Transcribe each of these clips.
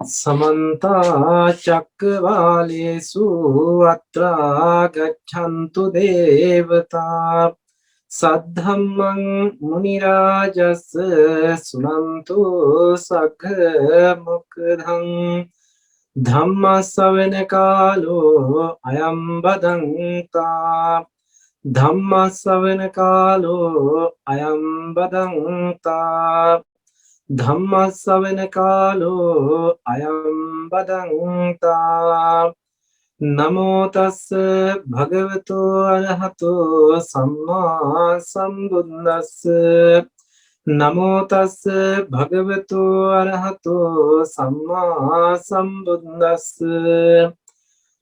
समन्ता चक्रवालेषु अत्रा गच्छन्तु देवता सद्धम्मं मुनिराजस् सुनन्तु सघमुखधं धम्मश्रवण कालो अयं बदन्ता धम्मश्रवण कालो अयं बदन्ता धम्मश्रवण कालो अयं बदन्ता नमो तस् भगवतो अरहतो सम्मा सम्बुद्दस्स नमो तस् भगवतो अरहतो सम्मा सम्बुद्दस्स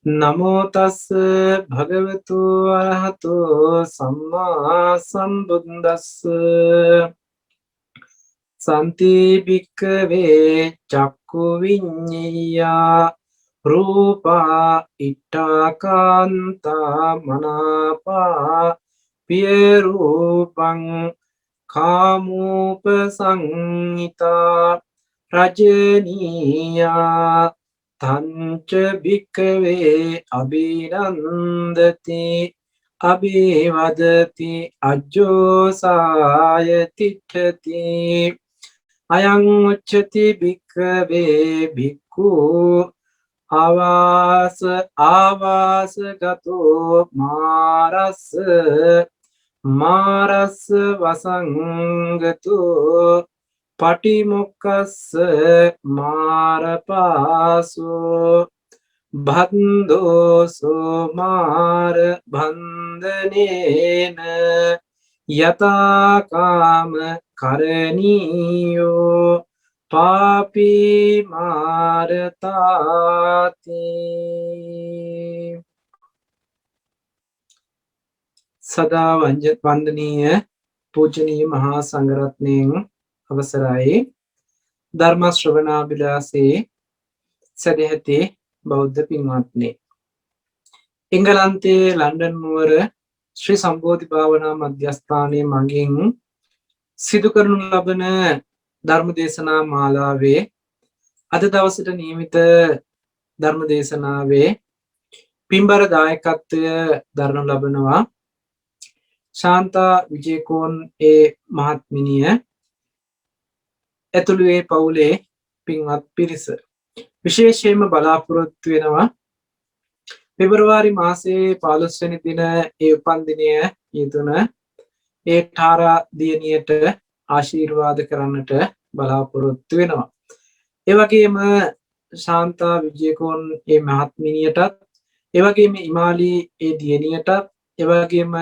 नमो तस् भगवतो अरहतो सम्मा सम्बुद्दस्स सन्ति भिक्खवे चक्षु विඤ्ඤया रूपा इट्टाकान्ता मनापा पिय रूपं कामोपसंहिता रजनीया तञ्च भिक्खवे अभिनन्दति अभिवदति अज्जोसाय तिष्ठति अयं उच्यते भिक्खवे भिक्खु आवास गतो मारस वसंगतो पटिमुखस् मारपासो बन्धोसो मार बन्धनेन यथा काम करणीयो पापी मारताति सदा वंदनीय पूजनीय මහා සංඝරත්නයන් අවසරයි ධර්ම ශ්‍රවණාබිලාසී සදැහැති බෞද්ධ පින්වත්නි එංගලන්තයේ ලන්ඩන් නුවර ශ්‍රී සම්බෝධි භාවනා මධ්‍යස්ථානයේ මගින් සිදු කරනු ලබන ධර්ම දේශනා මාලාවේ අද දවසට නියමිත ධර්ම දේශනාවේ පින්බර දායකත්වය දරනු ලබනවා ශාන්තා විජේකෝන් මහත්මිනිය ඇතුළු ඒ පවුලේ පින්වත් පිරිස විශේෂයෙන්ම බලාපොරොත්තු වෙනවා පෙබරවාරි මාසයේ 15 වෙනි දින ඒ උපන් දිනය යෙදුන ඒ ඨාරා දියණියට ආශිර්වාද කරන්නට බලාපොරොත්තු වෙනවා ඒ වගේම ශාන්තා විජේකෝන් ඒ මහත්මිනියටත් ඒ වගේම ඉමාලි ඒ දියණියටත් ඒ වගේම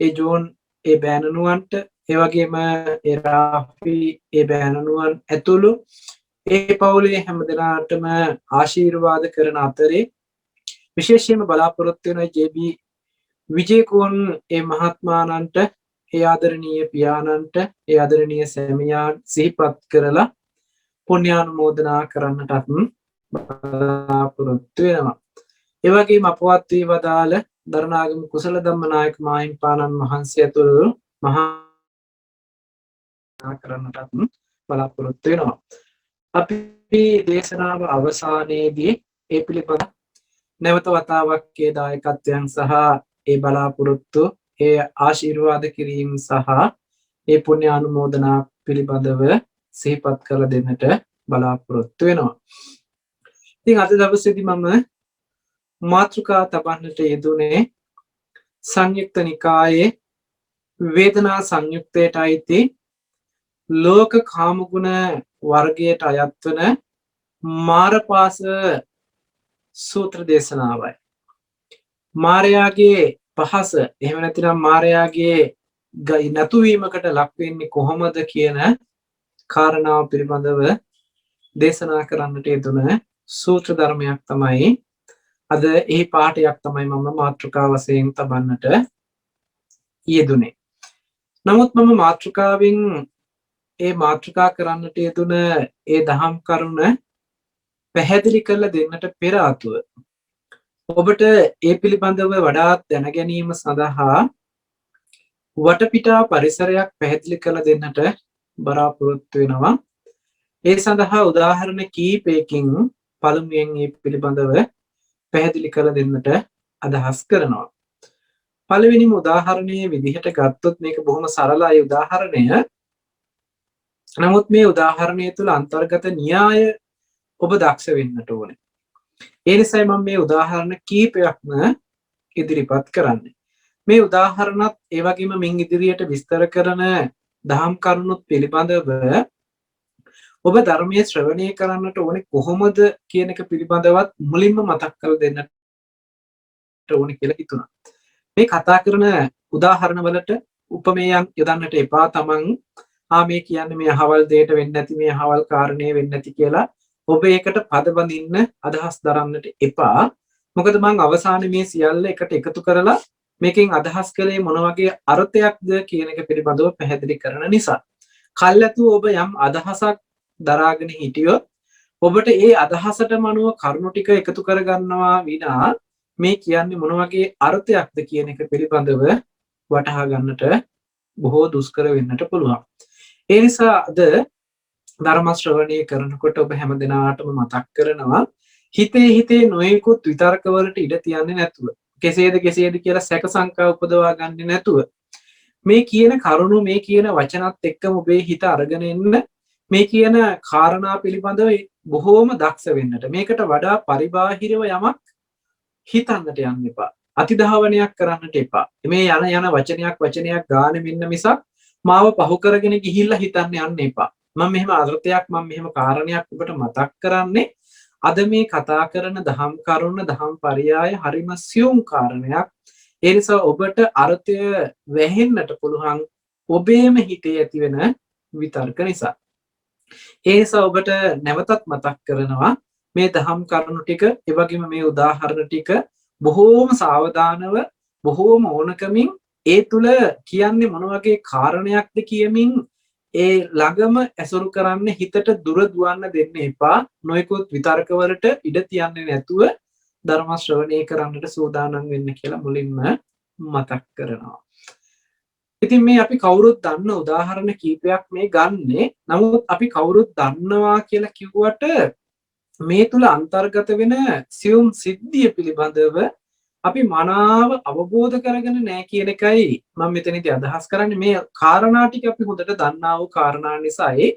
ඒ ජෝන් ඒ බෑනනුවන්ට ඒ වගේම ඒ රාෆි ඒ බෑනනුවන් ඇතුළු ඒ පවුලේ හැමදෙනාටම ආශිර්වාද කරන අතරේ විශේෂයෙන්ම බලාපොරොත්තු වෙන ජේ.බී. විජේකෝන් ඒ මහත්මාණන්ට ඒ ආදරණීය පියාණන්ට ඒ ආදරණීය සැමියාන් සිහිපත් කරලා පුණ්‍යානුමෝදනා කරන්නටත් බලාපොරොත්තු වෙනවා. ඒ වගේම අපවත් වී වදාළ දරණාගම කුසල ධම්මනායක මාහිම්පාණන් වහන්සේ ඇතුළු මහා කරන්නටත් බලාපොරොත්තු වෙනවා. අපි දේශනාව අවසානයේදී ඒ පිළිබඳ නැවත වතාවක් ඒ දායකත්වයන් සහ ඒ බලාපොරොත්තු ඒ ආශිර්වාද කිරීම සහ ඒ පුණ්‍ය අනුමෝදනා පිළිබඳව සිහිපත් කරලා දෙන්නට බලාපොරොත්තු වෙනවා. ඉතින් අද දවසේදී මම මාතෘකා තබන්නට යෙදුනේ සංයුක්ත නිකායේ වේදනා සංයුක්තයට අයිති ලෝක කාමගුණ වර්ගයට අයත් වන මාරපාස සූත්‍ර දේශනාවයි. මාරයාගේ පහස එහෙම නැතිනම් මාරයාගේ නැතුවීමකට ලක් වෙන්නේ කොහොමද කියන කාරණාව පිළිබඳව දේශනා කරන්නට යෙදුන සූත්‍ර ධර්මයක් තමයි අද එහි පාඩයක් තමයි මම මාතෘකා වශයෙන් තබන්නට යෙදුනේ. නමුත් මම මාතෘකාවෙන් ඒ මාතෘකා කරන්නට යෙදුන ඒ දහම් කරුණ පැහැදිලි කරලා දෙන්නට පෙර ආතුව ඔබට ඒ පිළිබඳව වඩාත් දැන ගැනීම සඳහා වටපිටා පරිසරයක් පැහැදිලි කරලා දෙන්නට බලාපොරොත්තු වෙනවා. ඒ සඳහා උදාහරණ කීපයකින් පළමුවෙන් මේ පිළිබඳව පැහැදිලි කර දෙන්නට අදහස් කරනවා. පළවෙනිම උදාහරණයේ විදිහට ගත්තොත් මේක බොහොම සරලයි උදාහරණය. නමුත් මේ උදාහරණය තුළ අන්තර්ගත න්‍යාය ඔබ දක්ෂ වෙන්නට ඕනේ. ඒ නිසායි මම මේ උදාහරණ කීපයක්ම ඉදිරිපත් කරන්නේ. මේ උදාහරණත් ඒ වගේම මින් ඉදිරියට විස්තර කරන දහම් කරුණුත් පිළිබඳව ඔබ ධර්මයේ ශ්‍රවණය කරන්නට ඕනේ කොහොමද කියන එක පිළිබඳවත් මුලින්ම මතක් කරලා දෙන්නට ඕනේ කියලා හිතුණා. මේ කතා කරන උදාහරණ වලට උපමේයන් යොදන්නට එපා. තමන් මේ කියන්නේ මේ අහවල් දෙයට වෙන්නේ නැති මේ අහවල් කාරණේ වෙන්නේ නැති කියලා ඔබ ඒකට පද බඳින්න අදහස් දරන්නට එපා. මොකද මම අවසානයේ මේ සියල්ල එකට එකතු කරලා මේකෙන් අදහස් කළේ මොන වගේ අර්ථයක්ද කියන එක පිළිබඳව පැහැදිලි කරන නිසා. කල්ැතුව ඔබ යම් අදහසක් දරාගෙන හිටියොත් ඔබට ඒ අදහසටම අනුව කරුණු ටික එකතු කරගන්නවා විනා මේ කියන්නේ මොන වගේ අර්ථයක්ද කියන එක පිළිබඳව වටහා ගන්නට බොහෝ දුෂ්කර වෙන්නට පුළුවන්. ඒ නිසා අද ධර්ම ශ්‍රවණය කරනකොට ඔබ හැමදෙනාටම මතක් කරනවා හිතේ නොයෙකුත් විතර්ක වලට ඉඩ තියන්නේ නැතුව කෙසේද කියලා සැක සංකා උපදවා ගන්නේ නැතුව මේ කියන කරුණු මේ කියන වචනත් එක්කම ඔබේ හිත අරගෙන එන්න මේ කියන කාරණා පිළිබඳව බොහෝම දක්ෂ වෙන්නට. මේකට වඩා පරිබාහිරව යමක් හිතන්නට යන්න එපා. අතිධාවනයක් කරන්නට එපා. මේ යන වචනයක් ගානේ මෙන්න මිසක් මාව පහු කරගෙන ගිහිල්ලා හිතන්න යන්න එපා. මම මෙහෙම අර්ථයක් මම මෙහෙම කාරණයක් ඔබට මතක් කරන්නේ අද මේ කතා කරන දහම් කරුණ දහම් පරයය හරිම සියුම් කාරණයක්. ඒ නිසා ඔබට අර්ථය වැහෙන්නට පුළුවන් ඔබේම හිතේ ඇතිවෙන විතර්ක නිසා. ඒ නිසා ඔබට නැවතත් මතක් කරනවා මේ දහම් කරුණු ටික ඒ වගේම මේ උදාහරණ ටික බොහෝම සාවධානව බොහෝම ඕනකමින් ඒ තුල කියන්නේ මොන වගේ කාරණයක්ද කියමින් ඒ ළඟම ඇසුරු කරන්න හිතට දුර දුවන්න දෙන්න එපා. නොයෙකුත් විතර්ක වලට ඉඩ තියන්නේ නැතුව ධර්ම ශ්‍රවණය කරන්නට සූදානම් වෙන්න කියලා මුලින්ම මතක් කරනවා. ඉතින් මේ අපි කවුරුත් දන්න උදාහරණ කීපයක් මේ ගන්නෙ. නමුත් අපි කවුරුත් දන්නවා කියලා කිව්වට මේ තුල අන්තර්ගත වෙන සියුම් සිද්ධිය පිළිබඳව අපි මනාව අවබෝධ කරගෙන නැහැ කියන එකයි මම මෙතනදී අදහස් කරන්නේ. මේ කාරණා ටික අපි හොඳට දන්නා වූ කාරණා නිසායි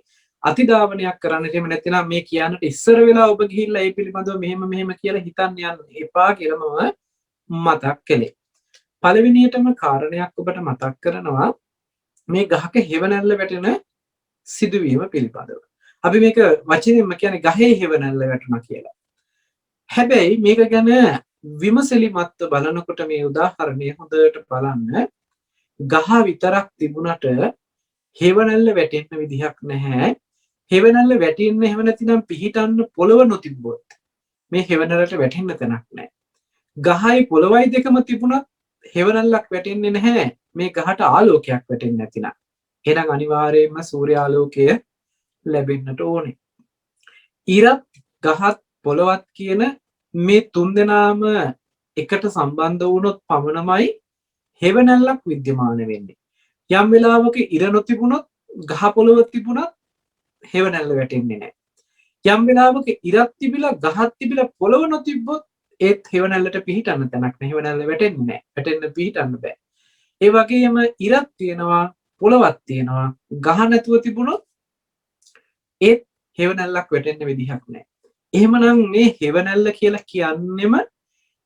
අතිධාවනයක් කරන්න. එහෙම නැත්නම් මේ කියන්නට ඉස්සර වෙලා ඔබ ගිහිල්ලා ඒ පිළිබඳව මෙහෙම කියලා හිතන්න යන්න එපා කියලා මම මතක් කළේ. පළවෙනියටම කාරණයක් ඔබට මතක් කරනවා මේ ගහක හෙවණැල්ල වැටෙන සිදුවීම පිළිබඳව. අපි මේක වචනින්ම කියන්නේ ගහේ හෙවණැල්ල වැටුණා කියලා. හැබැයි මේක ගැන විමසලිමත්ව බලනකොට මේ උදාහරණය හොඳට බලන්න ගහ විතරක් තිබුණට හෙවණැල්ල වැටෙන්න විදිහක් නැහැ. හෙවණැල්ල වැටෙන්න එහෙම නැතිනම් පිහිටන්න පොළව නොතිබ්බොත් මේ හෙවණැල්ලට වැටෙන්න තැනක් නැහැ. ගහයි පොළවයි දෙකම තිබුණත් හෙවණැල්ලක් වැටෙන්නේ නැහැ මේ ගහට ආලෝකයක් වැටෙන්නේ නැතිනම්. එහෙනම් අනිවාර්යයෙන්ම සූර්යාලෝකය ලැබෙන්නට ඕනේ. ඉරත් ගහත් පොළවත් කියන මේ තුන් දෙනාම එකට සම්බන්ධ වුණොත් පමණමයි හෙවණැල්ලක් विद्यमान වෙන්නේ. යම් වෙලාවක ඉර නොතිබුණොත් ගහ පොළව තිබුණත් හෙවණැල්ල වැටෙන්නේ නැහැ. යම් වෙලාවක ඉරක් තිබිලා ගහක් තිබිලා පොළව නොතිබ්බොත් ඒත් හෙවණැල්ලට පිහිටන්න තැනක් නැහැ. හෙවණැල්ල වැටෙන්නේ නැහැ. වැටෙන්න පිහිටන්න බෑ. ඒ වගේම ඉරක් තියෙනවා පොළවක් තියෙනවා. ගහ නැතුව තිබුණොත් ඒත් හෙවණැල්ලක් වැටෙන්න විදිහක් නැහැ. එහෙමනම් මේ හෙවණැල්ල කියලා කියන්නෙම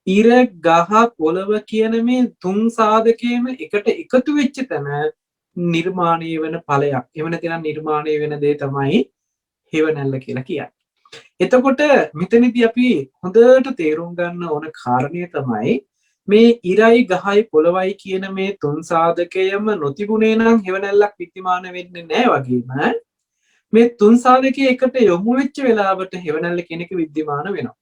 ඉර ගහ පොළව කියන මේ තුන් සාධකයේම එකට එකතු වෙච්ච තැන නිර්මාණය වෙන ඵලයක්. එහෙම නැතිනම් නිර්මාණය වෙන දේ තමයි හෙවණැල්ල කියලා කියන්නේ. එතකොට මෙතනදී අපි හොඳට තේරුම් ගන්න ඕන කාරණය තමයි මේ ඉරයි ගහයි පොළවයි කියන මේ තුන් සාධකයම නොතිබුණේ නම් හෙවණැල්ලක් විද්‍යමාන වෙන්නේ නැහැ වගේම මේ තුන් සාධකයේ එකට යොමු වෙච්ච වෙලාවට හෙවණැල්ල කියන එක විද්‍යමාන වෙනවා.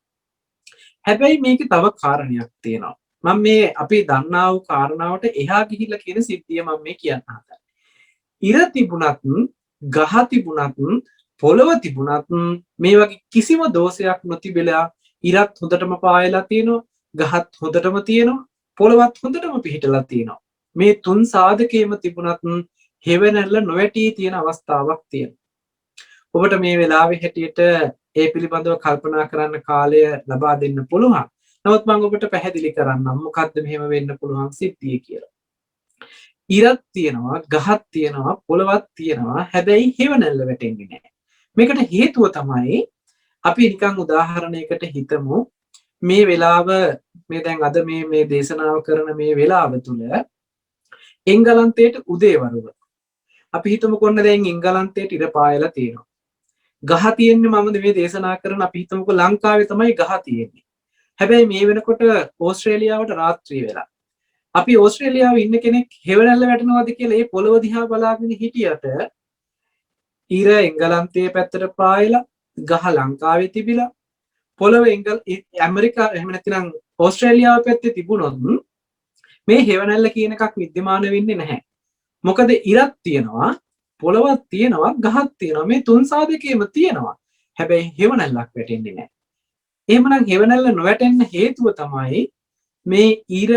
හැබැයි මේකේ තව කාරණයක් තියෙනවා. මම මේ අපි දන්නා වූ කාරණාවට එහා ගිහිල්ලා කියන සිද්ධිය මම මේ කියන්න හදන්නේ. ඉර තිබුණත් ගහ තිබුණත් පොළව තිබුණත් මේ වගේ කිසිම දෝෂයක් නොතිබෙලා ඉරත් හොඳටම පායලා තියෙනවා, ගහත් හොඳටම තියෙනවා, පොළවත් හොඳටම පිහිටලා තියෙනවා. මේ තුන් සාධකයේම තිබුණත් හෙවණැල්ල නොවැටී තියෙන අවස්ථාවක් තියෙනවා. ඔබට මේ වෙලාවේ හැටියට ඒ පිළිබඳව කල්පනා කරන්න කාලය ලබා දෙන්න පුළුවන්. නමුත් මම ඔබට පැහැදිලි කරන්නම් මොකද්ද මෙහෙම වෙන්න පුළුවන් සිද්ධිය කියලා. ඉරක් තියෙනවා, ගහක් තියෙනවා, පොළවක් තියෙනවා. හැබැයි හෙවණැල්ල වැටෙන්නේ නැහැ. මේකට හේතුව තමයි අපි නිකන් උදාහරණයකට හිතමු මේ වෙලාව මේ දැන් අද මේ දේශනාව කරන මේ වෙලාව තුල එංගලන්තයට උදේවරුව අපි හිතමු කොන්න දැන් එංගලන්තයට ඉර පායලා තියෙනවා. ගහ තියෙන්නේ මම මේ දේශනා කරන අපි හිතමුකෝ ලංකාවේ තමයි ගහ තියෙන්නේ. හැබැයි මේ වෙනකොට ඕස්ට්‍රේලියාවට රාත්‍රී වෙලා. අපි ඕස්ට්‍රේලියාවේ ඉන්න කෙනෙක් හෙවණැල්ල වැටෙනවද කියලා ඒ පොළව දිහා බලාගෙන හිටියට ඉර එංගලන්තයේ පැත්තට පායලා ගහ ලංකාවේ තිබිලා පොළව ඇමරිකා එහෙම නැත්නම් ඕස්ට්‍රේලියාව පැත්තේ තිබුණොත් මේ හෙවණැල්ල කියන එකක් विद्यमान වෙන්නේ නැහැ. මොකද ඉරක් තියෙනවා, පොළවක් තියෙනවා, ගහක් තියෙනවා. මේ තුන් සාධකයේම තියෙනවා. හැබැයි හෙවණැල්ලක් වැටෙන්නේ නැහැ. එහෙමනම් හෙවණැල්ල නොවැටෙන්න හේතුව තමයි මේ ඉර,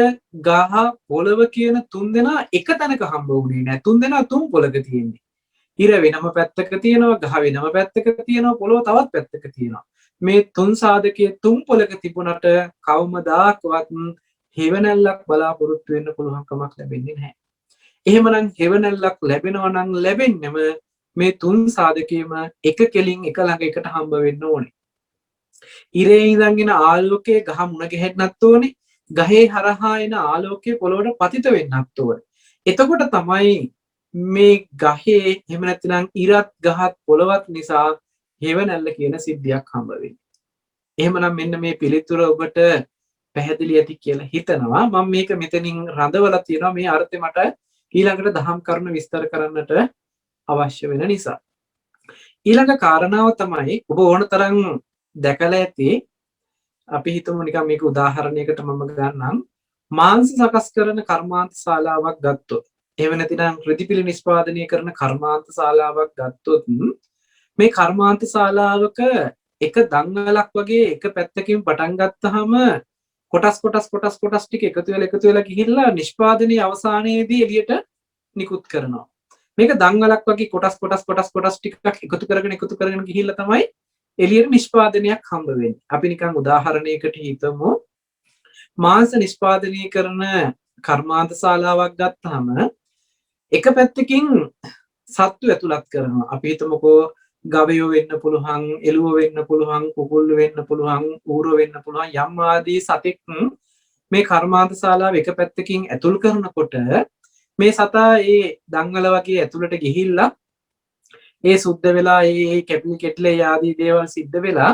ගහ, පොළව කියන තුන් දෙනා එක තැනක හම්බ වුණේ නැහැ. තුන් දෙනා තුන් පොළක තියෙන්නේ. ඉර වෙනම පැත්තක තියෙනවා, ගහ වෙනම පැත්තක තියෙනවා, පොළව තවත් පැත්තක තියෙනවා. මේ තුන් සාධකයේ තුන් පොළක තිබුණට කවමදාකවත් හෙවණැල්ලක් බලාපොරොත්තු වෙන්න පුළුවන් කමක් ලැබෙන්නේ නැහැ. එහෙමනම් හෙවණැල්ලක් ලැබෙනවා නම් ලැබෙන්නම මේ තුන් සාධකයේම එක කෙලින් එක ළඟ එකට හම්බ වෙන්න ඕනේ. ඉරේ ඉඳන් එන ආලෝකයේ ගහ මුණ ගැහෙන්නත් ඕනේ. ගහේ හරහා එන ආලෝකයේ පොළොවට පතිත වෙන්නත් ඕනේ. එතකොට තමයි මේ ගහේ එහෙම නැත්නම් ඉරත් ගහත් පොළවත් නිසා හෙවණැල්ල කියන සිද්ධියක් හම්බ වෙන්නේ. එහෙමනම් මෙන්න මේ පිළිතුර ඔබට පැහැදිලි ඇති කියලා හිතනවා. මම මේක මෙතනින් රඳවලා තියෙනවා මේ අර්ථය මට ඊළඟට දහම් කරුණු විස්තර කරන්නට අවශ්‍ය වෙන නිසා. ඊළඟ කාරණාව තමයි ඔබ ඕන තරම් දැකලා ඇති. අපි හිතමු නිකන් මේක උදාහරණයකට මම ගන්නම්. මාංශ සකස් කරන කර්මාන්ත ශාලාවක් ගත්තොත් එහෙම නැතිනම් ඍදිපිලි නිෂ්පාදනය කරන කර්මාන්ත ශාලාවක් ගත්තොත් මේ කර්මාන්ත ශාලාවක එක දංගලක් වගේ එක පැත්තකින් පටන් ගත්තාම කොටස් ටික එකතු වෙලා ගිහිල්ලා නිෂ්පාදනයේ අවසානයේදී එළියට නිකුත් කරනවා. මේක දංගලක් වගේ කොටස් ටිකක් එකතු කරගෙන ගිහිල්ලා තමයි එළියට නිෂ්පාදනයක් හම්බ වෙන්නේ. අපි නිකන් උදාහරණයකට හිතමු මාංශ නිෂ්පාදනය කරන කර්මාන්ත ශාලාවක් ගත්තාම එක පැත්තකින් සත්තු ඇතුළත් කරනවා. අපි හිතමුකෝ ගවයෝ වෙන්න පුළුවන්, එළුව වෙන්න පුළුවන්, කුකුල්ලු වෙන්න පුළුවන්, ඌරෝ වෙන්න පුළුවන් යම් ආදී සතෙක් මේ කර්මාන්ත ශාලාව එක පැත්තකින් ඇතුල් කරනකොට මේ සතා ඒ දංගල වගේ ඇතුළට ගිහිල්ලා ඒ සුද්ධ වෙලා ඒ කැපිලි කෙට්ලේ ආදී දේවල් සිද්ධ වෙලා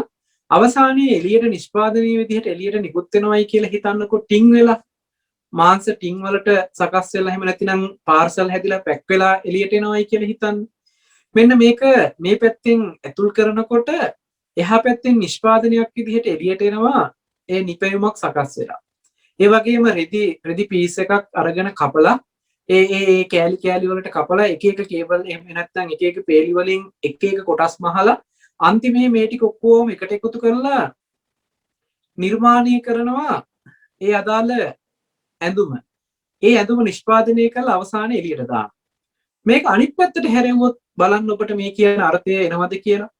අවසානයේ එළියට නිෂ්පාදනීය විදිහට එළියට නිකුත් වෙනවයි කියලා හිතන්නකො ටින් වෙලා මාංශ ටින් වලට සකස් වෙලා එහෙම නැතිනම් පාර්සල් හැදිලා පැක් වෙලා එළියට එනවයි කියලා හිතන්න. මෙන්න මේක මේ පැත්තෙන් ඇතුල් කරනකොට එහා පැත්තෙන් නිෂ්පාදනයක් විදිහට එළියට එනවා ඒ නිපැයුමක් සකස් වෙලා. ඒ වගේම රෙදි පීස් එකක් අරගෙන කපලා ඒ කෑලි වලට කපලා එක එක කේබල් එහෙම නැත්නම් එක එක පේලි වලින් එක එක කොටස් මහලා අන්තිමේ මේ ටික ඔක්කොම එකට එකතු කරලා නිර්මාණය කරනවා ඒ අදාළ ඇඳුම. ඒ ඇඳුම නිෂ්පාදනය කරලා අවසානයේ එළියට දානවා. මේක අනිත් පැත්තට හැරෙවුවොත් බලන්න ඔබට මේ කියන අර්ථය එනවද කියලා.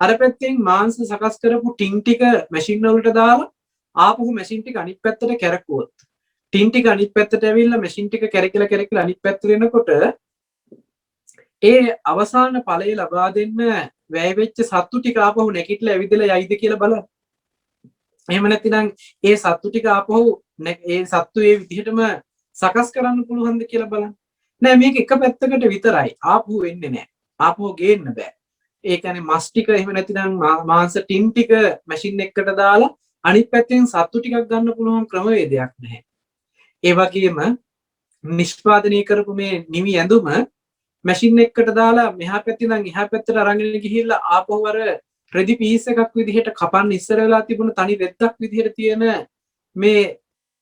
අර පැත්තෙන් මාංශ සකස් කරපු ටින් ටික මැෂින් වලට දාලා ආපහු මැෂින් ටික අනිත් පැත්තට කැරකුවොත් ටින් ටික අනිත් පැත්තට ඇවිල්ලා මැෂින් ටික කැරකිලා අනිත් පැත්තට එනකොට ඒ අවසාන ඵලය ලබා දෙන්න වැය වෙච්ච සත්තු ටික ආපහු නැගිටලා ඇවිදලා යයිද කියලා බලන්න. එහෙම නැතිනම් ඒ සත්තු ටික ආපහු ඒ සත්තු ඒ විදිහටම සකස් කරන්න පුළුවන්ද කියලා බලන්න. නෑ මේක එක පැත්තකට විතරයි. ආපහු වෙන්නේ නෑ. ආපහු ගේන්න බෑ. ඒ කියන්නේ මස් ටික එහෙම නැතිනම් මාංශ ටින් ටික මැෂින් එකකට දාලා අනිත් පැත්තෙන් සත්තු ටිකක් ගන්න පුළුවන් ක්‍රමවේදයක් නැහැ. ඒ වගේම නිෂ්පාදනය කරපු මේ නිවි ඇඳුම මැෂින් එකකට දාලා මෙහා පැත්තෙන් ඉඳන් එහා පැත්තට අරගෙන ගිහිල්ලා ආපහු අර රෙදි පීස් එකක් විදිහට කපන්න ඉස්සර වෙලා තිබුණ තනි රෙද්දක් විදිහට තියෙන මේ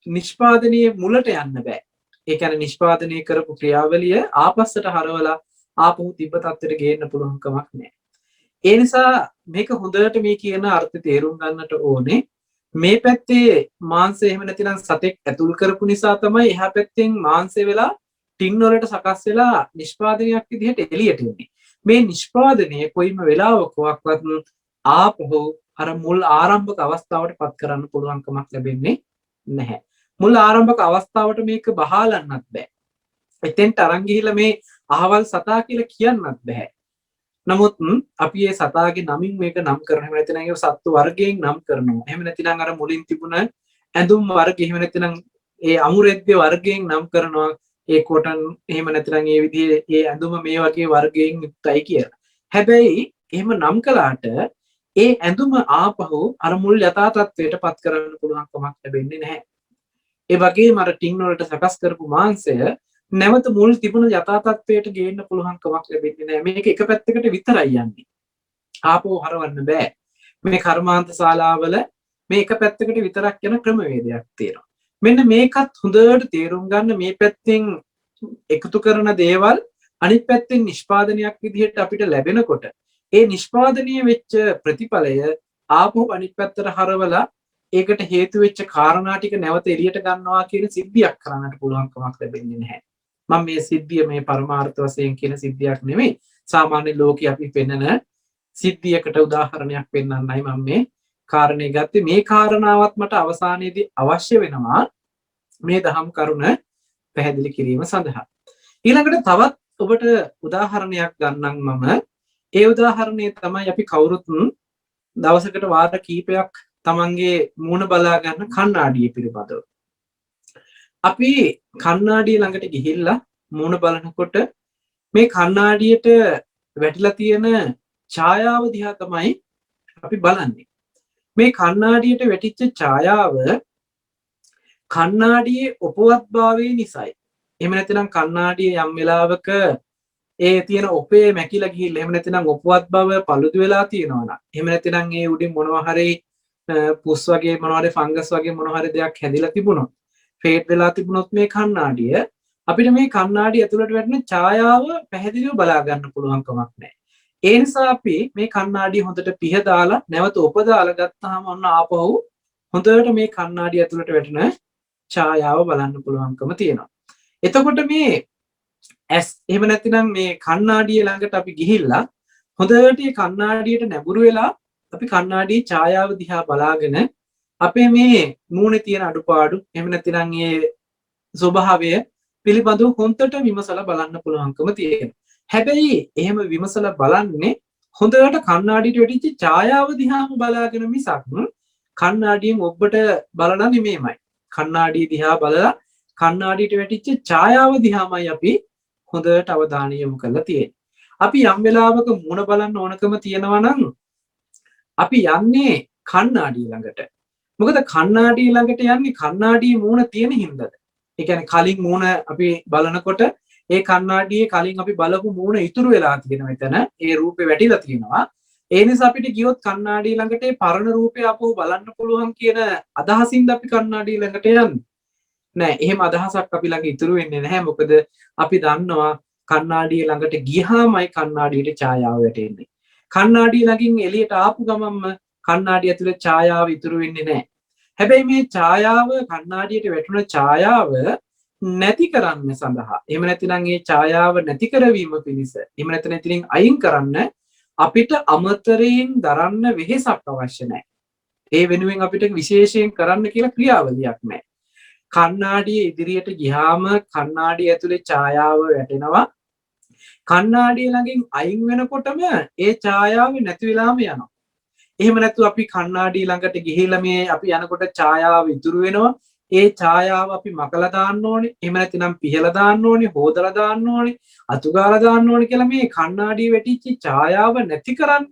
නිෂ්පාදනයේ මුලට යන්න බෑ. ඒ කියන්නේ නිෂ්පාදනය කරපු ක්‍රියාවලිය ආපස්සට හරවලා ආපහු තිබ්බ තත්ත්වයට ගේන්න පුළුවන් කමක් නැහැ. ඒ නිසා මේක හොඳට මේ කියන අර්ථය තේරුම් ගන්නට ඕනේ. මේ පැත්තේ මාංශය එහෙම නැතිනම් සතෙක් ඇතුල් කරපු නිසා තමයි එහා පැත්තෙන් මාංශය වෙලා ටින් වලට සකස් වෙලා නිෂ්පාදනයක් විදිහට එළියට එන්නේ. මේ නිෂ්පාදනය කොයිම වෙලාවකවත් ආපහු අර මුල් ආරම්භක අවස්ථාවට පත් කරන්න පුළුවන් කමක් ලැබෙන්නේ නැහැ. මුල් ආරම්භක අවස්ථාවට මේක බහාලන්නත් බෑ. එතෙන්ට අරන් ගිහිල්ලා මේ අහවල් සතා කියලා කියන්නත් බෑ. නමුත් අපි මේ සතාගේ නමින් මේක නම් කරනවා. එහෙම නැත්නම් ඒ සත්තු වර්ගයෙන් නම් කරනවා. එහෙම නැත්නම් අර මුලින් තිබුණ ඇඳුම් වර්ග එහෙම නැත්නම් ඒ අමුරෙද්ද වර්ගයෙන් නම් කරනවා. ඒ කොටන් එහෙම නැත්නම් ඒ විදිහේ ඒ ඇඳුම මේ වගේ වර්ගයෙන් යුක්තයි කියලා. හැබැයි එහෙම නම් කළාට ඒ ඇඳුම ආපහු අර මුල් යථා තත්ත්වයට පත් කරන්න පුළුවන් කමක් ලැබෙන්නේ නැහැ. ඒ වගේම අර ටින් වලට සකස් කරපු මාංශය නැවත මුල් තිබුණ යථා තත්ත්වයට ගේන්න පුළුවන් කමක් ලැබෙන්නේ නැහැ. මේක එක පැත්තකට විතරයි යන්නේ. ආපහු හරවන්න බෑ. මේ කර්මාන්ත ශාලාවල මේ එක පැත්තකට විතරක් යන ක්‍රමවේදයක් තියෙනවා. මෙන්න මේකත් හොඳට තේරුම් ගන්න. මේ පැත්තෙන් එකතු කරන දේවල් අනිත් පැත්තෙන් නිෂ්පාදනයක් විදිහට අපිට ලැබෙනකොට ඒ නිෂ්පාදනීය වෙච්ච ප්‍රතිඵලය ආපහු අනිත් පැත්තට හරවලා ඒකට හේතු වෙච්ච කාරණා ටික නැවත එළියට ගන්නවා කියන සිද්ධියක් කරන්නට පුළුවන් කමක් ලැබෙන්නේ නැහැ. මම මේ සිද්ධිය මේ පරමාර්ථ වශයෙන් කියන සිද්ධියක් නෙමෙයි. සාමාන්‍ය ලෝකේ අපි පෙන්නන සිද්ධියකට උදාහරණයක් පෙන්නන්නයි මම මේ කාරණේ ගත්තේ. මේ කාරණාවත් මට අවසානයේදී අවශ්‍ය වෙනවා මේ දහම් කරුණ පැහැදිලි කිරීම සඳහා. ඊළඟට තවත් ඔබට උදාහරණයක් ගන්නම් මම. ඒ උදාහරණය තමයි අපි කවුරුත් දවසකට වාර කීපයක් තමන්ගේ මූණ බලා ගන්න කණ්ණාඩිය පිළිබඳව. අපි කණ්ණාඩිය ළඟට ගිහිල්ලා මූණ බලනකොට මේ කණ්ණාඩියට වැටිලා තියෙන ඡායාව දිහා තමයි අපි බලන්නේ. මේ කණ්ණාඩියට වැටිච්ච ඡායාව කණ්ණාඩියේ උපවත්භාවය නිසායි. එහෙම නැත්නම් කණ්ණාඩියේ යම් වෙලාවක ඒ තියෙන ඔපේ මැකිලා ගිහිල්ලා එහෙම නැත්නම් උපවත්භාවය paludu වෙලා තියෙනවා නම් එහෙම නැත්නම් ඒ උඩින් මොනවා හරි පුස් වගේ මොනවා හරි ෆංගස් වගේ මොනවා හරි දෙයක් හැදිලා තිබුණොත් ෆේඩ් වෙලා තිබුණොත් මේ කණ්ණාඩිය අපිට මේ කණ්ණාඩිය ඇතුළට වැටෙන ඡායාව පැහැදිලිව බලා ගන්න පුළුවන් කමක් නැහැ. ඒ නිසා අපි මේ කණ්ණාඩිය හොඳට පිහ දාලා නැවත ඔප දාලා ගත්තාම ඔන්න ආපහු හොඳට මේ කණ්ණාඩිය ඇතුළට වැටෙන ඡායාව බලන්න පුළුවන්කම තියෙනවා. එතකොට මේ ඇස් එහෙම නැතිනම් මේ කණ්ණාඩිය ළඟට අපි ගිහිල්ලා හොඳට මේ කණ්ණාඩියට නැඹුරු වෙලා අපි කණ්ණාඩියේ ඡායාව දිහා බලාගෙන අපේ මේ මූණේ තියෙන අඩුපාඩු එහෙම නැතිනම් ඒ ස්වභාවය පිළිබඳව හොඳට විමසලා බලන්න පුළුවන්කම තියෙනවා. හැබැයි එහෙම විමසලා බලන්නේ හොඳට කණ්ණාඩියට වැටිච්ච ඡායාව දිහාම බලාගෙන මිසක් කණ්ණාඩියෙන් ඔබට බලලා නෙමෙයිමයි. කණ්ණාඩිය දිහා බලලා කණ්ණාඩියට වැටිච්ච ඡායාව දිහාමයි අපි හොඳට අවධානය යොමු කරලා තියෙන්නේ. අපි යම් වෙලාවක මූණ බලන්න ඕනකම තියෙනවා නම් අපි යන්නේ කණ්ණාඩිය ළඟට. මොකද කණ්ණාඩිය ළඟට යන්නේ කණ්ණාඩියේ මූණ තියෙන හින්දාද? ඒ කියන්නේ කලින් මූණ අපි බලනකොට ඒ කණ්ණාඩියේ කලින් අපි බලපු මූණ ඉතුරු වෙලා තියෙනවා එතන. ඒ රූපේ වැටිලා තියෙනවා. ඒ නිසා අපිට ගියොත් කණ්ණාඩිය ළඟට ඒ පරණ රූපය අපෝ බලන්න පුළුවන් කියන අදහසින්ද අපි කණ්ණාඩිය ළඟට යන්නේ. නෑ, එහෙම අදහසක් අපි ළඟ ඉතුරු වෙන්නේ නැහැ. මොකද අපි දන්නවා කණ්ණාඩිය ළඟට ගියාමයි කණ්ණාඩියට ඡායාව වැටෙන්නේ. කණ්ණාඩිය ළඟින් එළියට ආපු ගමන්ම කණ්ණාඩිය ඇතුලේ ඡායාව ඉතුරු වෙන්නේ නැහැ. හැබැයි මේ ඡායාව කණ්ණාඩියට වැටුණ ඡායාව නැති කරන්න සඳහා එහෙම නැතිනම් ඒ ඡායාව නැති කරවීම පිණිස එහෙම නැත්නම් ඉතින් අයින් කරන්න අපිට අමතරයෙන් දරන්න වෙහෙසක් අවශ්‍ය නැහැ. ඒ වෙනුවෙන් අපිට විශේෂයෙන් කරන්න කියලා ක්‍රියාවලියක් නැහැ. කණ්ණාඩිය ඉදිරියට ගියාම කණ්ණාඩිය ඇතුලේ ඡායාව වැටෙනවා. කණ්ණාඩිය ළඟින් අයින් වෙනකොටම ඒ ඡායාව නැති වෙලාම යනවා. එහෙම නැතු අපි කණ්ණාඩිය ළඟට ගිහිල්ලා මේ අපි යනකොට ඡායාව ඉතුරු වෙනවා. ඒ ඡායාව අපි මකලා දාන්න ඕනේ. එහෙම නැතිනම් පිහලා දාන්න ඕනේ, හොදලා දාන්න ඕනේ, අතුගාලා දාන්න ඕනේ කියලා මේ කණ්ණාඩිය වැටිච්ච ඡායාව නැති කරන්න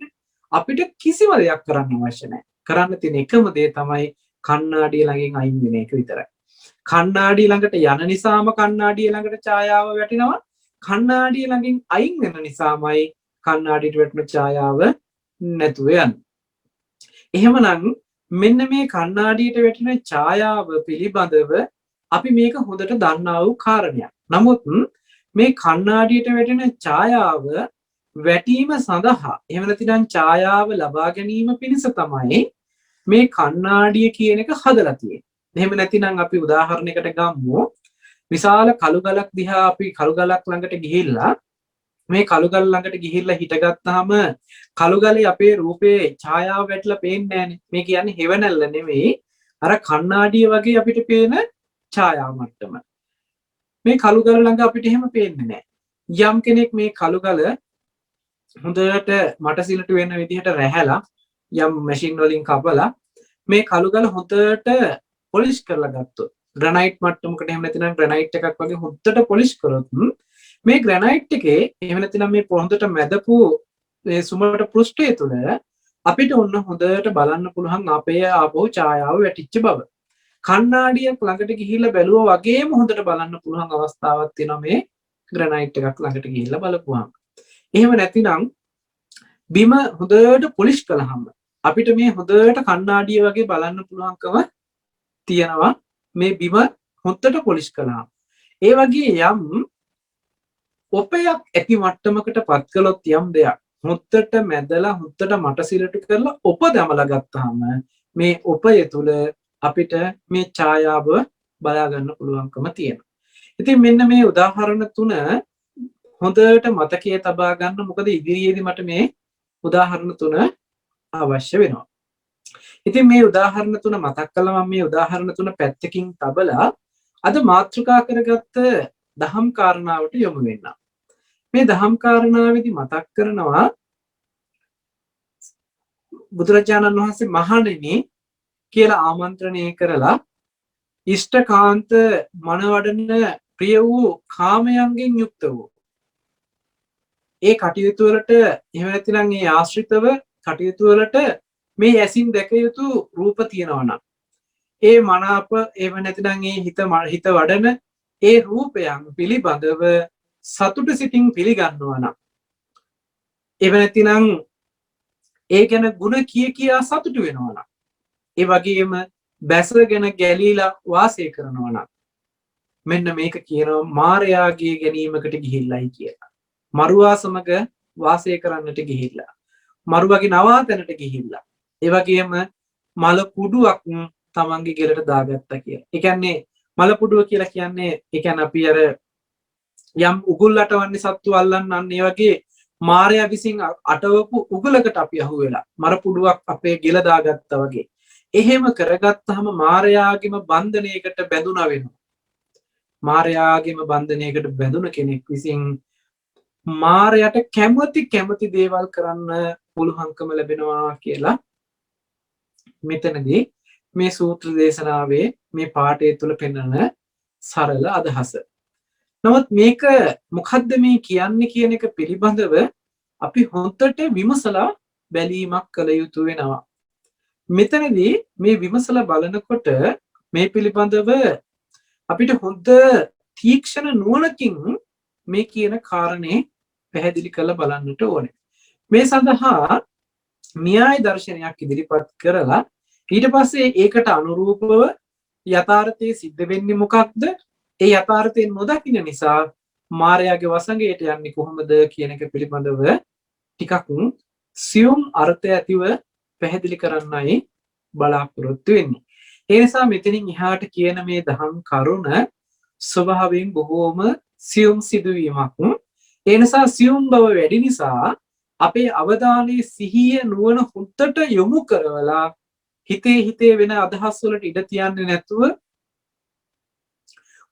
අපිට කිසිම දෙයක් කරන්න අවශ්‍ය නැහැ. කරන්න තියෙන එකම දේ තමයි කණ්ණාඩිය ළඟින් අයින් වෙන එක විතරයි. කණ්ණාඩිය ළඟට යන නිසාම කණ්ණාඩිය ළඟට ඡායාව වැටෙනවා. කණ්ණාඩිය ළඟින් අයින් වෙන නිසාමයි කණ්ණාඩියට වැටෙන ඡායාව නැතුව යන්නේ. එහෙමනම් මෙන්න මේ කණ්ණාඩියට වැටෙන ඡායාව පිළිබඳව අපි මේක හොඳට දන්නා වූ කාරණයක්. නමුත් මේ කණ්ණාඩියට වැටෙන ඡායාව වැටීම සඳහා එහෙම නැතිනම් ඡායාව ලබා ගැනීම පිණිස තමයි මේ කණ්ණාඩිය කියන එක හදලා තියෙන්නේ. එහෙම නැතිනම් අපි උදාහරණයකට ගමු. විශාල කළු ගලක් දිහා අපි කළු ගලක් ළඟට ගිහිල්ලා මේ කළුගල් ළඟට ගිහිල්ලා හිටගත්තාම කළුගලේ අපේ රූපේ ඡායාව වැටලා පේන්නේ නැහනේ. මේ කියන්නේ හෙවණැල්ල නෙවෙයි. අර කණ්ණාඩිය වගේ අපිට පේන ඡායාව මට්ටම. මේ කළුගල ළඟ අපිට එහෙම පේන්නේ නැහැ. යම් කෙනෙක් මේ කළුගල හොඳට මටසිලට වෙන විදිහට රැහැලා යම් මැෂින් වලින් කපලා මේ කළුගල හොඳට පොලිෂ් කරලා ගත්තොත් ග්‍රැනයිට් මට්ටමකට එහෙම නැතිනම් ග්‍රැනයිට් එකක් වගේ හොඳට පොලිෂ් කරොත් මේ ග්‍රැනයිට් එකේ එහෙම නැතිනම් මේ හොඳට මැදපු මේ සුමට පෘෂ්ඨය තුල අපිට ඔන්න හොඳට බලන්න පුළුවන් අපේ ආපහු ඡායාව වැටිච්ච බව. කණ්ණාඩියක් ළඟට ගිහිල්ලා බැලුවා වගේම හොඳට බලන්න පුළුවන් අවස්ථාවක් තියෙනවා මේ ග්‍රැනයිට් එකක් ළඟට ගිහිල්ලා බලපුවාම. එහෙම නැතිනම් බිම හොඳට පොලිෂ් කළාම අපිට මේ හොඳට කණ්ණාඩිය වගේ බලන්න පුළුවන්කම තියෙනවා මේ බිම හොඳට පොලිෂ් කළාම. ඒ වගේ යම් ඔපයක් ඇති මට්ටමකට පත් කළොත් යම් දෙයක් හොඳට මැදලා හොඳට මටසිලට කරලා ඔප දමලා ගත්තාම මේ ඔපය තුල අපිට මේ ඡායාව බලා ගන්න පුළුවන්කම තියෙනවා. ඉතින් මෙන්න මේ උදාහරණ තුන හොඳට මතකයේ තබා ගන්න. මොකද ඉදිරියේදී මට මේ උදාහරණ තුන අවශ්‍ය වෙනවා. ඉතින් මේ උදාහරණ තුන මතක් කළා. මම මේ උදාහරණ තුන පැත්තකින් තබලා අද මාතෘකා කරගත්ත දහම් කාරණාවට යොමු වෙන්න. මේ දහම් කාරණාවේදී මතක් කරනවා බුදුරජාණන් වහන්සේ මහණෙනි කියලා ආමන්ත්‍රණය කරලා ඉෂ්ඨකාන්ත මනවඩන ප්‍රිය වූ කාමයන්ගෙන් යුක්ත වූ ඒ කටයුතු වලට එහෙම නැතිනම් ඒ ආශ්‍රිතව කටයුතු වලට මේ ඇසින් දැක යුතු රූප තියෙනවා නම් ඒ මනාප එහෙම නැතිනම් ඒ හිත වඩන ඒ රූපයන් පිළිබඳව සතුට සිතින් පිළිගන්නවා නම් එහෙම නැතිනම් ඒ ගැන ಗುಣ කියා සතුටු වෙනවා නම් ඒ වගේම බැසගෙන ගැලීලා වාසය කරනවා නම් මෙන්න මේක කියනවා මායාගේ ගැනීමකට ගිහිල්ලයි කියලා. මරුවා සමග වාසය කරන්නට ගිහිල්ලා. මරුවගේ නවාතැනට ගිහිල්ලා. ඒ වගේම මල කුඩුවක් තමන්ගේ ගෙලට දාගත්තා කියලා. ඒ කියන්නේ මල පුඩුව කියලා කියන්නේ ඒ කියන්නේ අපි අර යම් උගුල්ලට වන්නේ සත්තු අල්ලන්න අන්න ඒ වගේ මාර්යා විසින් අටවපු උගලකට අපි අහු වෙලා මර පුඩුවක් අපේ ගෙල දාගත්තා වගේ. එහෙම කරගත්තාම මාර්යාගේම බන්ධනයකට බැඳුනා වෙනවා. මාර්යාගේම බන්ධනයකට බැඳුන කෙනෙක් විසින් මාර්යාට කැමති දේවල් කරන්න පුළුවන්කම ලැබෙනවා කියලා මෙතනදී මේ සූත්‍ර දේශනාවේ මේ පාඩය තුල පෙන්වන සරල අදහස. නමුත් මේක මොකද්ද මේ කියන්නේ කියන එක පිළිබඳව අපි හොඳට විමසලා බැලීමක් කළ යුතු වෙනවා. මෙතනදී මේ විමසලා බලනකොට මේ පිළිබඳව අපිට හොඳ තීක්ෂණ නුවණකින් මේ කියන කාරණේ පැහැදිලි කරලා බලන්නට ඕනේ. මේ සඳහා න්‍යාය දර්ශනයක් ඉදිරිපත් කරලා ඊට පස්සේ ඒකට අනුරූපව යථාර්ථයේ සිද්ධ වෙන්නේ මොකක්ද? ඒ යථාර්ථයෙන් නොදකින්න නිසා මායාවේ වසඟයට යන්නේ කොහොමද කියන එක පිළිබඳව ටිකක් සියුම් අර්ථය ඇතිව පැහැදිලි කරන්නයි බලාපොරොත්තු වෙන්නේ. ඒ නිසා මෙතනින් එහාට කියන මේ දහම් කරුණ ස්වභාවයෙන් බොහෝම සියුම් සිදුවීමක්. ඒ නිසා සියුම් බව වැඩි නිසා අපේ අවධානයේ සිහිය නුවණ හුත්තට යොමු කරවලා හිතේ වෙන අදහස් වලට ඉඩ තියන්නේ නැතුව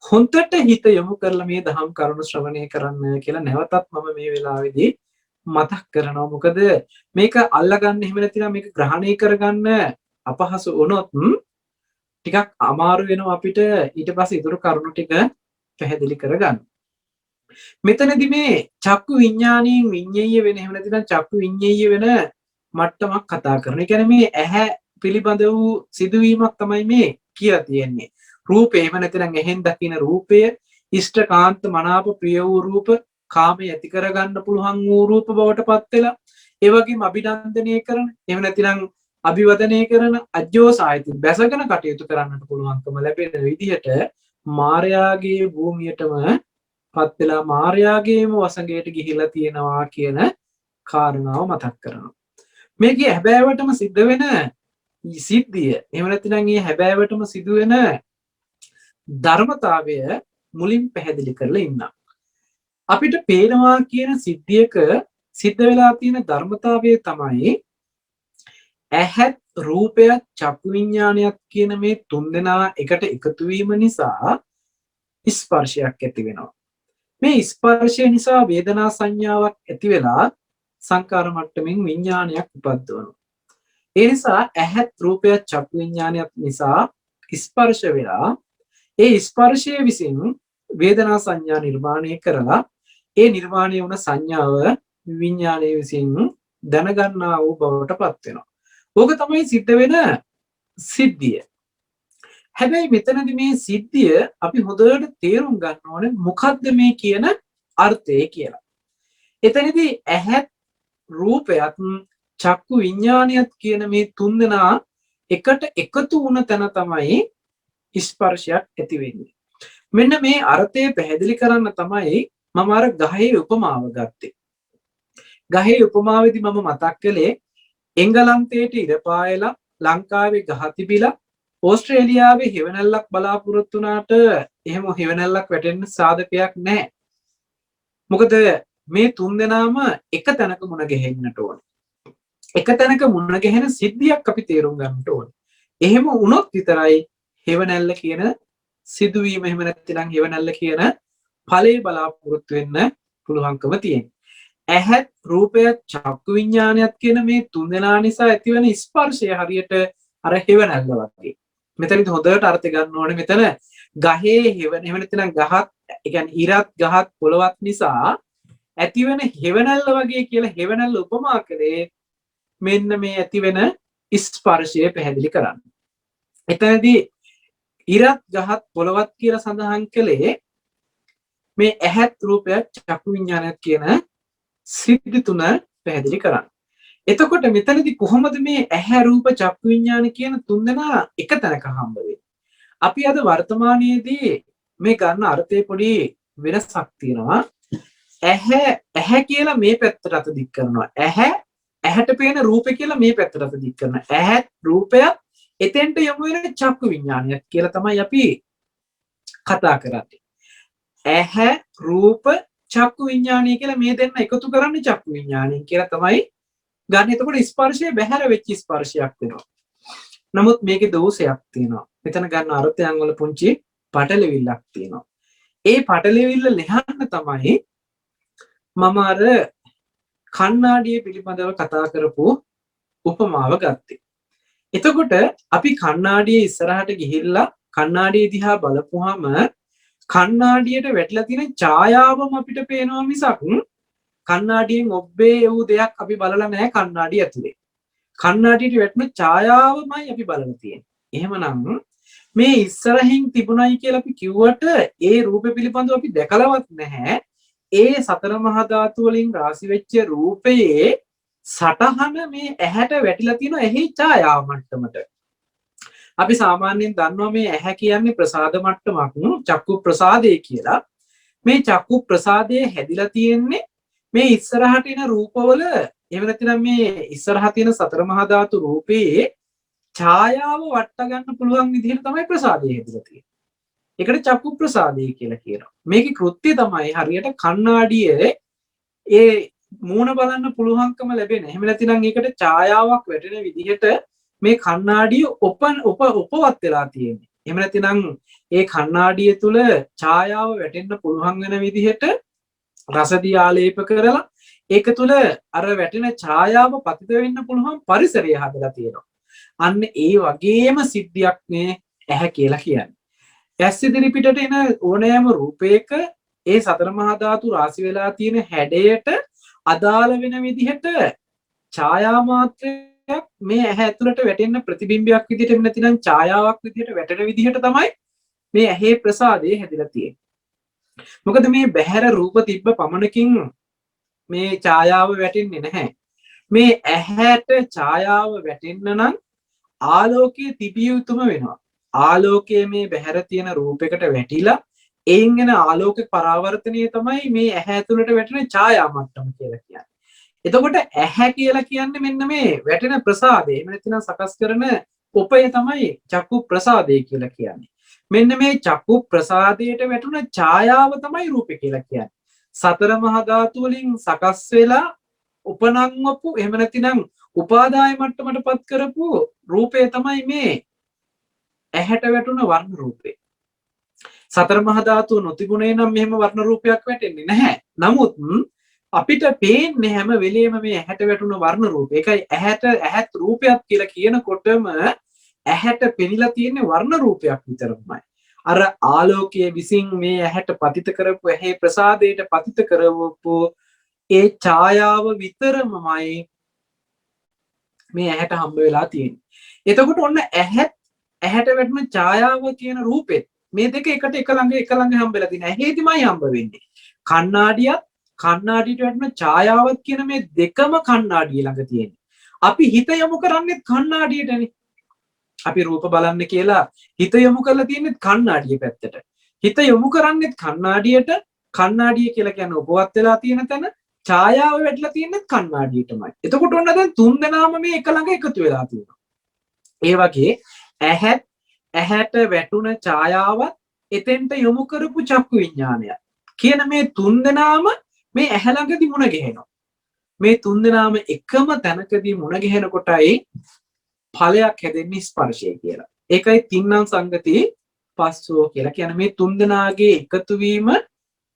හොඳට හිත යොමු කරලා මේ දහම් කරුණු ශ්‍රවණය කරන්න කියලා නැවතත් මම මේ වෙලාවේදී මතක් කරනවා. මොකද මේක අල්ලගන්න එහෙම නැතිනම් මේක ග්‍රහණය කරගන්න අපහසු වුණොත් ටිකක් අමාරු වෙනවා අපිට ඊට පස්සේ ඊතුරු කරුණු ටික පැහැදිලි කරගන්න. මෙතනදී මේ චක්කු විඥාණයෙන් විඤ්ඤාය වෙන එහෙම නැතිනම් චක්කු විඤ්ඤාය වෙන මට්ටමක් කතා කරනවා. ඒ කියන්නේ මේ ඇහැ පිළිබඳ වූ සිදුවීමක් තමයි මේ කියලා තියෙන්නේ. රූපේ එහෙම නැතිනම් එහෙන් දකින රූපය ඉෂ්ඨකාන්ත මනාප ප්‍රිය වූ රූප කාමයේ ඇති කරගන්න පුළුවන් වූ රූප බවට පත් වෙලා ඒ වගේම අභිනන්දනය කරන එහෙම නැතිනම් අභිවදනය කරන අජ්ජෝසායති බැසගෙන කටයුතු කරන්නට පුළුවන්කම ලැබෙන විදිහට මායාගේ භූමියටම පත් වෙලා මායාගේම වසඟයට ගිහිලා තියෙනවා කියන කාරණාව මතක් කරනවා. මේකේ හැබෑවටම සිද්ධ වෙන සිද්ධිය එහෙම නැතිනම් මේ හැබෑවටම සිදුවෙන ධර්මතාවය මුලින් පැහැදිලි කරලා ඉන්නවා. අපිට පේනවා කියන සිද්ධියක සිද්ධ වෙලා තියෙන ධර්මතාවය තමයි ඇහත් රූපයත් චක්කු විඥානයත් කියන මේ තුන්දෙනා එකට එකතු වීම නිසා ස්පර්ශයක් ඇති වෙනවා. මේ ස්පර්ශය නිසා වේදනා සංඥාවක් ඇති වෙලා සංකාර මට්ටමින් විඥානයක් උපද්දවනවා. ඒ නිසා ඇහත් රූපයත් චක්කු විඥානයත් නිසා ස්පර්ශ වෙලා ඒ ස්පර්ශය විසින් වේදනා සංඥා නිර්මාණය කරලා ඒ නිර්මාණය වුණ සංඥාව විඥානය විසින් දැනගන්නා වූ බවට පත් වෙනවා. ඕක තමයි සිද්ධ වෙන සිද්ධිය. හැබැයි මෙතනදී මේ සිද්ධිය අපි හොඳට තේරුම් ගන්න ඕනේ මොකද්ද මේ කියන අර්ථය කියලා. එතනදී ඇහත් රූපයත් චක්කු විඥානියත් කියන මේ තුන්දෙනා එකට එකතු වුණ තැන තමයි ස්පර්ශයක් ඇති වෙන්නේ. මෙන්න මේ අර්ථය පැහැදිලි කරන්න තමයි මම අර ගහේ උපමාව ගත්තේ. ගහේ උපමාවේදී මම මතක් කළේ එංගලන්තයට ඉර පායලා ලංකාවේ ගහ තිබිලා ඕස්ට්‍රේලියාවේ හෙවණැල්ලක් බලාපොරොත්තු වුණාට එහෙම හෙවණැල්ලක් වැටෙන්න සාධකයක් නැහැ. මොකද මේ තුන්දෙනාම එක තැනක මුණ ගැහෙන්නට ඕනේ. එක තැනක මුණ ගැහෙන සිද්ධියක් අපි තේරුම් ගන්නට ඕනේ. එහෙම වුණොත් විතරයි හෙවණැල්ල කියන සිදුවීම එහෙම නැත්නම් හෙවණැල්ල කියන ඵලයේ බලාපොරොත්තු වෙන්න පුළුවන්කම තියෙන්නේ. ඇහත් රූපයත් චක්කු විඥානයත් කියන මේ තුන්දෙනා නිසා ඇතිවන ස්පර්ශය හරියට අර හෙවණැල්ල වගේ. මෙතනදි හොඳට අර්ථ ගන්න ඕනේ මෙතන ගහේ හෙවණ එහෙම නැත්නම් ගහත් ඒ කියන්නේ ඉරත් ගහත් පොළවත් නිසා ඇතිවන හෙවණැල්ල වගේ කියලා හෙවණැල්ල උපමා කරේ මෙන්න මේ ඇතිවෙන ස්පර්ශය පැහැදිලි කරන්න. එතනදී ඉරත් ගහත් පොළවත් කියලා සඳහන් කළේ මේ ඇහත් රූපයත් චක්කු විඥානයත් කියන සිද්ධි තුන පැහැදිලි කරන්න. එතකොට මෙතනදී කොහොමද මේ ඇහැ රූප චක්කු විඥාන කියන තුන්දෙනා එක තැනක හම්බ වෙන්නේ? අපි අද වර්තමානයේදී මේ ගන්න අර්ථයේ පොඩි වෙනසක් තියෙනවා. ඇහැ කියලා මේ පැත්තට අත දික් කරනවා. ඇහැට පේන රූපේ කියලා මේ පැත්තට අත දික් කරනවා. ඇහත් රූපයත් එතෙන්ට යොමු වෙන චක්කු විඥානයත් කියලා තමයි අපි කතා කරන්නේ. ඇහැ රූප චක්කු විඥානය කියලා මේ දෙන්න එකතු කරන්නේ චක්කු විඥානය කියලා තමයි ගන්න. එතකොට ස්පර්ශය බැහැර වෙච්ච ස්පර්ශයක් වෙනවා. නමුත් මේකේ දෝෂයක් තියෙනවා. මෙතන ගන්න අර්ථයන් වල පුංචි පටලවිල්ලක් තියෙනවා. ඒ පටලවිල්ල ලියන්න තමයි මම අර කණ්ණාඩිය පිළිබඳව කතා කරපු උපමාව ගත්තේ. එතකොට අපි කණ්ණාඩියේ ඉස්සරහට ගිහිල්ලා කණ්ණාඩිය දිහා බලපුවාම කණ්ණාඩියට වැටිලා තියෙන ඡායාවම අපිට පේනවා මිසක් කණ්ණාඩියෙන් ඔබ්බේ වූ දෙයක් අපි බලලා නැහැ කණ්ණාඩිය ඇතුලේ. කණ්ණාඩියට වැටුණු ඡායාවමයි අපි බලලා තියෙන්නේ. එහෙමනම් මේ ඉස්සරහින් තිබුණයි කියලා අපි කිව්වට ඒ රූපේ පිළිබඳව අපි දැකලවත් නැහැ. ඒ සතර මහා ධාතු වලින් රාශි වෙච්ච රූපයේ සටහන මේ ඇහැට වැටිලා තියෙන එහි ඡායාව මට්ටමට. අපි සාමාන්‍යයෙන් දන්නවා මේ ඇහැ කියන්නේ ප්‍රසාද මට්ටමක් චක්කු ප්‍රසාදේ කියලා. මේ චක්කු ප්‍රසාදයේ හැදිලා තියෙන්නේ මේ ඉස්සරහට එන රූපවල එහෙම නැත්නම් මේ ඉස්සරහ තියෙන සතර මහා ධාතු රූපයේ ඡායාව වට ගන්න පුළුවන් විදිහට තමයි ප්‍රසාදය හැදිලා තියෙන්නේ. ඒකට චක්කු ප්‍රසාදය කියලා කියනවා. මේකේ කෘත්‍ය තමයි හරියට කණ්ණාඩියේ ඒ මූණ බලන්න පුළුවන්කම ලැබෙන. එහෙම නැතිනම් ඒකට ඡායාවක් වැටෙන විදිහට මේ කණ්ණාඩිය උපවත් වෙලා තියෙන්නේ. එහෙම නැතිනම් ඒ කණ්ණාඩිය තුල ඡායාව වැටෙන්න පුළුවන් වෙන විදිහට රසදිය ආලේප කරලා ඒක තුල අර වැටෙන ඡායාව පතිත වෙන්න පුළුවන් පරිසරය හදලා තියෙනවා. අන්න ඒ වගේම සිද්ධියක් මේ ඇහැ කියලා කියන්නේ. ඇස් ඉදිරි පිටට එන ඕනෑම රූපයක ඒ සතර මහා ධාතු රාශි වෙලා තියෙන හැඩයට අදාළ වෙන විදිහට ඡායා මාත්‍රයක් මේ ඇහැ ඇතුළට වැටෙන්න ප්‍රතිබිම්බයක් විදිහට එහෙම නැතිනම් ඡායාවක් විදිහට වැටෙන විදිහට තමයි මේ ඇහි ප්‍රසාදය හැදිලා තියෙන්නේ. මොකද මේ බහැර රූප තිබ්බ පමණකින් මේ ඡායාව වැටෙන්නේ නැහැ. මේ ඇහැට ඡායාව වැටෙන්න නම් ආලෝකයේ තිබිය යුතුම වෙනවා. ආලෝකයේ මේ බහැර තියෙන රූපයකට වැටිලා එයින් එන ආලෝක පරාවර්තනය තමයි මේ ඇහැ ඇතුළට වැටෙන ඡායා මට්ටම කියලා කියන්නේ. එතකොට ඇහැ කියලා කියන්නේ මෙන්න මේ වැටෙන ප්‍රසාදය. එහෙම නැත්නම් සකස් කරන උපය තමයි චක්කු ප්‍රසාදය කියලා කියන්නේ. මෙන්න මේ චක්කු ප්‍රසාදයට වැටුණ ඡායාව තමයි රූපය කියලා කියන්නේ. සතර මහා ධාතු වලින් සකස් වෙලා උපනංවපු එහෙම නැතිනම් උපාදාය මට්ටමටපත් කරපු රූපය තමයි මේ ඇහැට වැටුණ වර්ණ රූපේ. සතර මහා ධාතු නොතිබුණේ නම් මෙහෙම වර්ණ රූපයක් වැටෙන්නේ නැහැ. නමුත් අපිට පේන්නේ හැම වෙලේම මේ ඇහැට වැටුණ වර්ණ රූපය. ඒකයි ඇහැත් රූපයක් කියලා කියනකොටම ඇහැට පෙනිලා තියෙන වර්ණ රූපයක් විතරමයි. අර ආලෝකයේ විසින් මේ ඇහැට පතිත කරපු ඇහි ප්‍රසාදයට පතිත කරවපු ඒ ඡායාව විතරමයි මේ ඇහැට හම්බ වෙලා තියෙන්නේ. එතකොට ඔන්න ඇහැට වැටෙන ඡායාව කියන රූපෙත් මේ දෙක එකට එක ළඟ හම්බෙලා තියෙන. ඇහෙදිමයි හම්බ වෙන්නේ. කණ්ණාඩියට වැටෙන ඡායාවත් කියන මේ දෙකම කණ්ණාඩිය ළඟ තියෙන්නේ. අපි හිත යොමු කරන්නේ කණ්ණාඩියටනේ. අපි රූප බලන්න කියලා හිත යොමු කරලා තියෙන්නේ කණ්ණාඩිය පැත්තට. හිත යොමු කරන්නේ කණ්ණාඩියට. කණ්ණාඩිය කියලා කියන්නේ ඔබවත් වෙලා තියෙන තැන. ඡායාව වැටලා තියෙන්නේ කණ්ණාඩියටමයි. එතකොට ඔන්න දැන් තුන් දෙනාම මේ එක ළඟ එකතු වෙලා තියෙනවා. ඒ වගේ ඇහැට වැටුණ ඡායාවත් එතෙන්ට යොමු කරපු චක්කු විඥානය කියන මේ තුන් දෙනාම මේ ඇහැ ළඟදී මුණ ගැහෙනවා. මේ තුන් දෙනාම එකම තැනකදී මුණ ගැහෙන කොටයි ඵලයක් හැදෙන්නේ ස්පර්ශය කියලා. ඒකයි තින්නම් සංගති පස්සෝ කියලා කියන්නේ මේ තුන් දෙනාගේ එකතු වීම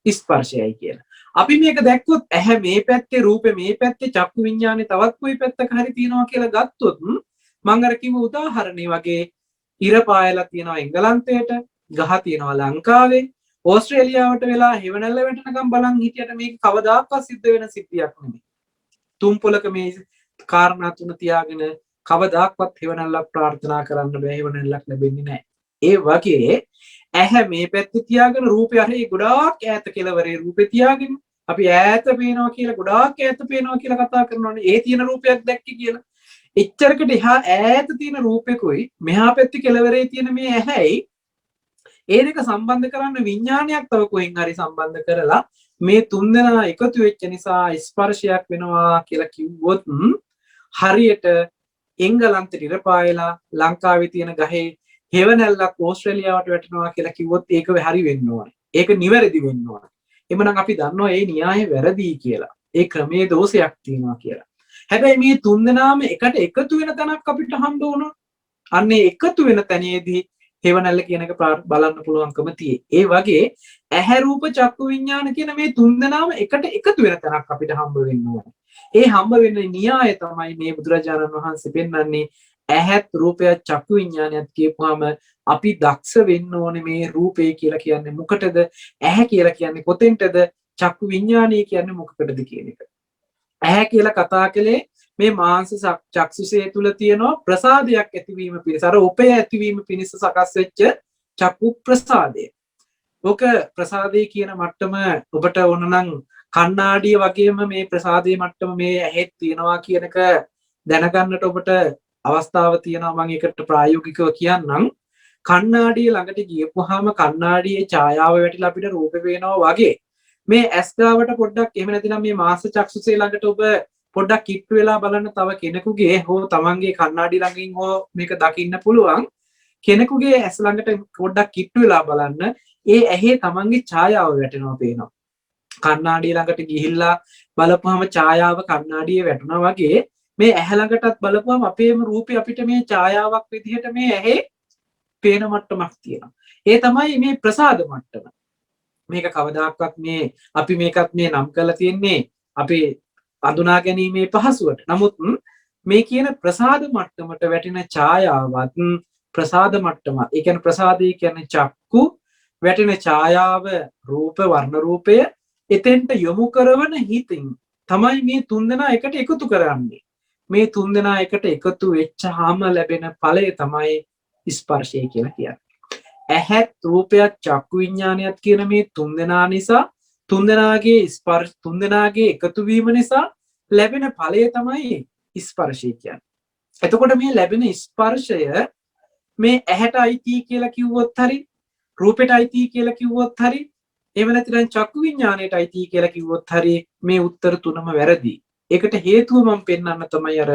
ස්පර්ශයයි කියලා. අපි මේක දැක්කොත් ඇහැ මේ පැත්තේ රූපේ මේ පැත්තේ චක්කු විඥානේ තවත් කොයි පැත්තක හරි තියෙනවා කියලා ගත්තොත් මම අර කිව්ව උදාහරණේ වගේ ඉර පායලා තියෙනවා එංගලන්තයට, ගහ තියෙනවා ලංකාවේ, ඕස්ට්‍රේලියාවට වෙලා හෙවණැල්ල වැටෙනකම් බලන් හිටියට මේක කවදාකවත් සිද්ධ වෙන සිද්ධියක් නෙමෙයි. තුන් පොලක මේ කාරණා තුන තියාගෙන කවදාක්වත් හෙවණැල්ලක් ප්‍රාර්ථනා කරන්න බෑ, හෙවණැල්ලක් ලැබෙන්නේ නැහැ. ඒ වගේ ඇහැ මේ පැත්තේ තියාගෙන රූපය හරි ගොඩාක් ඈත කෙලවරේ රූපේ තියාගෙන අපි ඈත පේනවා කියලා ගොඩාක් ඈත පේනවා කියලා කතා කරනවානේ. ඒ තියෙන රූපයක් දැක්කේ කියලා. එච්චරකට එහා ඈත තියෙන රූපෙකුයි මෙහා පැත්තේ කෙලවරේ තියෙන මේ ඇහැයි ඒ දෙක සම්බන්ධ කරන්න විඥානයක් තව කොහෙන් හරි සම්බන්ධ කරලා මේ තුන් දෙනා එකතු වෙච්ච නිසා ස්පර්ශයක් වෙනවා කියලා කිව්වොත් හරියට එංගලන්තේ ඉරපායලා ලංකාවේ තියෙන ගහේ හෙවණැල්ලක් ඕස්ට්‍රේලියාවට වැටෙනවා කියලා කිව්වොත් ඒක හරි වෙන්න ඕනේ. ඒක නිවැරදි වෙන්න ඕනේ. එමනම් අපි දන්නවා මේ න්‍යාය වැරදි කියලා. ඒ ක්‍රමයේ දෝෂයක් තියෙනවා කියලා. හැබැයි මේ තුන් දෙනාම එකට එකතු වෙන තැනක් අපිට හම්බ වුණා. අන්නේ එකතු වෙන තැනේදී හෙවණැල්ල කියන එක බලන්න පුළුවන්කම තියෙයි. ඒ වගේ ඇහැ රූප චක්කු විඥාන කියන මේ තුන් දෙනාම එකට එකතු වෙන තැනක් අපිට හම්බ වෙන්න ඕනේ. ඒ හම්බ වෙන න්‍යාය තමයි මේ බුදුරජාණන් වහන්සේ පෙන්වන්නේ. ඇහත් රූපයත් චක්කු විඥානයත් කියපුවාම අපි දක්ෂ වෙන්න ඕනේ මේ රූපේ කියලා කියන්නේ මොකටද? ඇහැ කියලා කියන්නේ කොතෙන්ටද? චක්කු විඥානය කියන්නේ මොකකටද කියන එක. ඇහැ කියලා කතා කළේ මේ මාංශ චක්සුසේ තුල තියෙන ප්‍රසාදයක් ඇතිවීම පිණිස අර උපය ඇතිවීම පිණිස සකස් වෙච්ච චක්කු ප්‍රසාදය. ඔක ප්‍රසාදේ කියන මට්ටම ඔබට ඕනනම් කණ්ණාඩිය වගේම මේ ප්‍රසාදේ මට්ටම මේ ඇහෙත් තියෙනවා කියන එක දැනගන්නට ඔබට අවස්ථාව තියෙනවා. මම ඒකට ප්‍රායෝගිකව කියන්නම්. කණ්ණාඩිය ළඟට ගියපුවාම කණ්ණාඩියේ ඡායාව වැටිලා අපිට රූපේ පේනවා වගේ මේ ඇස් ගාවට පොඩ්ඩක් එහෙම නැතිනම් මේ මාංශ චක්සුසේ ළඟට ඔබ පොඩ්ඩක් කිට්ටු වෙලා බලන්න තව කෙනෙකුගේ හෝ තමන්ගේ කණ්ණාඩි ළඟින් හෝ මේක දකින්න පුළුවන්. කෙනෙකුගේ ඇස් ළඟට පොඩ්ඩක් කිට්ටු වෙලා බලන්න ඒ ඇහි තමන්ගේ ඡායාව වැටෙනවා පේනවා. කණ්ණාඩිය ළඟට ගිහිල්ලා බලපුවාම ඡායාව කණ්ණාඩියේ වැටුණා වගේ මේ ඇහැ ළඟටත් බලපුවාම අපේම රූපේ අපිට මේ ඡායාවක් විදිහට මේ ඇහි පේන මට්ටමක් තියෙනවා. ඒ තමයි මේ ප්‍රසාද මට්ටම. මේක කවදාක්වත් මේ අපි මේකත් මේ නම් කරලා තියෙන්නේ අපි අඳුනා ගැනීමේ පහසුවට. නමුත් මේ කියන ප්‍රසාද මට්ටමට වැටෙන ඡායාවත් ප්‍රසාද මට්ටම. ඒ කියන්නේ ප්‍රසාදේ කියන්නේ චක්කු වැටෙන ඡායාව රූප වර්ණ රූපය එතෙන්ට යොමු කරන හිතින් තමයි මේ තුන්දෙනා එකට එකතු කරන්නේ. මේ තුන්දෙනා එකට එකතු වෙච්චාම ලැබෙන ඵලය තමයි ස්පර්ශය කියලා කියන්නේ. ඇහත් රූපයත් චක්කු විඥානයත් කියන මේ තුන්දෙනා නිසා තුන්දෙනාගේ ස්පර්ශ තුන්දෙනාගේ එකතු වීම නිසා ලැබෙන ඵලය තමයි ස්පර්ශය කියන්නේ. එතකොට මේ ලැබෙන ස්පර්ශය මේ ඇහැට අයිති කියලා කිව්වොත් හරි රූපෙට අයිති කියලා කිව්වොත් හරි එහෙම නැත්නම් චක්කු විඥාණයට අයිති කියලා කිව්වොත් හරි මේ උත්තර තුනම වැරදි. ඒකට හේතුව මම පෙන්වන්න තමයි අර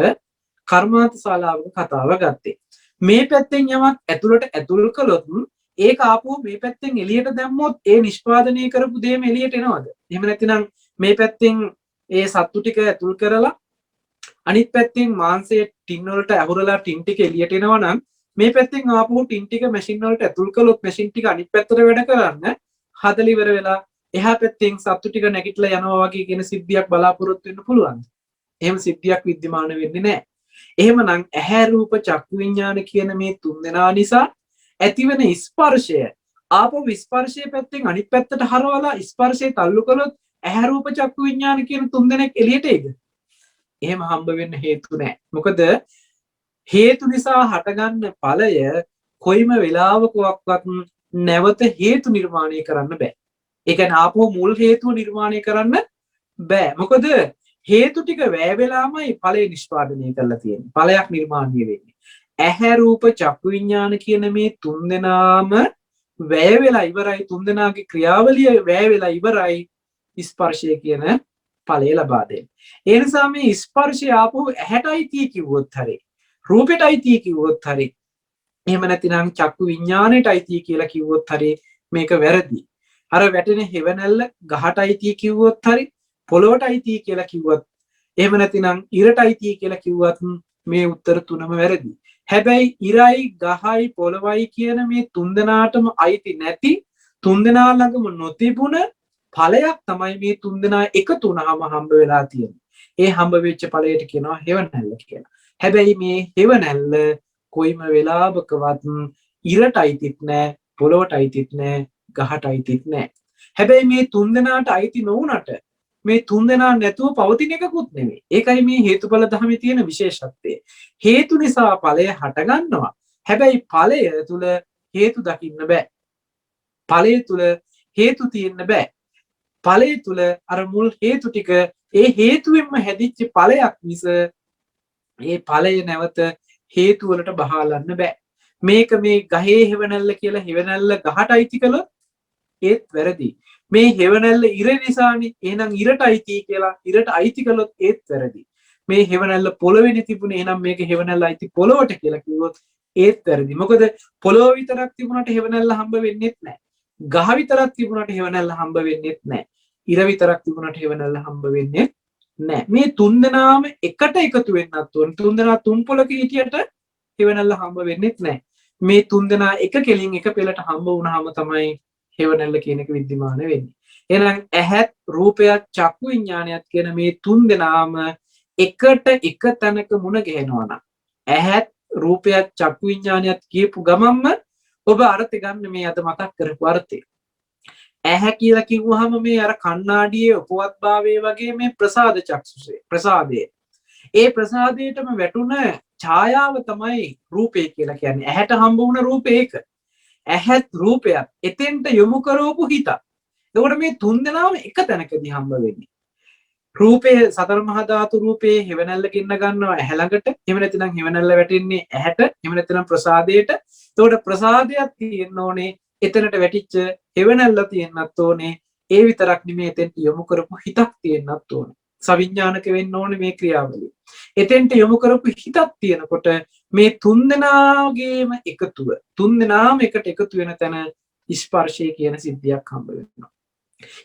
කර්මාන්ත ශාලාවක කතාව ගත්තේ. මේ පැත්තෙන් යමක් ඇතුළට ඇතුල් කළොත් ඒක ආපුව මේ පැත්තෙන් එළියට දැම්මොත් ඒ නිෂ්පාදනය කරපු දේම එළියට එනවද? එහෙම නැතිනම් මේ පැත්තෙන් ඒ සත්තු ටික ඇතුල් කරලා අනිත් පැත්තෙන් මාංශයේ ටින් වලට ඇහුරලා ටින් ටික එළියට එනවා නම් මේ පැත්තෙන් ආපුව ටින් ටික මැෂින් වලට ඇතුල් කළොත් මැෂින් ටික අනිත් පැත්තට වැඩ කරන්න හදලා ඉවර වෙලා එහා පැත්තෙන් සත්තු ටික නැගිටලා යනවා වගේ කියන සිද්ධියක් බලාපොරොත්තු වෙන්න පුළුවන්. එහෙම සිද්ධියක් විද්‍යමාන වෙන්නේ නැහැ. එහෙමනම් ඇහැ රූප චක්කු විඥාන කියන මේ තුන් දෙනා නිසා ඇතිවන ස්පර්ශය ආපහු ස්පර්ශයේ පැත්තෙන් අනිත් පැත්තට හරවලා ස්පර්ශය තල්ලු කළොත් ඇහැ රූප චක්කු විඥාන කියන තුන් දෙනෙක් එළියට එයිද? එහෙම හම්බ වෙන්න හේතු නැහැ. මොකද හේතු නිසා හටගන්න ඵලය කොයිම වෙලාවකවත් නැවත හේතු නිර්මාණය කරන්න බෑ. ඒ කියන්නේ ආපහු මුල් හේතුව නිර්මාණය කරන්න බෑ. මොකද හේතු ටික වැය වෙලාමයි ඵලය නිෂ්පාදනය කරලා තියෙන්නේ. ඵලයක් නිර්මාණය වෙන්නේ. ඇහැ රූප චක්කු විඥාන කියන මේ තුන් දෙනාම වැය වෙලා ඉවරයි. තුන් දෙනාගේ ක්‍රියාවලිය වැය වෙලා ඉවරයි ස්පර්ශය කියන ඵලය ලබා දෙන්න. ඒ නිසා මේ ස්පර්ශය ආපහු ඇහැටයි tie කිව්වොත් හරි රූපෙටයි tie කිව්වොත් හරි එහෙම නැතිනම් චක්කු විඥාණයටයි tie කියලා කිව්වොත් හරි මේක වැරදි. අර වැටෙන හෙවණැල්ල ගහටයි tie කිව්වොත් හරි පොළොවටයි tie කියලා කිව්වත් එහෙම නැතිනම් ඉරටයි tie කියලා කිව්වත් මේ උත්තර තුනම වැරදි. හැබැයි ඉරයි ගහයි පොළොවයි කියන මේ තුන්දෙනාටම අයිති නැති තුන්දෙනා ළඟම නොතිබුණ ඵලයක් තමයි මේ තුන්දෙනා එකතු වුණාම හම්බ වෙලා තියෙන්නේ. ඒ හම්බ වෙච්ච ඵලයට කියනවා හෙවණැල්ල කියලා. හැබැයි මේ හෙවණැල්ල කොයිම වෙලාවකවත් ඉරට අයිතිත් නැහැ, පොළොවට අයිතිත් නැහැ, ගහට අයිතිත් නැහැ. හැබැයි මේ තුන්දෙනාට අයිති නොවුනට මේ තුන්දෙනා නැතුව පවතින එකකුත් නෙමෙයි. ඒකයි මේ හේතුඵල ධර්මයේ තියෙන විශේෂත්වය. හේතු නිසා ඵලය හට ගන්නවා. හැබැයි ඵලය තුල හේතු දකින්න බෑ. ඵලය තුල හේතු තියෙන්න බෑ. ඵලය තුල අර මුල් හේතු ටික ඒ හේතුවෙන්ම හැදිච්ච ඵලයක් මිස ඒ ඵලය නැවත හේතු වලට බහාලන්න බෑ. මේක මේ ගහේ හෙවණැල්ල කියලා හෙවණැල්ල ගහට අයිති කළොත් ඒත් වැරදි. මේ හෙවණැල්ල ඉර නිසානේ එහෙනම් ඉරට අයිති කියලා ඉරට අයිති කළොත් ඒත් වැරදි. මේ හෙවණැල්ල පොළොවේනේ තිබුණේ එහෙනම් මේක හෙවණැල්ල අයිති පොළොවට කියලා කිව්වොත් ඒත් වැරදි. මොකද පොළොව විතරක් තිබුණාට හෙවණැල්ල හම්බ වෙන්නේත් නැහැ. ගහ විතරක් තිබුණාට හෙවණැල්ල හම්බ වෙන්නේත් නැහැ. ඉර විතරක් තිබුණාට හෙවණැල්ල හම්බ වෙන්නේ නැහැ. මේ තුන්දෙනාම එකට එකතු වෙන්නත් ඕන. තුන්දෙනා තුන් පොළක හිටියට හෙවණැල්ල හම්බ වෙන්නේත් නැහැ. මේ තුන්දෙනා එක කෙලින් එක පෙළට හම්බ වුණාම තමයි හෙවණැල්ල කියන එක विद्यमान වෙන්නේ. එහෙනම් ඇහත් රූපයත් චක්කු විඥානයත් කියන මේ තුන්දෙනාම එකට එක තැනක මුණ ගැහෙනවා නම් ඇහත් රූපයත් චක්කු විඥානයත් කියපු ගමන්ම ඔබ අර්ථ ගන්න මේ අද මතක් කරපු අර්ථය. ඇහැ කියලා කිව්වහම මේ අර කණ්ණාඩියේ උපවත්භාවයේ වගේ මේ ප්‍රසාද චක්ෂුසේ ප්‍රසාදයේ ඒ ප්‍රසාදයටම වැටුණ ඡායාව තමයි රූපය කියලා කියන්නේ. ඇහැට හම්බ වුණ රූපේ ඒක. ඇහත් රූපයත් එතෙන්ට යොමු කරවපු හිත. එතකොට මේ තුන් දෙනාම එක තැනකදී හම්බ වෙන්නේ. රූපේ සතර මහා ධාතු රූපේ හෙවණැල්ල ගෙන්න ගන්නවා ඇහැ ළඟට. එහෙම නැත්නම් හෙවණැල්ල වැටෙන්නේ ඇහැට. එහෙම නැත්නම් ප්‍රසාදයට. එතකොට ප්‍රසාදයක් තියෙන්න ඕනේ. එතනට වැටිච්ච හෙවණැල්ල තියෙන්නත් ඕනේ. ඒ විතරක් නෙමෙයි එතෙන්ට යොමු කරපු හිතක් තියෙන්නත් ඕනේ. සවිඥානික වෙන්න ඕනේ මේ ක්‍රියාවලිය. එතෙන්ට යොමු කරපු හිතක් තියෙනකොට මේ තුන්දෙනාගේම එකතුව තුන්දෙනාම එකට එකතු වෙන තැන ස්පර්ශය කියන සිද්ධියක් හම්බ වෙනවා.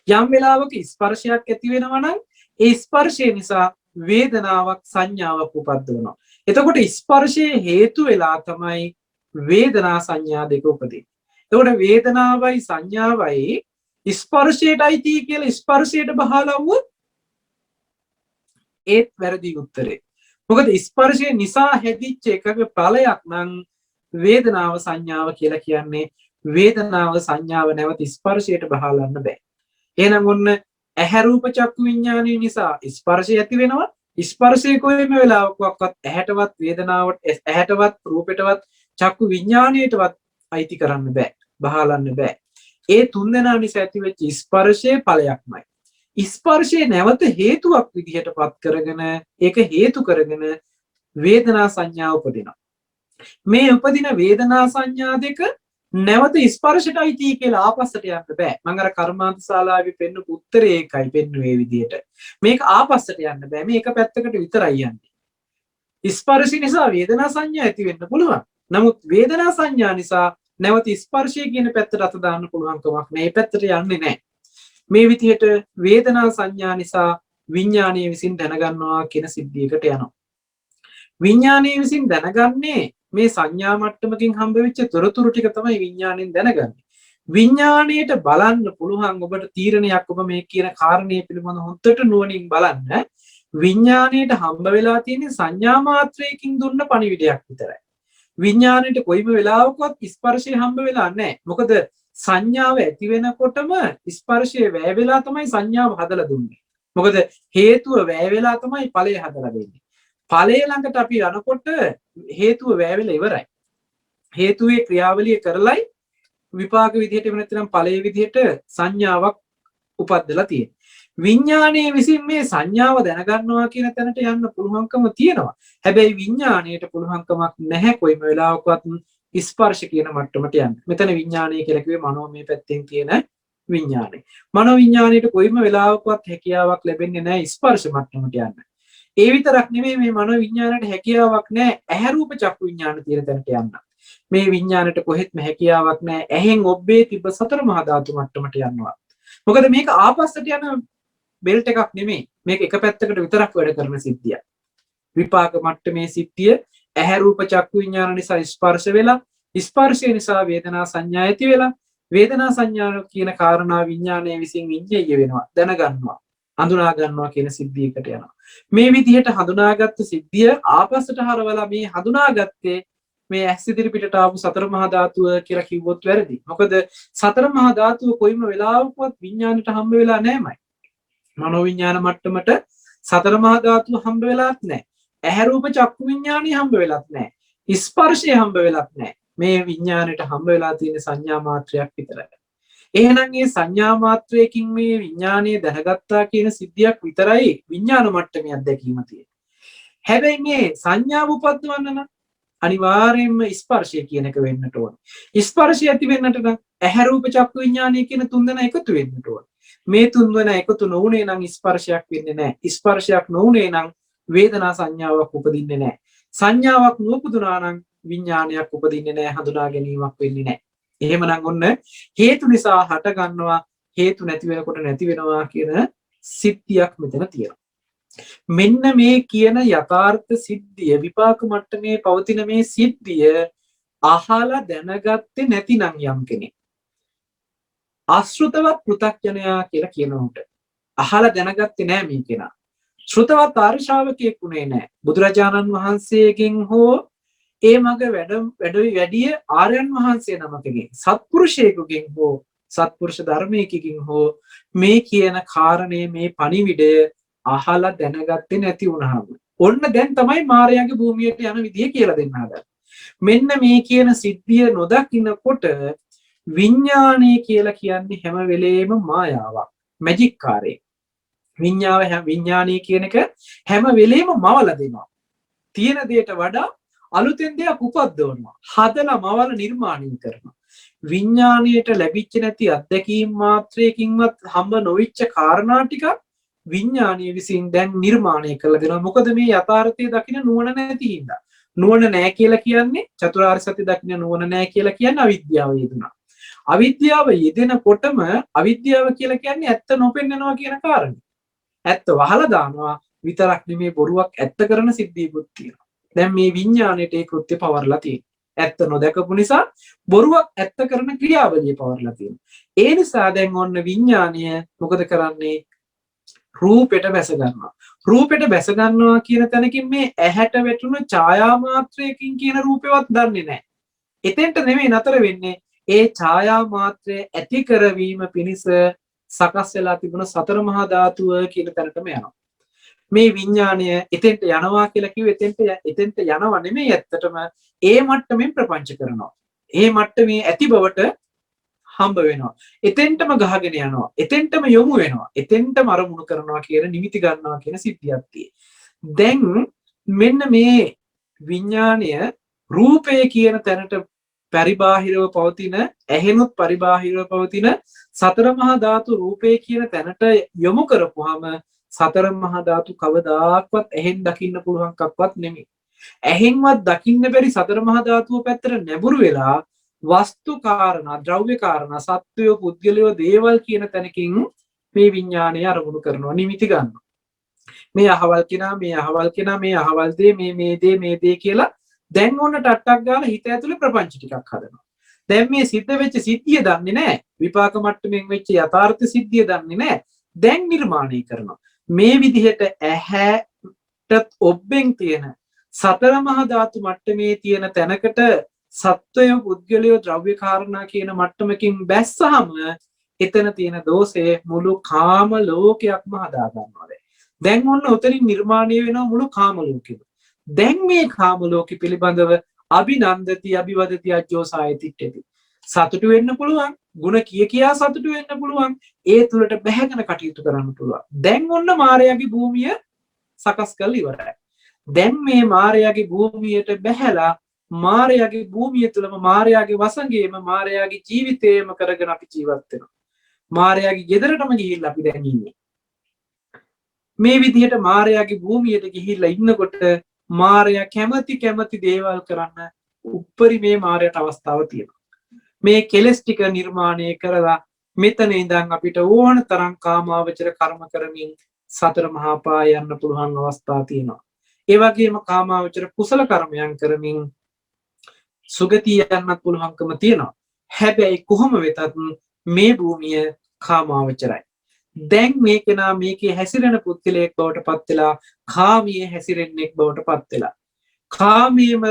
යම් වෙලාවක ස්පර්ශයක් ඇති වෙනවා නම් ඒ ස්පර්ශය නිසා වේදනාවක් සංඥාවක් උපද්දවනවා. එතකොට ස්පර්ශයේ හේතු වෙලා තමයි වේදනා සංඥා දෙක උපදින්නේ. එතකොට වේදනාවයි සංඥාවයි ස්පර්ශයටයි tie කියලා ස්පර්ශයට බහලා වුවොත් ඒත් වැරදි උත්තරේ. මොකද ස්පර්ශය නිසා හැදිච්ච එකක ඵලයක් නම් වේදනාව සංඥාව කියලා කියන්නේ වේදනාව සංඥාව නැවත ස්පර්ශයට බහලන්න බෑ. එහෙනම් ඔන්න ඇහැ රූප චක්කු විඥානය නිසා ස්පර්ශය ඇති වෙනවා. ස්පර්ශය කොයිම වෙලාවකවත් ඇහැටවත් වේදනාවට ඇහැටවත් රූපෙටවත් චක්කු විඥාණයටවත් අයිති කරන්න බෑ. බහලන්න බෑ. ඒ තුන්දෙනා නිසා ඇතිවෙච්ච ස්පර්ශයේ ඵලයක්මයි. ස්පර්ශය නැවත හේතුවක් විදිහට පත් කරගෙන ඒක හේතු කරගෙන වේදනා සංඥා උපදිනවා. මේ උපදින වේදනා සංඥා දෙක නැවත ස්පර්ශයට අයිති කියලා ආපස්සට යන්න බෑ. මම අර කර්මාන්ත ශාලාවේ පෙන්වපු උත්තරේ ඒකයි පෙන්වුවේ විදිහට. මේක ආපස්සට යන්න බෑ. මේක පැත්තකට විතරයි යන්නේ. ස්පර්ශ නිසා වේදනා සංඥා ඇති වෙන්න පුළුවන්. නමුත් වේදනා සංඥා නිසා නැවත ස්පර්ශය කියන පැත්තට අත දාන්න පුළුවන් කමක් නැහැ. මේ පැත්තට යන්නේ නැහැ. මේ විදිහට වේදනා සංඥා නිසා විඥානීය විසින් දැනගන්නවා කියන සිද්ධියකට යනවා. විඥානීය විසින් දැනගන්නේ මේ සංඥා මට්ටමකින් හම්බ වෙච්ච තොරතුරු ටික තමයි විඥාණයෙන් දැනගන්නේ. විඥාණයට බලන්න පුළුවන් ඔබට තීරණයක් ඔබ මේ කියන කාරණේ පිළිබඳව හොඳට නුවණින් බලන්න. විඥාණයට හම්බ වෙලා තියෙන සංඥා මාත්‍රයකින් දුන්න පණිවිඩයක් විතරයි. විඥාණයට කොයිම වෙලාවකවත් ස්පර්ශය හම්බ වෙලා නැහැ. මොකද සංඥාව ඇති වෙනකොටම ස්පර්ශය වැය වෙලා තමයි සංඥාව හදලා දුන්නේ. මොකද හේතුව වැය වෙලා තමයි ඵලය හදලා දෙන්නේ. ඵලය ළඟට අපි යනකොට හේතුව වැය වෙලා ඉවරයි. හේතුවේ ක්‍රියාවලිය කරලයි විපාක විදිහට එහෙම නැත්නම් ඵලයේ විදිහට සංඥාවක් උපද්දලා තියෙන්නේ. විඥානයේ විසින් මේ සංඥාව දැනගන්නවා කියන තැනට යන්න පුළුවන්කම තියෙනවා. හැබැයි විඥාණයට පුළුවන්කමක් නැහැ කොයිම වෙලාවකවත් ස්පර්ශ කියන මට්ටමට යන්න. මෙතන විඥානය කියලා කිව්වේ මනෝමය පැත්තෙන් තියෙන විඥානය. මනෝ විඥාණයට කොයිම වෙලාවකවත් හැකියාවක් ලැබෙන්නේ නැහැ ස්පර්ශ මට්ටමට යන්න. ඒ විතරක් නෙමෙයි මේ මනෝ විඥාණයට හැකියාවක් නැහැ ඇහැ රූප චක්කු විඥාන තියෙන තැනට යන්න. මේ විඥාණයට කොහෙත්ම හැකියාවක් නැහැ ඇහෙන් ඔබ්බේ තිබ්බ සතර මහා ධාතු මට්ටමට යනවා. මොකද මේක ආපස්සට යන බෙල්ට් එකක් නෙමෙයි. මේක එක පැත්තකට විතරක් වැඩ කරන සිද්ධියක්. විපාක මට්ටමේ සිද්ධිය ඇහැ රූප චක්කු විඥාන නිසා ස්පර්ශ වෙලා ස්පර්ශය නිසා වේදනා සංඥා ඇති වෙලා වේදනා සංඥා කියන කාරණා විඥානයේ විසින් විඤ්ඤාය වෙනවා දැනගන්නවා හඳුනා ගන්නවා කියන සිද්ධියකට යනවා. මේ විදිහට හඳුනාගත්තු සිද්ධිය ආපස්සට හරවලා මේ හඳුනාගත්තේ මේ ඇස් ඉදිරි පිටට ආපු සතර මහා ධාතුව කියලා කිව්වොත් වැරදි. මොකද සතර මහා ධාතුව කොයිම වෙලාවකවත් විඥාණයට හම්බ වෙලා නැමයි. මනෝ විඥාන මට්ටමට සතර මහා ධාතුව හම්බ වෙලාත් නැහැ. ඇහැ රූප චක්කු විඥානිය හම්බ වෙලත් නැහැ. ස්පර්ශය හම්බ වෙලත් නැහැ. මේ විඥාණයට හම්බ වෙලා තියෙන සංඥා මාත්‍රයක් විතරයි. එහෙනම් මේ සංඥා මාත්‍රයකින් මේ විඥානය දැනගත්තා කියන සිද්ධියක් විතරයි විඥාන මට්ටමේ අත්දැකීම තියෙන්නේ. හැබැයි මේ සංඥාව උපද්දවන්න නම් අනිවාර්යයෙන්ම ස්පර්ශය කියන එක වෙන්නට ඕන. ස්පර්ශය ඇති වෙන්නට නම් ඇහැ රූප චක්කු විඥානය කියන තුන්දෙනා එකතු වෙන්නට ඕන. මේ තුන්දෙනා එකතු නොවුනේ නම් ස්පර්ශයක් වෙන්නේ නැහැ. ස්පර්ශයක් නොවුනේ නම් වේදනා සංඥාවක් උපදින්නේ නැහැ. සංඥාවක් නොඋපදුනා නම් විඥානයක් උපදින්නේ නැහැ. හඳුනා ගැනීමක් වෙන්නේ නැහැ. එහෙමනම් ඔන්න හේතු නිසා හට ගන්නවා හේතු නැති වෙනකොට නැති වෙනවා කියන සිද්ධියක් මෙතන තියෙනවා. මෙන්න මේ කියන යථාර්ථ සිද්ධිය විපාක මට්ටමේ පවතින මේ සිද්ධිය අහලා දැනගත්තේ නැතිනම් යම් කෙනෙක් අශෘතවත් පෘථග්ජනයා කියලා කියනකොට අහලා දැනගත්තේ නෑ මේ කෙනා. ශ්‍රුතවත් ආර්ය ශ්‍රාවකයෙක් උනේ නෑ. බුදුරජාණන් වහන්සේගෙන් හෝ ඒ මග වැඩිය ආර්යයන් වහන්සේ නමකගෙන් සත්පුරුෂයෙකුගෙන් හෝ සත්පුරුෂ ධර්මයකින් හෝ මේ කියන කාරණය මේ පණිවිඩය අහලා දැනගත්තේ නැති වුණාම ඔන්න දැන් තමයි මායාවේ භූමියට යන විදිය කියලා දෙන්න හදන්නේ. මෙන්න මේ කියන සිද්ධිය නොදකින්නකොට විඥානය කියලා කියන්නේ හැම වෙලේම මායාවක්. මැජික් කාර්යයක්. විඥානය කියන එක හැම වෙලේම මවලා දෙනවා. තියෙන දෙයට වඩා අලුතෙන් දෙයක් උපද්දවනවා. හදලා මවලා නිර්මාණය කරනවා. විඥාණයට ලැබිච්ච නැති අත්දැකීම් මාත්‍රයකින්වත් හම්බ නොවිච්ච කාරණා ටික විඥානීය විසින් දැන් නිර්මාණය කරලා දෙනවා. මොකද මේ යථාර්ථය දකින්න නුවණ නැති හින්දා. නුවණ නැහැ කියලා කියන්නේ චතුරාර්ය සත්‍ය දකින්න නුවණ නැහැ කියලා කියන්නේ අවිද්‍යාව යෙදුනා. අවිද්‍යාව යෙදෙනකොටම අවිද්‍යාව කියලා කියන්නේ ඇත්ත නොපෙන්නනවා කියන කාරණේ. ඇත්ත වහලා දානවා විතරක් නෙමේ බොරුවක් ඇත්ත කරන සිද්ධියකුත් තියෙනවා. දැන් මේ විඥාණයට ඒ කෘත්‍ය පවර්ලා තියෙනවා. ඇත්ත නොදකපු නිසා බොරුවක් ඇත්ත කරන ක්‍රියාවලිය පවර්ලා තියෙනවා. ඒ නිසා දැන් ඔන්න විඥාණය මොකද කරන්නේ? රූපෙට බැස ගන්නවා. රූපෙට බැස ගන්නවා කියන තැනකින් මේ ඇහැට වැටුණු ඡායා මාත්‍රයකින් කියන රූපෙවත් දන්නේ නැහැ. එතෙන්ට නෙමෙයි නතර වෙන්නේ. ඒ ඡායා මාත්‍රය ඇති කරවීම පිණිස සකස් වෙලා තිබුණ සතර මහා ධාතුව කියන තැනටම යනවා. මේ විඥාණය එතෙන්ට යනවා කියලා කිව්වෙ එතෙන්ට යනවා නෙමෙයි ඇත්තටම ඒ මට්ටමින් ප්‍රපංච කරනවා. ඒ මට්ටමේ ඇති බවට හම්බ වෙනවා. එතෙන්ටම ගහගෙන යනවා. එතෙන්ටම යොමු වෙනවා. එතෙන්ටම අරමුණු කරනවා කියන නිමිති ගන්නවා කියන සිද්ධියක් තියෙනවා. දැන් මෙන්න මේ විඥාණය රූපය කියන තැනට පරිබාහිරව පවතින ඇහෙනුත් පරිබාහිරව පවතින සතර මහා ධාතු රූපය කියන තැනට යොමු කරපුවාම සතර මහා ධාතු කවදාක්වත් ඇහෙන් දකින්න පුළුවන් කක්වත් නෙමෙයි. ඇහෙන්වත් දකින්න බැරි සතර මහා ධාතුව පැත්තට නැඹුරු වෙලා වස්තු කාරණා, ද්‍රව්‍ය කාරණා, සත්වය, පුද්ගලයෝ, දේවල් කියන තැනකින් මේ විඥාණය අරමුණු කරනවා, නිමිති ගන්නවා. මේ අහවල් කෙනා, මේ අහවල් කෙනා, මේ අහවල් දේ, මේ දේ කියලා දැන් ඔන්න ටට්ටක් ගාලා හිත ඇතුලේ ප්‍රපංච ටිකක් හදනවා. දැන් මේ සිද්ධ වෙච්ච සිද්ධිය දන්නේ නැහැ. විපාක මට්ටමින් වෙච්ච යථාර්ථ සිද්ධිය දන්නේ නැහැ. දැන් නිර්මාණය කරනවා. මේ විදිහට ඇහැට ඔබෙන් තියෙන සතර මහා ධාතු මට්ටමේ තියෙන තැනකට සත්වය, පුද්ගලයෝ, ද්‍රව්‍ය කාරණා කියන මට්ටමකින් බැස්සහම එතන තියෙන දෝෂේ මුළු කාම ලෝකයක්ම හදා ගන්නවා. දැන් ඔන්න උතරින් නිර්මාණය වෙනවා මුළු කාම ලෝකෙම. දැන් මේ කාම ලෝකෙ පිළිබඳව අභිනන්දති අභිවදති අජ්ජෝසායතිට්ඨති. සතුටු වෙන්න පුළුවන්, ಗುಣ කියා සතුටු වෙන්න පුළුවන්, ඒ තුලට බැහැගෙන කටයුතු කරන්න පුළුවන්. දැන් ඔන්න මායාවේ භූමිය සකස් කරලා ඉවරයි. දැන් මේ මායාවේ භූමියට බැහැලා මායාවේ භූමිය තුලම මායාවේ වසඟේම මායාවේ ජීවිතේම කරගෙන අපි ජීවත් වෙනවා. මායාවේ ගෙදරටම ගිහිල්ලා අපි දැන් ඉන්නේ. මේ විදිහට මායාවේ භූමියට ගිහිල්ලා ඉන්නකොට මායා කැමති දේවල් කරන්න උප්පරිමේ මායාට අවස්ථාව තියෙනවා. මේ කෙලස් ටික නිර්මාණය කරලා මෙතන ඉඳන් අපිට ඕන තරම් කාමාවචර කර්ම කරමින් සතර මහා පාය යන්න පුළුවන් අවස්ථා තියෙනවා. ඒ වගේම කාමාවචර කුසල කර්මයන් කරමින් සුගතිය යන්නත් පුළුවන්කම තියෙනවා. හැබැයි කොහොම වෙතත් මේ භූමිය කාමාවචරයි. දැන් මේ කෙනා මේකේ හැසිරෙන පුද්ගලයෙක් බවට පත් වෙලා කාමයේ හැසිරෙන්නෙක් බවට පත් වෙලා කාමයේම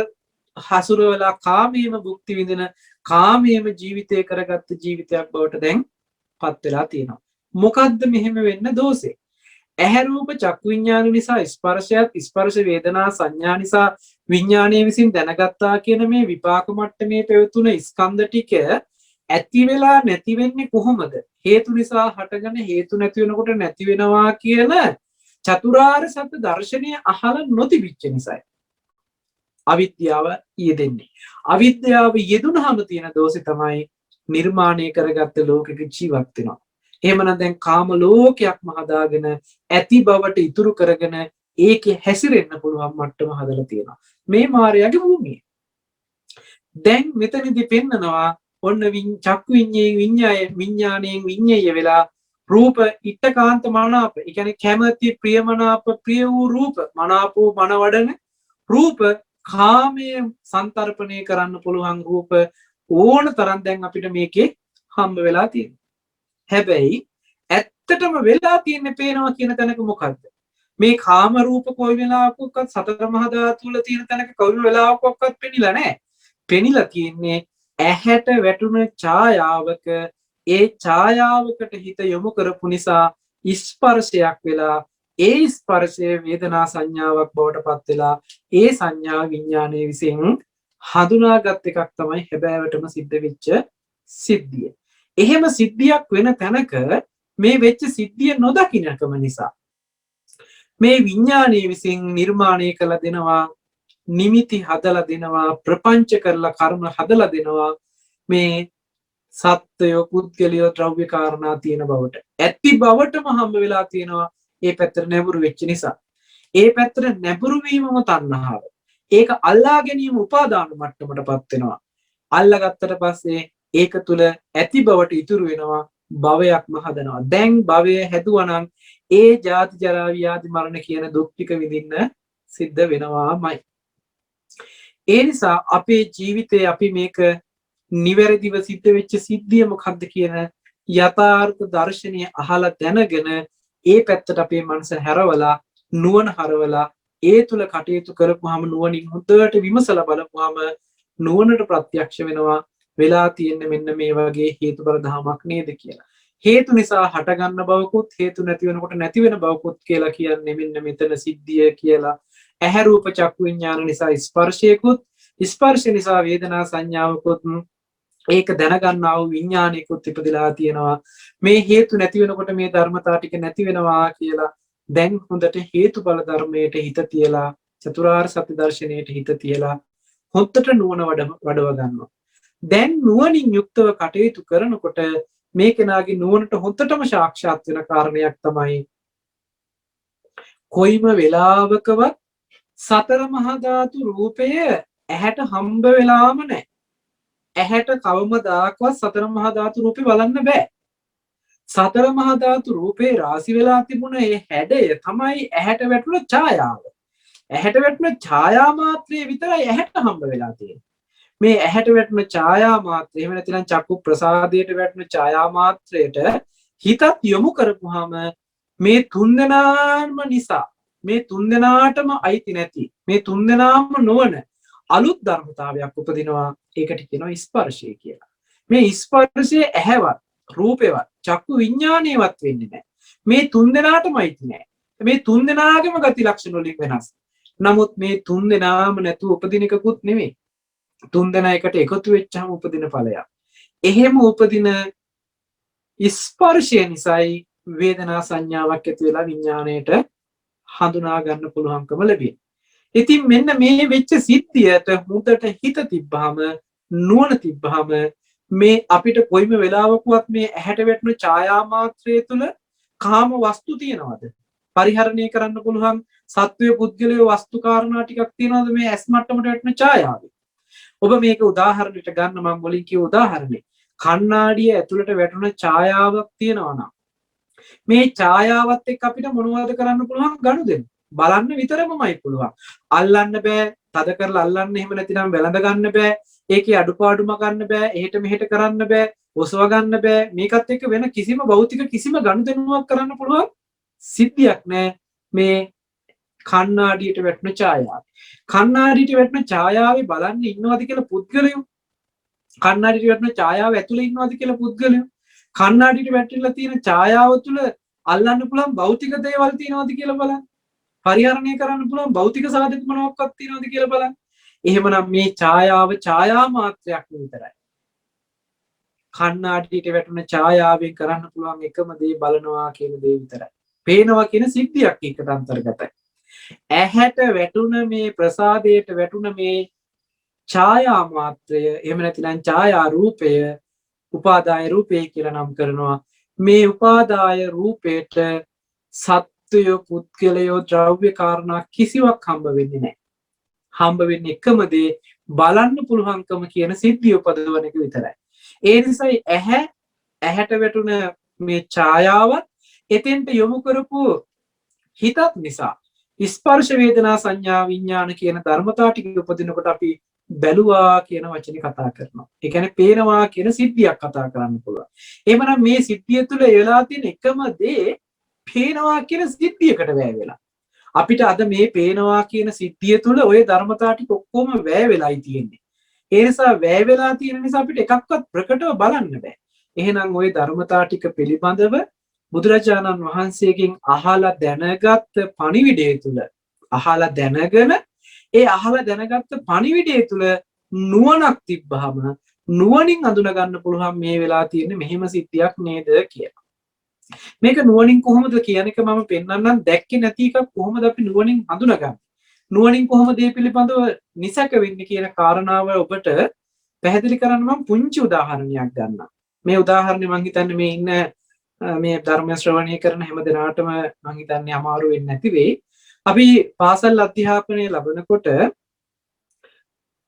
හසුරවලා කාමයේම භුක්ති විඳින කාමයේම ජීවිතය කරගත්ත ජීවිතයක් බවට දැන් පත් වෙලා තියෙනවා. මොකද්ද මෙහෙම වෙන්න දෝෂේ? ඇහැ රූප චක්කු විඥාන නිසා ස්පර්ශයත්, ස්පර්ශ වේදනා සංඥා නිසා විඥානයේ විසින් දැනගත්තා කියන මේ විපාක මට්ටමේ පැවතුන ස්කන්ධ ටික ඇති වෙලා නැති වෙන්නේ කොහොමද? හේතු නිසා හටගෙන හේතු නැති වෙනකොට නැති වෙනවා කියන චතුරාර්ය සත්‍ය දර්ශනය අහලා නොතිබිච්ච නිසායි. අවිද්‍යාව යෙදෙන්නේ. අවිද්‍යාව යෙදුනහම තියෙන දෝෂේ තමයි නිර්මාණය කරගත්ත ලෝකෙක ජීවත් වෙනවා. එහෙමනම් දැන් කාම ලෝකයක්ම හදාගෙන ඇති බවට ඉතුරු කරගෙන ඒකේ හැසිරෙන්න පුළුවන් මට්ටම හදලා තියෙනවා. මේ මායාවේ භූමිය. දැන් මෙතනදී පෙන්නනවා ඔන්න චක්කු විඤ්ඤාණයෙන් විඤ්ඤය වෙලා රූප ඉත්තකාන්ත මනාප, ඒ කියන්නේ කැමැති ප්‍රියමනාප ප්‍රිය වූ රූප, මනාපෝ මනවඩන රූප, කාමයේ සංතරපණය කරන්න පුළුවන් රූප ඕන තරම් දැන් අපිට මේකේ හම්බ වෙලා තියෙනවා. හැබැයි ඇත්තටම වෙලා තියෙන්නේ පේනවා කියන තැනක මොකද්ද? මේ කාම රූප කොයි වෙලාවකවත් සතර මහා ධාතු වල තියෙන තැනක කොයි වෙලාවකවත් පෙනිලා නැහැ. පෙනිලා තියෙන්නේ ඇහැට වැටුණ ඡායාවක, ඒ ඡායාවකට හිත යොමු කරපු නිසා ස්පර්ශයක් වෙලා ඒ ස්පර්ශය වේදනා සංඥාවක් බවට පත් වෙලා ඒ සංඥා විඥානයේ විසින් හඳුනාගත් එකක් තමයි හැබෑවටම සිද්ධ වෙච්ච සිද්ධිය. එහෙම සිද්ධියක් වෙන තැනක මේ වෙච්ච සිද්ධිය නොදකින්නකම නිසා මේ විඥානයේ විසින් නිර්මාණය කළ දෙනවා, නිමිති හදලා දෙනවා, ප්‍රපංච කරලා කර්ම හදලා දෙනවා. මේ සත්වය, පුද්ගලයෝ, ද්‍රව්‍ය කාරණා තියෙන බවට ඇති බවටම හම්බ වෙලා තියෙනවා. ඒ පැත්තට නැඹුරු වෙච්ච නිසා. ඒ පැත්තට නැඹුරු වීමම තණ්හාව. ඒක අල්ලා ගැනීම උපාදාන මට්ටමටපත් වෙනවා. අල්ලාගත්තට පස්සේ ඒක තුල ඇති බවට ඉතුරු වෙනවා, භවයක්ම හදනවා. දැන් භවය හැදුවා නම් ඒ ජාති ජරා ව්‍යාධි මරණ කියන දුක් ටික විඳින්න සිද්ධ වෙනවාමයි. ඒ නිසා අපේ ජීවිතේ අපි මේක නිවැරදිව සිද්ධ වෙච්ච සිද්ධිය මොකක්ද කියන යථාර්ථ දර්ශනය අහලා දැනගෙන ඒ පැත්තට අපේ මනස හැරවලා නුවණ හරවලා ඒ තුල කටයුතු කරපුවාම නුවණින් හොඳට විමසලා බලපුවාම නුවණට ප්‍රත්‍යක්ෂ වෙනවා වෙලා තියෙන්නේ මෙන්න මේ වගේ හේතුඵල ධමයක් නේද කියලා. හේතු නිසා හටගන්න බවකුත් හේතු නැති වෙනකොට නැති වෙන බවකුත් කියලා කියන්නේ මෙන්න මෙතන සිද්ධිය කියලා. ඇහැ රූප චක්කු විඥාන නිසා ස්පර්ශයකුත්, ස්පර්ශ නිසා වේදනා සංඥාවකුත්, ඒක දැනගන්නා වූ විඥානයකුත් ඉපදලා තියෙනවා. මේ හේතු නැති වෙනකොට මේ ධර්මතා ටික නැති වෙනවා කියලා දැන් හොඳට හේතුඵල ධර්මයට හිත තියලා, චතුරාර්ය සත්‍ය දර්ශනයට හිත තියලා හොඳට නුවණ වඩව ගන්නවා. දැන් නුවණින් යුක්තව කටයුතු කරනකොට මේ කෙනාගේ නුවණට හොඳටම සාක්ෂාත් වෙන කාරණයක් තමයි කොයිම වෙලාවකවත් සතර මහා ධාතු රූපය ඇහැට හම්බ වෙලාම නැහැ. ඇහැට කවමදාකවත් සතර මහා ධාතු රූපේ බලන්න බෑ. සතර මහා ධාතු රූපේ රාශි වෙලා තිබුණ ඒ හැඩය තමයි ඇහැට වැටුණ ඡායාව. ඇහැට වැටුණ ඡායා මාත්‍රය විතරයි ඇහැට හම්බ වෙලා තියෙන්නේ. මේ ඇහැට වැටුණ ඡායා මාත්‍රය එහෙම නැතිනම් චක්කු ප්‍රසාදයට වැටුණ ඡායා මාත්‍රයට හිතත් යොමු කරපුවාම මේ තුන්දෙනාම නිසා මේ තුන්දෙනාටම අයිති නැති මේ තුන්දෙනාම නොවන අලුත් ධර්මතාවයක් උපදිනවා. ඒකට කියනවා ස්පර්ශය කියලා. මේ ස්පර්ශය ඇහැවත් රූපේවත් චක්කු විඥානේවත් වෙන්නේ නැහැ. මේ තුන්දෙනාටම අයිති නැහැ. මේ තුන්දෙනාගේම ගති ලක්ෂණ වලින් වෙනස්. නමුත් මේ තුන්දෙනාම නැතුව උපදින එකකුත් නෙමෙයි. තුන්දෙනා එකට එකතු වෙච්චාම උපදින ඵලයක්. එහෙම උපදින ස්පර්ශය නිසායි වේදනා සංඥාවක් ඇති වෙලා විඥාණයට හඳුනා ගන්න පුළුවන්කම ලැබෙන්නේ. ඉතින් මෙන්න මේ වෙච්ච සිද්ධියට හුදට හිත තිබ්බහම නුවණ තිබ්බහම මේ අපිට කොයිම වෙලාවකවත් මේ ඇහැට වැටෙන ඡායා මාත්‍රය තුල කාම වස්තු තියනවද? පරිහරණය කරන්න පුළුවන් සත්වයේ පුද්ගලයේ වස්තු කාරණා ටිකක් තියනවද මේ ඇස් මට්ටමට වැටෙන ඡායාවේ? ඔබ මේක උදාහරණයක් ගන්න මම මුලින් කිව්ව උදාහරණේ කණ්ණාඩිය ඇතුළට වැටුණ ඡායාවක් තියෙනවා නම් මේ ඡායාවත් එක්ක අපිට මොනවද කරන්න පුළුවන්? ගනුදෙනු බලන්න විතරමයි පුළුවන්. අල්ලන්න බෑ, තද කරලා අල්ලන්න එහෙම නැතිනම් වැළඳ ගන්න බෑ, ඒකේ අඩුපාඩුම ගන්න බෑ, එහෙට මෙහෙට කරන්න බෑ, ඔසව ගන්න බෑ. මේකත් එක්ක වෙන කිසිම භෞතික කිසිම ගනුදෙනුවක් කරන්න පුළුවන් සිද්ධියක් නෑ මේ කණ්ණාඩියට වැටෙන ඡායාව. කණ්ණාඩියට වැටෙන ඡායාවේ බලන්න ඉන්නවද කියලා පුද්ගලයෝ? කණ්ණාඩියට වැටෙන ඡායාව ඇතුලේ ඉන්නවද කියලා පුද්ගලයෝ? කණ්ණාඩියට වැටිලා තියෙන ඡායාව තුල අල්ලන්න පුළුවන් භෞතික දේවල් තියෙනවද කියලා බලන්න. පරිහරණය කරන්න පුළුවන් භෞතික සාධක මොනවාක්වත් තියෙනවද කියලා බලන්න. එහෙමනම් මේ ඡායාව ඡායා මාත්‍රයක් විතරයි. කණ්ණාඩියට වැටුණ ඡායාවෙන් කරන්න පුළුවන් එකම දේ බලනවා කියන දේ විතරයි. පේනවා කියන සිද්ධියක් එකට අන්තර්ගතයි. ඇහැට වැටුණ මේ ප්‍රසාදයට වැටුණ මේ ඡායා මාත්‍රය එහෙම නැතිනම් ඡායා රූපය උපාදාය රූපේ කියලා නම් කරනවා. මේ උපාදාය රූපේට සත්වය පුද්ගලයෝ ද්‍රව්‍ය කාරණා කිසිවක් හම්බ වෙන්නේ නැහැ. හම්බ වෙන්නේ එකම දේ බලන්න පුළුවන්කම කියන සිද්ධිය උපදවන එක විතරයි. ඒ නිසායි ඇහැට වැටුණ මේ ඡායාවත් එතෙන්ට යොමු කරපු හිතත් නිසා ස්පර්ශ වේදනා සංඥා විඥාන කියන ධර්මතා ටික උපදිනකොට අපි බැලුවා කියන වචනේ කතා කරනවා. ඒ කියන්නේ පේනවා කියන සිද්ධියක් කතා කරන්න පුළුවන්. එහෙමනම් මේ සිද්ධිය තුළ වෙලා තියෙන එකම දේ පේනවා කියන සිද්ධියකට වැය වෙලා. අපිට අද මේ පේනවා කියන සිද්ධිය තුළ ওই ධර්මතා ටික ඔක්කොම වැය වෙලායි තියෙන්නේ. ඒ නිසා වැය වෙලා තියෙන නිසා අපිට එකක්වත් ප්‍රකටව බලන්න බෑ. එහෙනම් ওই ධර්මතා ටික පිළිබඳව බුදුරජාණන් වහන්සේගෙන් අහලා දැනගත් පණිවිඩය තුළ අහලා දැනගෙන ඒ අහලා දැනගත්ත පණිවිඩය තුළ නුවණක් තිබ්බහම නුවණින් අඳුන ගන්න පුළුවන් මේ වෙලා තියෙන මෙහෙම සිද්ධියක් නේද කියලා. මේක නුවණින් කොහොමද කියන එක මම පෙන්නන්නම්. දැක්කේ නැති එකක් කොහොමද අපි නුවණින් හඳුනගන්නේ? නුවණින් කොහොමද මේ පිළිබඳව නිසක වෙන්නේ කියන කාරණාව ඔබට පැහැදිලි කරන්න මම පුංචි උදාහරණයක් ගන්නම්. මේ උදාහරණය මම හිතන්නේ මේ ඉන්න මේ ධර්ම ශ්‍රවණය කරන හැම දෙනාටම මම හිතන්නේ අමාරු වෙන්නේ නැති වෙයි. අපි පාසල් අධ්‍යාපනය ලබනකොට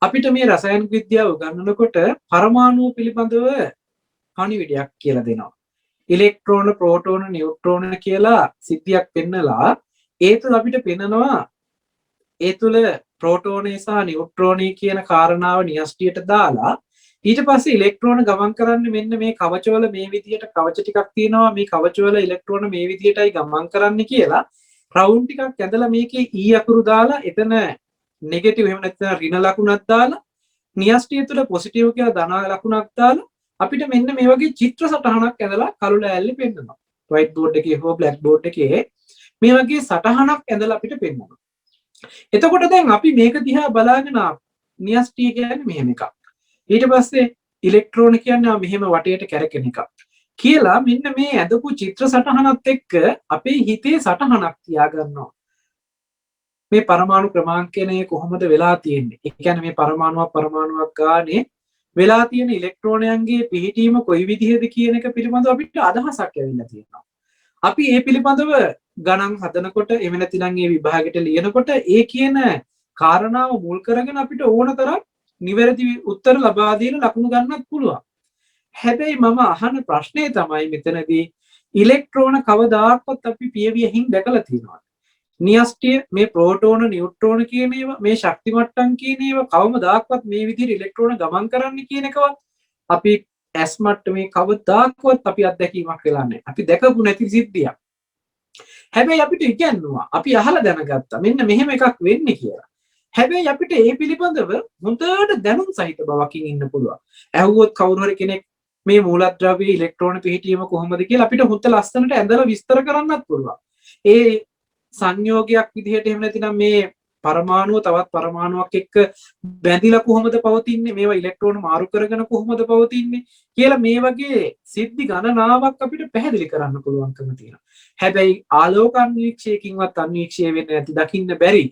අපිට මේ රසායනික විද්‍යාව උගන්වනකොට පරමාණු පිළිබඳව පණිවිඩයක් කියලා දෙනවා. ඉලෙක්ට්‍රෝන, ප්‍රෝටෝන, නියුට්‍රෝන කියලා සිද්ධියක් පෙන්නලා ඒ තුළ අපිට පෙන්නනවා ඒ තුළ ප්‍රෝටෝනේ සහ නියුට්‍රෝනේ කියන කාරණාව න්‍යෂ්ටියට දාලා ඊට පස්සේ ඉලෙක්ට්‍රෝන ගමන් කරන්නේ මෙන්න මේ කවචවල මේ විදිහට කවච ටිකක් තියෙනවා. මේ කවචවල ඉලෙක්ට්‍රෝන මේ විදිහටයි ගමන් කරන්නේ කියලා රවුන්ඩ් ටිකක් ඇදලා මේකේ E අකුරු දාලා එතන නෙගටිව් එහෙම නැත්නම් ඍණ ලකුණක් දාලා න්‍යෂ්ටිය තුළ පොසිටිව් කියලා ධන ලකුණක් දාලා අපිට මෙන්න මේ වගේ චිත්‍ර සටහනක් ඇදලා කළු ලෑල්ලේ පෙන්නනවා. වයිට් බෝඩ් එකේ හෝ බ්ලැක් බෝඩ් එකේ මේ වගේ සටහනක් ඇදලා අපිට පෙන්නනවා. එතකොට දැන් අපි මේක දිහා බලාගෙන න්‍යෂ්ටිය කියන්නේ මෙහෙම එකක්. ඊට පස්සේ ඉලෙක්ට්‍රෝන කියන්නේ මෙහෙම වටේට කැරකෙන එකක්. කියලා මෙන්න මේ ඇදපු චිත්‍ර සටහනත් එක්ක අපේ හිතේ සටහනක් තියාගන්නවා. මේ පරමාණු ක්‍රමාංකනය කොහොමද වෙලා තියෙන්නේ? ඒ කියන්නේ මේ පරමාණුවක් ගානේ වෙලා තියෙන ඉලෙක්ට්‍රෝනයන්ගේ පිහිටීම කොයි විදිහද කියන එක පිළිබඳව අපිට අදහසක් ඇවිල්ලා තියෙනවා. අපි මේ පිළිබඳව ගණන් හදනකොට එහෙම නැතිනම් මේ විභාගෙට ලියනකොට ඒ කියන කාරණාව මුල් කරගෙන අපිට ඕන තරම් නිවැරදි උත්තර ලබා දෙන ලකුණු ගන්නත් පුළුවන්. හැබැයි මම අහන ප්‍රශ්නේ තමයි මෙතනදී ඉලෙක්ට්‍රෝන කවදාකවත් අපි පියවියෙන් දැකලා තියෙනවා. නියස්ටිය මේ ප්‍රෝටෝන නියුට්‍රෝන කියන ඒවා මේ ශක්ති මට්ටම් කියන ඒවා කවමදාකවත් මේ විදිහට ඉලෙක්ට්‍රෝන ගමන් කරන්න කියන එකවත් අපි ඇස් මට්ටමේ කවදාකවත් අපි අත්දැකීමක් වෙලා නැහැ. අපි දැකපු නැති සිද්ධියක්. හැබැයි අපිට ඉගෙනුවා. අපි අහලා දැනගත්තා. මෙන්න මෙහෙම එකක් වෙන්නේ කියලා. හැබැයි අපිට ඒ පිළිබඳව හොඳට දැනුම් සහිත බවකින් ඉන්න පුළුවන්. ඇහුවොත් කවුරු හරි කෙනෙක් මේ මූලද්‍රව්‍යයේ ඉලෙක්ට්‍රෝන පිහිටීම කොහොමද කියලා අපිට හොඳ ලස්සනට ඇඳලා විස්තර කරන්නත් පුළුවන්. ඒ සංයෝගයක් විදිහට එහෙම නැතිනම් මේ පරමාණුව තවත් පරමාණුවක් එක්ක බැඳිලා කොහොමද පවතින්නේ, මේවා ඉලෙක්ට්‍රෝන මාරු කරගෙන කොහොමද පවතින්නේ කියලා මේ වගේ සිද්ධි ගණනාවක් අපිට පැහැදිලි කරන්න පුළුවන්කම තියෙනවා. හැබැයි ආලෝක අන්වීක්ෂයකින්වත් අන්වීක්ෂය වෙන්නේ නැති දකින්න බැරි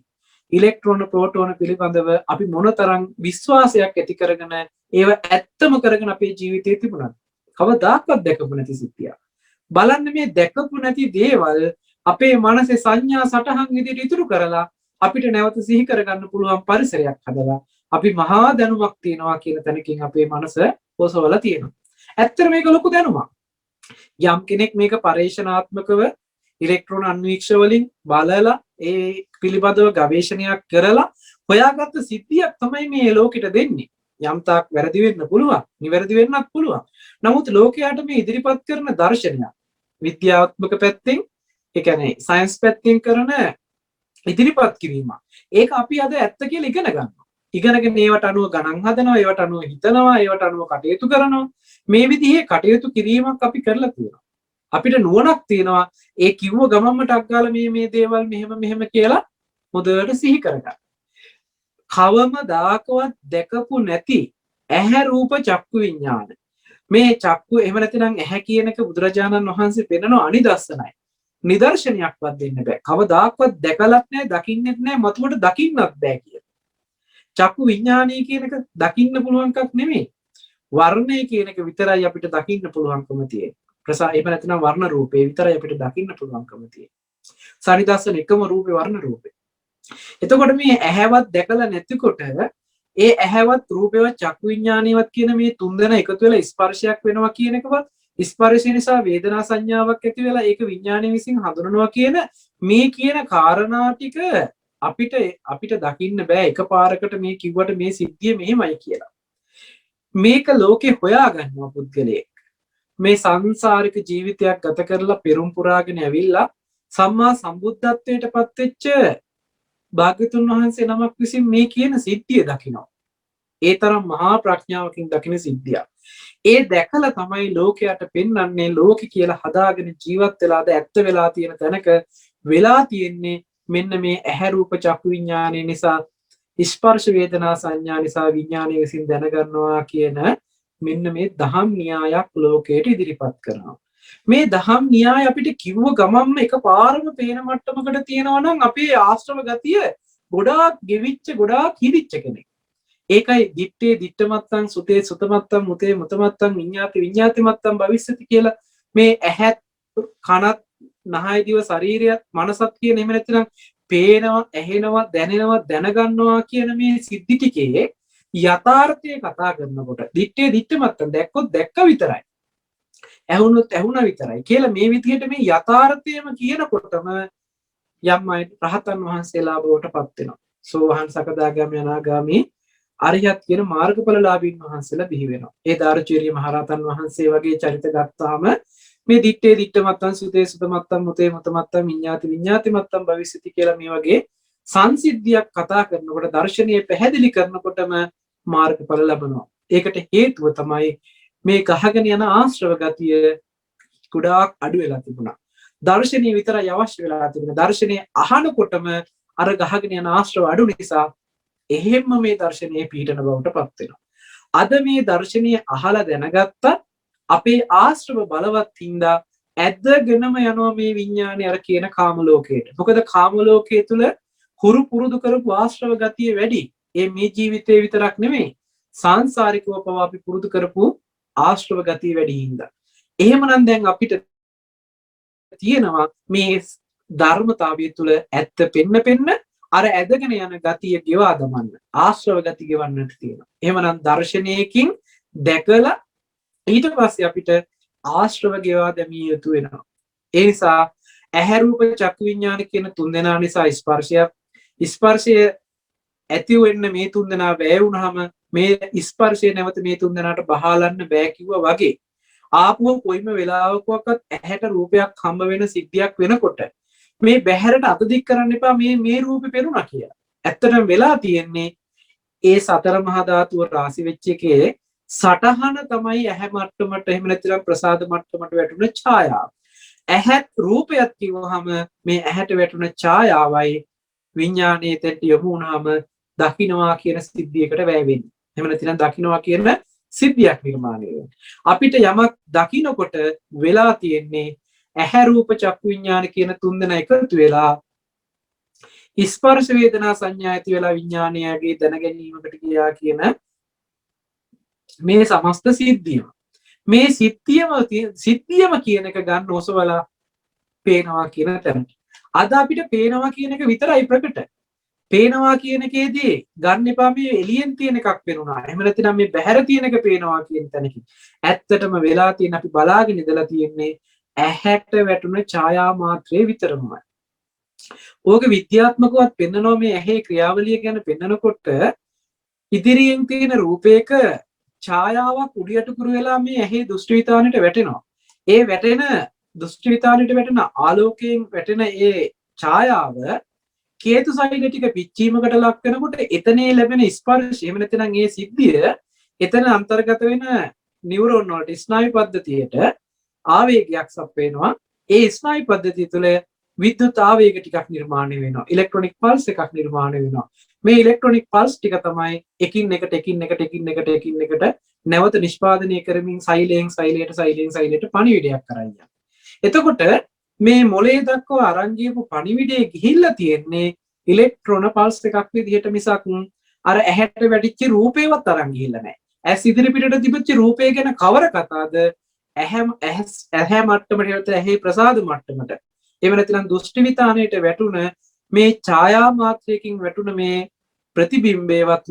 ඉලෙක්ට්‍රෝන ප්‍රෝටෝන පිළිබඳව අපි මොනතරම් විශ්වාසයක් ඇති කරගෙන ඒව ඇත්තම කරගෙන අපේ ජීවිතේ තිබුණාද? කවදාකවත් දැකපු නැති සිද්ධියක්. බලන්න මේ දැකපු නැති දේවල් අපේ මනසේ සංඥා සටහන් විදිහට ඉතුරු කරලා අපිට නැවත සිහි කරගන්න පුළුවන් පරිසරයක් හදලා අපි මහා දැනුමක් තියනවා කියන තැනකින් අපේ මනස පොසවලා තියෙනවා. ඇත්තට මේක ලොකු දැනුමක්. යම් කෙනෙක් මේක පරීක්ෂණාත්මකව ඉලෙක්ට්‍රෝන අන්වීක්ෂ වලින් බලලා ඒ පිළිබඳව ගවේෂණයක් කරලා හොයාගත්ත සිද්ධියක් තමයි මේ ලෝකෙට දෙන්නේ. යම් තාක් වැරදි වෙන්න පුළුවන්, නිවැරදි වෙන්නත් පුළුවන්. නමුත් ලෝකයට මේ ඉදිරිපත් කරන දර්ශනයක් විද්‍යාත්මක පැත්තෙන්, ඒ කියන්නේ සයන්ස් පැත්තෙන් කරන ඉදිරිපත් කිරීම. ඒක අපි අද ඇත්ත කියලා ඉගෙන ගන්නවා. ඉගෙනගෙන ඒවට අනුව ගණන් හදනවා, ඒවට අනුව හිතනවා, ඒවට අනුව කටයුතු කරනවා. මේ විදිහේ කටයුතු කිරීමක් අපි කරලා තියෙනවා. අපිට නුවණක් තියෙනවා ඒ කිව්ව ගමන්ම ටක් ගාලා මේ දේවල් මෙහෙම කියලා හොඳට සිහි කරගන්න. කවමදාකවත් දැකපු නැති ඇහැ රූප චක්කු විඥාන. මේ චක්කු එහෙම නැතිනම් ඇහැ කියන එක බුදුරජාණන් වහන්සේ පෙන්නන අනිදස්සනයි. නිදර්ශනයක්වත් දෙන්න බෑ. කවදාකවත් දැකලත් නැහැ, දකින්නෙත් නැහැ, මතුවට දකින්නත් බෑ කියන. චක්කු විඥානය කියන එක දකින්න පුළුවන් එකක් නෙමෙයි. වර්ණය කියන එක විතරයි අපිට දකින්න පුළුවන්කම තියෙන්නේ. එහෙම නැතිනම් වර්ණ රූපේ විතරයි අපිට දකින්න පුළුවන්කම තියෙන්නේ. සනිදස්සන එකම රූපේ වර්ණ රූපේ. එතකොට මේ ඇහැවත් දැකලා නැතිකොට ඒ ඇහැවත් රූපේවත් චක්කු විඥානියවත් කියන මේ තුන්දෙනා එකතු වෙලා ස්පර්ශයක් වෙනවා කියන එකවත් ස්පර්ශය නිසා වේදනා සංඥාවක් ඇති වෙලා ඒක විඥානය විසින් හඳුනනවා කියන මේ කියන කාරණා ටික අපිට දකින්න බෑ එකපාරකට මේ කිව්වට මේ සිද්ධිය මෙහෙමයි කියලා. මේක ලෝකේ හොයාගන්නවා පුද්ගලයෙක්. මේ සංසාරික ජීවිතයක් ගත කරලා පෙරම් පුරාගෙන ඇවිල්ලා සම්මා සම්බුද්ධත්වයට පත්වෙච්ච භාග්‍යතුන් වහන්සේ නමක් විසින් මේ කියන සිද්ධිය දකිනවා. ඒ තරම් මහා ප්‍රඥාවකින් දකින සිද්ධියක්. ඒ දැකලා තමයි ලෝකයට පෙන්වන්නේ ලෝකෙ කියලා හදාගෙන ජීවත් වෙලාද ඇත්ත වෙලා තියෙන තැනක වෙලා තියෙන්නේ මෙන්න මේ ඇහැ රූප චක්කු විඥානය නිසා ස්පර්ශ වේදනා සංඥා නිසා විඥානය විසින් දැනගන්නවා කියන මෙන්න මේ දහම් න්‍යායක් ලෝකයට ඉදිරිපත් කරනවා. මේ දහම් න්‍යාය අපිට කිව්ව ගමන්ම එකපාරම පේන මට්ටමකට තියෙනවා නම් අපේ ආශ්‍රව ගතිය ගොඩාක් ගෙවිච්ච ගොඩාක් හිරිච්ච කෙනෙක්. ඒකයි දිත්තේ දිත්තමත්තං සුතේ සුතමත්තං මුතේ මුතමත්තං විඤ්ඤාති විඤ්ඤාති මත්තං භවිස්සති කියලා මේ ඇහත් කනත් නහය දිව ශරීරයත් මනසත් කියන එහෙම නැත්නම් පේනවා ඇහෙනවා දැනෙනවා දැනගන්නවා කියන මේ සිද්ධි ටිකේ යථාර්ථය කතා කරනකොට දිත්තේ දිත්තමත්තං දැක්කොත් දැක්ක විතරයි. ඇහුනොත් ඇහුණා විතරයි කියලා මේ විදිහට මේ යථාර්ථයම කියනකොටම යම් අය රහතන් වහන්සේලා බවට පත් වෙනවා. සෝවාන් සකදාගාමී අනාගාමී අරියත් කියන මාර්ගඵලලාභීන් වහන්සේලා බිහි වෙනවා. ඒ දාරුචීරිය මහරහතන් වහන්සේ වගේ චරිත ගත්තාම මේ දිත්තේ දිත්තමත්තන් සුතේ සුතමත්තන් මුතේ මුතමත්තන් විඤ්ඤාති විඤ්ඤාති මත්තන් භවිස්සති කියලා මේ වගේ සංසිද්ධියක් කතා කරනකොට දර්ශනීය පැහැදිලි කරනකොටම මාර්ගඵල ලැබෙනවා. ඒකට හේතුව තමයි මේ ගහගෙන යන ආශ්‍රව ගතිය ගොඩාක් අඩු වෙලා තිබුණා. දර්ශනීය විතරයි අවශ්‍ය වෙලා තිබුණා. දර්ශනීය අහනකොටම අර ගහගෙන යන ආශ්‍රව අඩු නිසා එහෙම්ම මේ දර්ශනීය පීඩන බවට පත් වෙනවා. අද මේ දර්ශනීය අහලා දැනගත්තත් අපේ ආශ්‍රව බලවත් හින්දා ඇදගෙනම යනවා මේ විඥානය අර කියන කාම ලෝකයට. මොකද කාම ලෝකයේ තුල හුරු පුරුදු කරපු ආශ්‍රව ගතිය වැඩි. ඒ මේ ජීවිතේ විතරක් නෙමෙයි සංසාරිකව පවා අපි පුරුදු කරපු ආශ්‍රව ගතිය වැඩි හින්දා. එහෙමනම් දැන් අපිට තියෙනවා මේ ධර්මතාවය තුළ ඇත්ත පෙන්න අර ඇදගෙන යන ගතිය ගෙවා දමන්න ආශ්‍රව ගති ගෙවන්නට තියෙනවා. එහෙමනම් දර්ශනයකින් දැකලා ඊට පස්සේ අපිට ආශ්‍රව ගෙවා දැමිය යුතු වෙනවා. ඒ නිසා ඇහැ රූප චක්කු විඥාන කියන තුන් දෙනා නිසා ස්පර්ශය ඇති වෙන්න මේ තුන් දෙනා වැය වුණාම මේ ස්පර්ශය නැවත මේ තුන් දෙනාට බහාලන්න බෑ කිව්වා වගේ ආපුව කොයිම වෙලාවකවත් ඇහැට රූපයක් හම්බ වෙන සිද්ධියක් වෙනකොට මේ බැහැරට අත දික් කරන්න එපා මේ රූපේ පෙරුණා කියලා. ඇත්තටම වෙලා තියෙන්නේ ඒ සතර මහා ධාතුව රාශි වෙච්ච එකේ සටහන තමයි ඇහැ මට්ටමට එහෙම නැත්නම් ප්‍රසාද මට්ටමට වැටුණ ඡායාව. ඇහත් රූපයක් කිව්වහම මේ ඇහැට වැටුණ ඡායාවයි විඥානයේ තෙට යොමු වුණාම දකින්නවා කියන සිද්ධියකට වැය වෙන්නේ. එහෙම නැත්නම් දකින්නවා කියන සිද්ධියක් නිර්මාණය වෙනවා. අපිට යමක් දකින්නකොට වෙලා තියෙන්නේ ඇහැ රූප චක්කු විඥාන කියන තුන් දෙනා එකතු වෙලා ස්පර්ශ වේදනා සංඥා ඇති වෙලා විඥානයගේ දැන ගැනීමකට ගියා කියන මේ සමස්ත සිද්ධියම මේ සිද්ධියම කියන එක ගන්න ඔසවලා පේනවා කියන තැනට අද අපිට පේනවා කියන එක විතරයි ප්‍රකට. පේනවා කියන එකේදී ගන්න එපා මේ එළියෙන් තියෙන එකක් පේනවා. එහෙම නැත්නම් මේ බහැර තියෙන එක පේනවා කියන තැනකින්. ඇත්තටම වෙලා තියෙන අපි බලාගෙන ඉඳලා තියෙන්නේ ඇහැට වැටුණ ඡායා මාත්‍රේ විතරමයි. ඕක විද්‍යාත්මකවත් පෙන්නනවා මේ ඇහි ක්‍රියාවලිය ගැන පෙන්නනකොට ඉදිරියෙන් තියෙන රූපයක ඡායාවක් උඩියට කුරු වෙලා මේ ඇහි දෘෂ්ටි විතානට වැටෙනවා. ඒ වැටෙන දෘෂ්ටි විතානට වැටෙන ආලෝකයෙන් වැටෙන ඒ ඡායාව කේතු සෛල ටික පිච්චීමකට ලක් වෙනකොට එතනේ ලැබෙන ස්පර්ශය එහෙම නැත්නම් ඒ සිද්ධිය එතන අන්තර්ගත වෙන නියුරෝන් වලට ස්නායු පද්ධතියට ආවේගයක් සපයනවා. ඒ ස්නායු පද්ධතිය තුළ විද්‍යුත් ආවේග ටිකක් නිර්මාණය වෙනවා. ඉලෙක්ට්‍රොනික පල්ස් එකක් නිර්මාණය වෙනවා. මේ ඉලෙක්ට්‍රොනික පල්ස් ටික තමයි එකින් එකට නැවත නිෂ්පාදනය කරමින් සෛලයෙන් සෛලයට පණිවිඩයක් කරන්නේ. එතකොට මේ මොලේ දක්වා අරන් ගියපු පණිවිඩය ගිහිල්ලා තියෙන්නේ ඉලෙක්ට්‍රෝන පල්ස් එකක් විදිහට මිසක් අර ඇහැට වැටිච්ච රූපේවත් අරන් ගිහිල්ලා නැහැ. ඇස් ඉදිරි පිටට තිබිච්ච රූපය ගැන කවර කතාවද? ඇහැ මට්ටමට ඇහි ප්‍රසාද මට්ටමට එහෙම නැත්නම් දෘෂ්ටි විතානයට වැටුණ මේ ඡායා මාත්‍රයකින් වැටුණ මේ ප්‍රතිබිම්බේවත්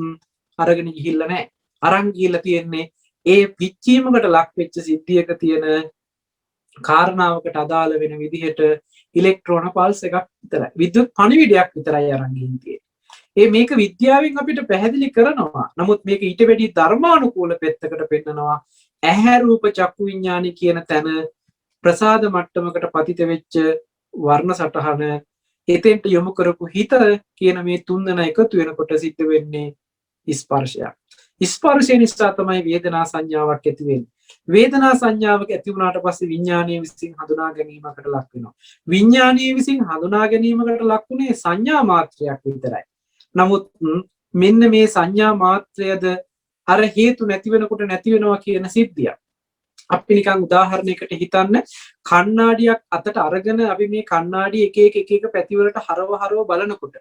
අරගෙන ගිහිල්ලා නැහැ. අරන් ගිහිල්ලා තියෙන්නේ ඒ පිච්චීමකට ලක් වෙච්ච සිද්ධියක තියෙන කාරණාවකට අදාළ වෙන විදිහට ඉලෙක්ට්‍රෝන පල්ස් එකක් විතරයි. විද්‍යුත් පණිවිඩයක් විතරයි අරන් ගිහින් තියෙන්නේ. මේක විද්‍යාවෙන් අපිට පැහැදිලි කරනවා. නමුත් මේක ඊට වැඩි ධර්මානුකූල පැත්තකට පෙන්නනවා. ඇහැ රූප චක්කු විඥානි කියන තැන ප්‍රසාද මට්ටමකට පතිත වෙච්ච වර්ණ සටහන එතෙන්ට යොමු කරපු හිත කියන මේ තුන්දෙනා එකතු වෙනකොට සිද්ධ වෙන්නේ ස්පර්ශයක්. ස්පර්ශය නිසා තමයි වේදනා සංඥාවක් ඇති වෙන්නේ. වේදනා සංඥාවක් ඇති වුණාට පස්සේ විඥානීය විසින් හඳුනා ගැනීමකට ලක් වෙනවා. විඥානීය විසින් හඳුනා ගැනීමකට ලක්ුනේ සංඥා මාත්‍රයක් විතරයි. නමුත් මෙන්න මේ සංඥා මාත්‍රයද අර හේතු නැති වෙනකොට නැති වෙනවා කියන සිද්ධිය. අපි නිකන් උදාහරණයකට හිතන්න කණ්ණාඩියක් අතට අරගෙන අපි මේ කණ්ණාඩි එක පැති වලට හරව බලනකොට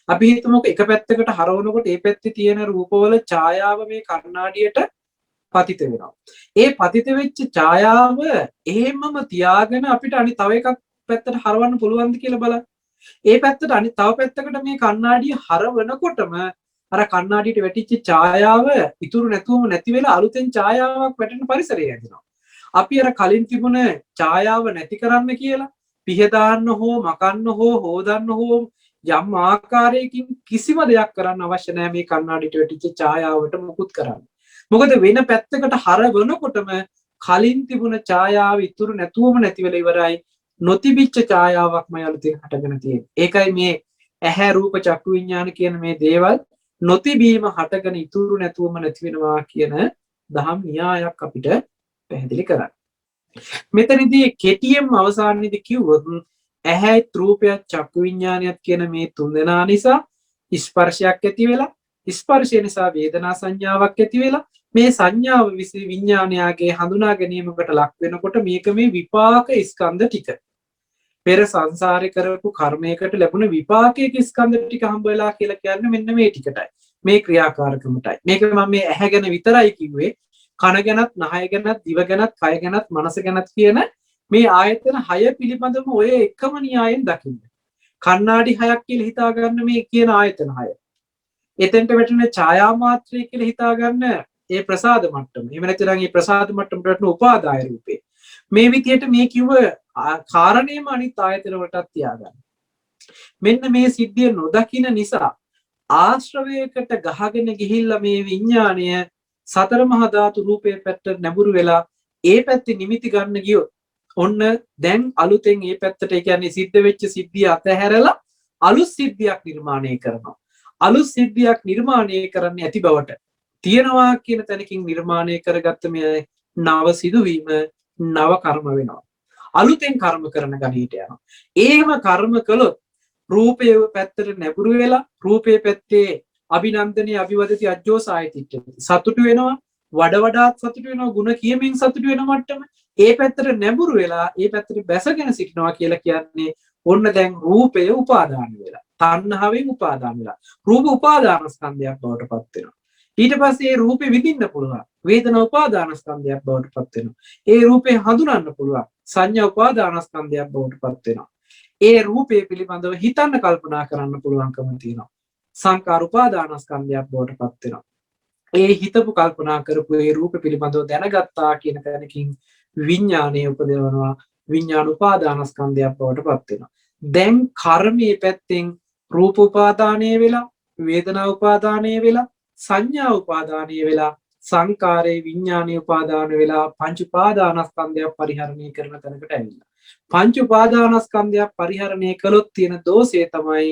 අපි හිතමුකෝ එක පැත්තකට හරවනකොට ඒ පැත්තේ තියෙන රූපවල ඡායාව මේ කණ්ණාඩියට පතිත වෙනවා. ඒ පතිත වෙච්ච ඡායාව එහෙමම තියාගෙන අපිට අනිත් තව එකක් පැත්තට හරවන්න පුළුවන්ද කියලා බලන්න. ඒ පැත්තට අනිත් තව පැත්තකට මේ කණ්ණාඩිය හරවනකොටම අර කණ්ණාඩියට වැටිච්ච ඡායාව ඉතුරු නැතුවම නැති වෙලා අලුතෙන් ඡායාවක් වැටෙන පරිසරය හැදෙනවා. අපි අර කලින් තිබුණ ඡායාව නැති කරන්න කියලා පිහදාන්න හෝ මකන්න හෝ හොදන්න හෝ යම් ආකාරයකින් කිසිම දෙයක් කරන්න අවශ්‍ය නැහැ මේ කණ්ණාඩියට වැටිච්ච ඡායාවට මුකුත් කරන්න. මොකද වෙන පැත්තකට හරවනකොටම කලින් තිබුණ ඡායාව ඉතුරු නැතුවම නැති වෙලා ඉවරයි. නොතිබිච්ච ඡායාවක්මයි අලුතෙන් හටගෙන තියෙන්නේ. ඒකයි මේ ඇහැ රූප චක්කු විඥාන කියන මේ දේවල් නොතිබීම හටගෙන ඉතුරු නැතුවම නැති වෙනවා කියන දහම් න්‍යායක් අපිට පැහැදිලි කරන්න. මෙතනදී කෙටියෙන්ම අවසානයේදී කිව්වොත් ඇහැ රූපයක් චක්කු විඥානයක් කියන මේ තුන් දෙනා නිසා ස්පර්ශයක් ඇති වෙලා ස්පර්ශය නිසා වේදනා සංඥාවක් ඇති වෙලා මේ සංඥාව විසින් විඥානයාගේ හඳුනා ගැනීමකට ලක් වෙනකොට මේක මේ විපාක ස්කන්ධ ටික පෙර සංසාරේ කරපු කර්මයකට ලැබුණ විපාකයේ ස්කන්ධ ටික හම්බ වෙලා කියලා කියන්නේ මෙන්න මේ ටිකටයි මේ ක්‍රියාකාරකමටයි. මේක මම මේ ඇහැ ගැන විතරයි කිව්වේ. කන ගැනත් නහය ගැනත් දිව ගැනත් කය ගැනත් මනස ගැනත් කියන මේ ආයතන 6 පිළිබඳව ඔය එකම න්‍යායෙන් දකින්න. කණ්ණාඩි 6ක් කියලා හිතා ගන්න මේ කියන ආයතන 6. එතෙන්ට වැටෙන ඡායා මාත්‍රය කියලා හිතා ගන්න ඒ ප්‍රසාද මට්ටම. එහෙම නැත්නම් මේ ප්‍රසාද මට්ටමට වැටෙන උපාදාය රූපේ. මේ විදිහට මේ කිව්ව කාරණේම අනිත් ආයතන වලටත් තියාගන්න. මෙන්න මේ සිද්ධිය නොදකින නිසා ආශ්‍රවයකට ගහගෙන ගිහිල්ලා මේ විඥාණය සතර මහා ධාතු රූපේ පැත්තට නැඹුරු වෙලා ඒ පැත්තේ නිමිති ගන්න ගියොත් ඔන්න දැන් අලුතෙන් ඒ පැත්තට ඒ කියන්නේ සිද්ධ වෙච්ච සිද්ධිය අතහැරලා අලුත් සිද්ධියක් නිර්මාණය කරනවා. අලුත් සිද්ධියක් නිර්මාණය කරන්න ඇති බවට තියනවා කියන තැනකින් නිර්මාණය කරගත්ත මේ නව සිදුවීම නව කර්ම වෙනවා. අලුතෙන් කර්ම කරන ගණීට යනවා. එහෙම කර්ම කළොත් රූපේ පැත්තට නැඹුරු වෙලා රූපේ පැත්තේ අභිනන්දනයේ අභිවදති අජ්ජෝසායතිච්ච සතුටු වෙනවා. වඩා වඩාත් සතුටු වෙනවා. ಗುಣ කියමින් සතුටු වෙන මට්ටම ඒ පැත්තට නැඹුරු වෙලා ඒ පැත්තට බැසගෙන සිටිනවා කියලා කියන්නේ ඔන්න දැන් රූපය උපාදාන වෙලා තණ්හාවෙන් උපාදාන වෙලා රූප උපාදාන ස්කන්ධයක් බවට පත් වෙනවා. ඊට පස්සේ ඒ රූපේ විඳින්න පුළුවන් වේදනා උපාදාන ස්කන්ධයක් බවට පත් වෙනවා. ඒ රූපේ හඳුනන්න පුළුවන් සංඥා උපාදාන ස්කන්ධයක් බවට පත් වෙනවා. ඒ රූපේ පිළිබඳව හිතන්න කල්පනා කරන්න පුළුවන්කම තියෙනවා. සංකාර උපාදාන ස්කන්ධයක් බවට පත් වෙනවා. ඒ හිතපු කල්පනා කරපු ඒ රූප පිළිබඳව දැනගත්තා කියන තැනකින් විඥානය උපදවනවා. විඥාන උපාදානස්කන්ධයක් බවට පත් වෙනවා. දැන් කර්මයේ පැත්තෙන් රූප උපාදානය වෙලා වේදනා උපාදානය වෙලා සංඥා උපාදානය වෙලා සංකාරේ විඥානීය උපාදාන වෙලා පංච උපාදානස්කන්ධයක් පරිහරණය කරන තැනකට ඇවිල්ලා. පංච උපාදානස්කන්ධයක් පරිහරණය කළොත් තියෙන දෝෂය තමයි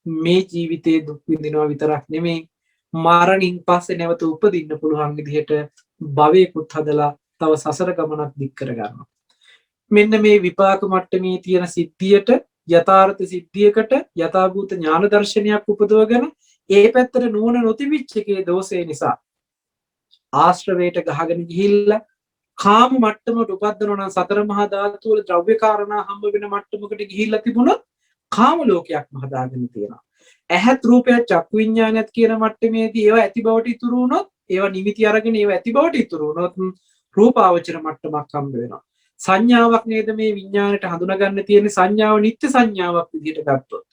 මේ ජීවිතේ දුක් විඳිනවා විතරක් නෙමෙයි මරණින් පස්සේ නැවත උපදින්න පුළුවන් විදිහට භවයකුත් හදලා තව සසර ගමනක් දික් කර ගන්නවා. මෙන්න මේ විපාක මට්ටමේ තියෙන සිද්ධියට යථාර්ථ සිද්ධියකට යථාභූත ඥාන දර්ශනයක් උපදවගෙන ඒ පැත්තට නුවණ නොතිබිච්ච එකේ දෝෂය නිසා ආශ්‍රවයට ගහගෙන ගිහිල්ලා කාම මට්ටමට උපදිනවා නම් සතර මහා ධාතු වල ද්‍රව්‍ය කාරණා හම්බ වෙන මට්ටමකට ගිහිල්ලා තිබුණොත් කාම ලෝකයක්ම හදාගෙන තියෙනවා. ඇහත් රූපය චක්කු විඥානයත් කියන මට්ටමේදී ඒවා ඇති බවට ඉතුරු වුණොත් ඒවා නිමිති අරගෙන ඒවා ඇති බවට ඉතුරු වුණොත් රූපාවචර මට්ටමක් හම්බ වෙනවා. සංඥාවක් නේද මේ විඥාණයට හඳුනා ගන්න තියෙන සංඥාව නිත්‍ය සංඥාවක් විදිහට ගත්තොත්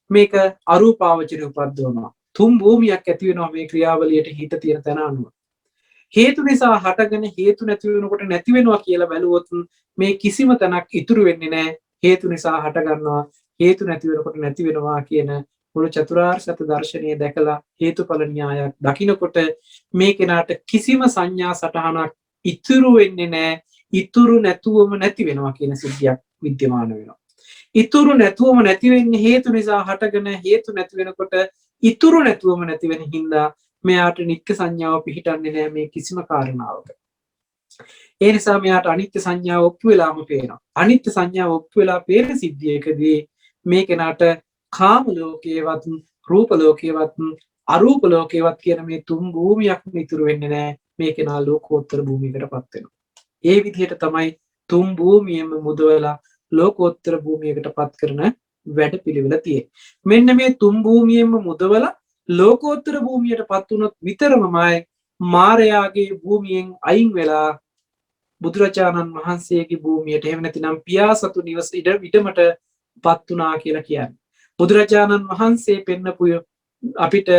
මේක අරූපාවචර උපද්දවනවා. තුන් භූමියක් ඇති වෙනවා මේ ක්‍රියාවලියට හිත තියෙන තැන අනුව. හේතු නිසා හටගෙන හේතු නැති වෙනකොට නැති වෙනවා කියලා බැලුවොත් මේ කිසිම තැනක් ඉතුරු වෙන්නේ නැහැ. හේතු නිසා හට ගන්නවා හේතු නැති වෙනකොට නැති වෙනවා කියන මුළු චතුරාර්ය සත්‍ය දර්ශනය දැකලා හේතුඵල න්‍යායක් දකිනකොට මේ කෙනාට කිසිම සංඥා සටහනක් ඉතුරු වෙන්නේ නැහැ. ඉතුරු නැතුවම නැති වෙනවා කියන සිද්ධියක් විද්‍යමාන වෙනවා. ඉතුරු නැතුවම නැති වෙන්නේ හේතු නිසා හටගෙන හේතු නැති වෙනකොට ඉතුරු නැතුවම නැති වෙන හින්දා මෙයාට නිත්‍ය සංඥාව පිහිටන්නේ නැහැ මේ කිසිම කාරණාවක. ඒ නිසා මෙයාට අනිත්‍ය සංඥාව ඔප්පු වෙලාම පේනවා. අනිත්‍ය සංඥාව ඔප්පු වෙලා පේන සිද්ධියකදී මේ කෙනාට කාම ලෝකේවත් රූප ලෝකේවත් අරූප ලෝකේවත් කියන මේ තුන් භූමියක්ම ඉතුරු වෙන්නේ නැහැ. මේ කෙනා ලෝකෝත්තර භූමියකටපත් වෙනවා. ඒ විදිහට තමයි තුන් භූමියම මුදවලා ලෝකෝත්තර භූමියකට පත් කරන වැඩ පිළිවෙල තියෙන්නේ. මෙන්න මේ තුන් භූමියෙන්ම මුදවලා ලෝකෝත්තර භූමියට පත් වුණොත් විතරමයි මාරයාගේ භූමියෙන් අයින් වෙලා බුදුරජාණන් වහන්සේගේ භූමියට එහෙම නැතිනම් පියාසතු නිවස ඉඩමට පත් වුණා කියලා කියන්නේ. බුදුරජාණන් වහන්සේ පෙන්නපු අපිට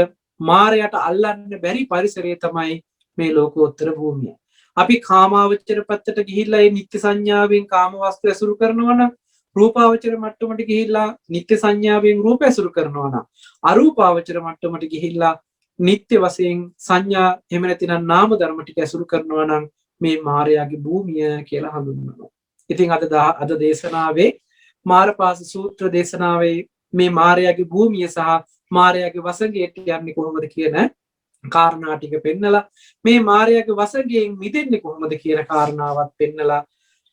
මාරයට අල්ලන්න බැරි පරිසරය තමයි මේ ලෝකෝත්තර භූමිය. අපි කාමාවචර පැත්තට ගිහිල්ලා ඒ නිත්‍ය සංඥාවෙන් කාම වස්තු ඇසුරු කරනවා නම් රූපාවචර මට්ටමට ගිහිල්ලා නිත්‍ය සංඥාවෙන් රූප ඇසුරු කරනවා නම් අරූපාවචර මට්ටමට ගිහිල්ලා නිත්‍ය වශයෙන් සංඥා එහෙම නැතිනම් නාම ධර්ම ටික ඇසුරු කරනවා නම් මේ මායාවේ භූමිය කියලා හඳුන්වනවා. ඉතින් අද දේශනාවේ මාරපාස සූත්‍ර දේශනාවේ මේ මායාවේ භූමිය සහ මායාවේ වසඟයට යන්නේ කොහොමද කියන කාරණා ටික පෙන්නලා මේ මායාවේ වසඟයෙන් මිදෙන්නේ කොහොමද කියන කාරණාවත් පෙන්නලා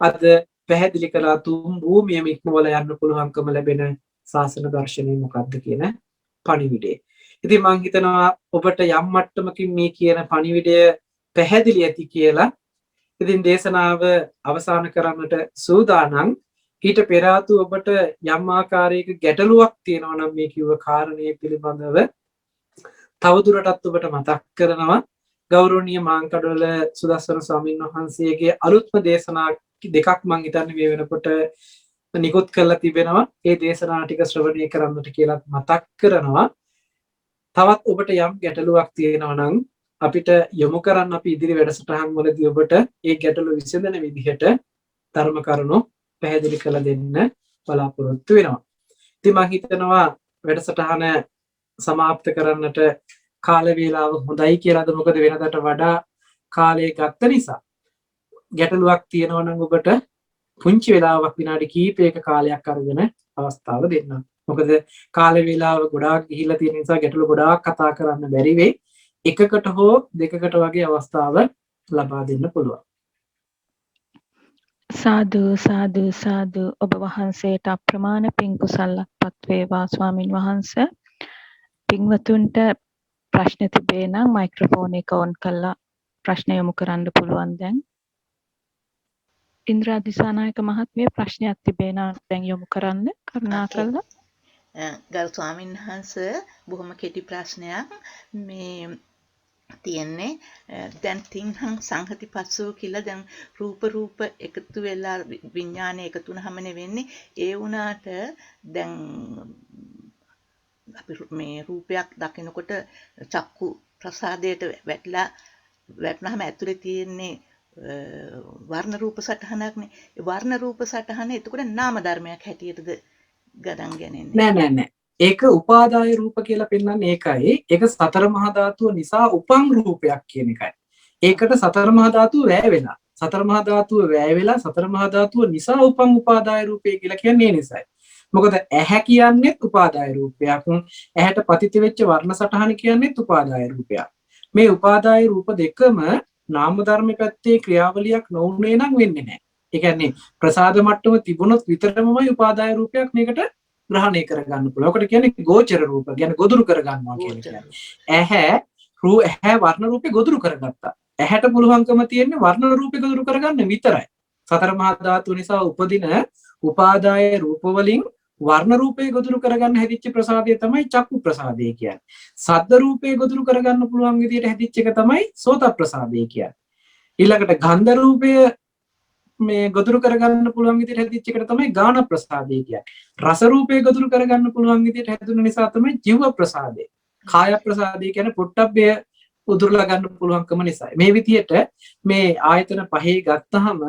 අද පැහැදිලි කළා තුන් භූමියම ඉක්මවල යන්න පුළුවන්කම ලැබෙන ශාසන දර්ශනය මොකක්ද කියන පණිවිඩය. ඉතින් මම හිතනවා ඔබට යම් මට්ටමකින් මේ කියන පණිවිඩය පැහැදිලි ඇති කියලා. ඉතින් දේශනාව අවසන් කරන්නට සූදානම්. ඊට පෙර ආතු ඔබට යම් ආකාරයක ගැටලුවක් තියෙනවා නම් මේ කිව්ව කාරණේ පිළිබඳව තවදුරටත් ඔබට මතක් කරනවා. ගෞරවනීය මාංකඩවල සුදස්සන ස්වාමීන් වහන්සේගේ අලුත්ම දේශනා දෙකක් මම හිතන්නේ මේ වෙනකොට නිකුත් කරලා තිබෙනවා. ඒ දේශනා ටික ශ්‍රවණය කරන්නට කියලා මතක් කරනවා. තවත් ඔබට යම් ගැටලුවක් තියෙනවා නම් අපිට යොමු කරන්න අපි ඉදිරි වැඩසටහන් වලදී ඔබට ඒ ගැටලු විසඳන විදිහට ධර්ම කරුණු පැහැදිලි කරලා දෙන්න බලාපොරොත්තු වෙනවා. ඉතින් මම හිතනවා වැඩසටහන සමාප්ත කරන්නට කාල වේලාව හොඳයි කියලාද මොකද වෙනදට වඩා කාලය ගත්ත නිසා ගැටලුවක් තියෙනවා නම් ඔබට පුංචි වෙලාවක් විනාඩි කිහිපයක කාලයක් අරගෙන අවස්ථාව දෙන්න. මොකද කාල වේලාව ගොඩාක් ගිහිල්ලා තියෙන නිසා ගැටලු ගොඩාක් කතා කරන්න බැරි වෙයි. එකකට හෝ දෙකකට වගේ අවස්ථාව ලබා දෙන්න පුළුවන්. සාදු සාදු සාදු ඔබ වහන්සේට අප්‍රමාණ පින් කුසල්පත් වේවා ස්වාමින් වහන්සේ. පින්වතුන්ට ප්‍රශ්න තිබේ නම් මයික්‍රොෆෝන් එක ඔන් කරලා ප්‍රශ්න යොමු කරන්න පුළුවන් දැන්. ඉන්ද්‍රා දිසානායක මහත්මිය ප්‍රශ්නයක් තිබේ නම් දැන් යොමු කරන්න කරුණාකරලා. ගරු ස්වාමීන් වහන්සේ බොහොම කෙටි ප්‍රශ්නයක් මේ තියෙන්නේ දැන් තින්හං සංහතිපස්සෝ කියලා දැන් රූප එකතු වෙලා විඥානය එකතු වුනහමනේ වෙන්නේ ඒ වුණාට දැන් අපි මේ රූපයක් දකිනකොට චක්කු ප්‍රසාදයට වැටුනහම ඇතුලේ තියෙන්නේ වර්ණ රූප සටහනක්නේ. ඒ වර්ණ රූප සටහන එතකොට නාම ධර්මයක් හැටියටද ගණන් ගන්නේ? නෑ. ඒක උපාදාය රූප කියලා පෙන්වන්නේ ඒකයි. ඒක සතර මහා ධාතුව නිසා උපන් රූපයක් කියන එකයි. ඒකට සතර මහා ධාතුව වැය වෙලා. සතර මහා ධාතුව වැය වෙලා සතර මහා ධාතුව නිසා උපන් උපාදාය රූපය කියලා කියන්නේ ඒ නිසායි. මොකද ඇහැ කියන්නේ උපාදාය රූපයක්. ඇහැට පතිත වෙච්ච වර්ණ සටහන කියන්නේ උපාදාය රූපයක්. මේ උපාදාය රූප දෙකම නාම ධර්ම පැත්තේ ක්‍රියාවලියක් නොවුනේ නම් වෙන්නේ නැහැ. ඒ කියන්නේ ප්‍රසාද මට්ටම තිබුණොත් විතරමයි උපාදාය රූපයක් මේකට ග්‍රහණය කරගන්න පුළුවන්. ඔකට කියන්නේ ගෝචර රූප. කියන්නේ ගොදුරු කරගන්නවා කියන්නේ. ඇහැ වර්ණ රූපේ ගොදුරු කරගත්තා. ඇහැට පුළුවන්කම තියෙන්නේ වර්ණ රූපේ ගොදුරු කරගන්න විතරයි. සතර මහා ධාතු නිසා උපදින උපාදාය රූප වලින් වර්ණ රූපේ ගොදුරු කරගන්න හැදිච්ච ප්‍රසාදය තමයි චක්කු ප්‍රසාදය කියන්නේ. සද්ද රූපේ ගොදුරු කරගන්න පුළුවන් විදිහට හැදිච්ච එක තමයි සෝත ප්‍රසාදය කියන්නේ. ඊළඟට ගන්ධ රූපය මේ ගොදුරු කරගන්න පුළුවන් විදිහට හැදිච්ච එකට තමයි ගාන ප්‍රසාදය කියන්නේ. රස රූපේ ගොදුරු කරගන්න පුළුවන් විදිහට හැදුන නිසා තමයි ජීව ප්‍රසාදය. කාය ප්‍රසාදය කියන්නේ පොට්ටබ්බය උදුරලා ගන්න පුළුවන්කම නිසා. මේ විදිහට මේ ආයතන පහේ ගත්තාම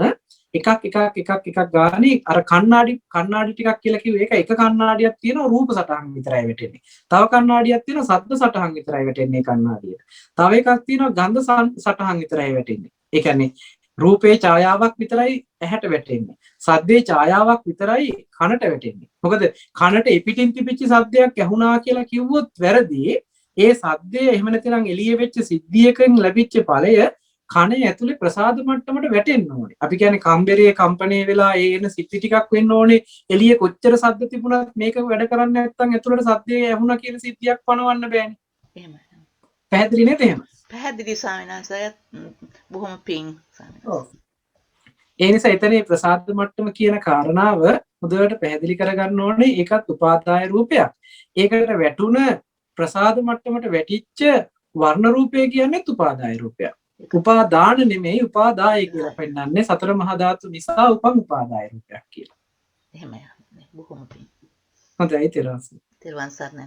එකක් ගානේ අර කණ්ණාඩි ටිකක් කියලා කිව්වේ ඒක එක කණ්ණාඩියක් තියෙනවා රූප සටහන් විතරයි වැටෙන්නේ. තව කණ්ණාඩියක් තියෙනවා ශබ්ද සටහන් විතරයි වැටෙන්නේ කණ්ණාඩියට. තව එකක් තියෙනවා ගන්ධ සටහන් විතරයි වැටෙන්නේ. ඒ කියන්නේ රූපේ ඡායාවක් විතරයි ඇහැට වැටෙන්නේ. සද්දේ ඡායාවක් විතරයි කනට වැටෙන්නේ. මොකද කනට එපිටින් තිබිච්ච සද්දයක් ඇහුණා කියලා කිව්වොත් වැරදි. ඒ සද්දේ එහෙම නැතිනම් එළියේ වෙච්ච සිද්ධියකින් ලැබිච්ච ඵලය කනේ ඇතුලේ ප්‍රසාද මට්ටමට වැටෙන්න ඕනේ. අපි කියන්නේ කම්බරේ කම්පණය වෙලා ඒ එන සිද්ධි ටිකක් වෙන්න ඕනේ. එළියේ කොච්චර සද්ද තිබුණත් මේක වැඩ කරන්නේ නැත්නම් ඇතුලට සද්දේ ඇහුණා කියන සිද්ධියක් පනවන්න බෑනේ. එහෙමයි. පැහැදිලි නේද එහෙම? පැහැදිලි ස්වාමීන් වහන්සේ බොහොම පිං ස්වාමීන් වහන්සේ. ඒ නිසා එතනේ ප්‍රසාද මට්ටම කියන කාරණාව හොඳට පැහැදිලි කරගන්න ඕනේ. ඒකත් උපාදාය රූපයක්. ඒකට වැටුණ ප්‍රසාද මට්ටමට වැටිච්ච වර්ණ රූපය කියන්නේ උපාදාය රූපයක්. උපාදාන නෙමෙයි උපාදාය කියලා පෙන්නන්නේ සතර මහා ධාතු නිසා උපන් උපාදාය රූපයක් කියලා. එහෙමයි. බොහොම පිං. හොඳයි තෙරුවන් සරණයි.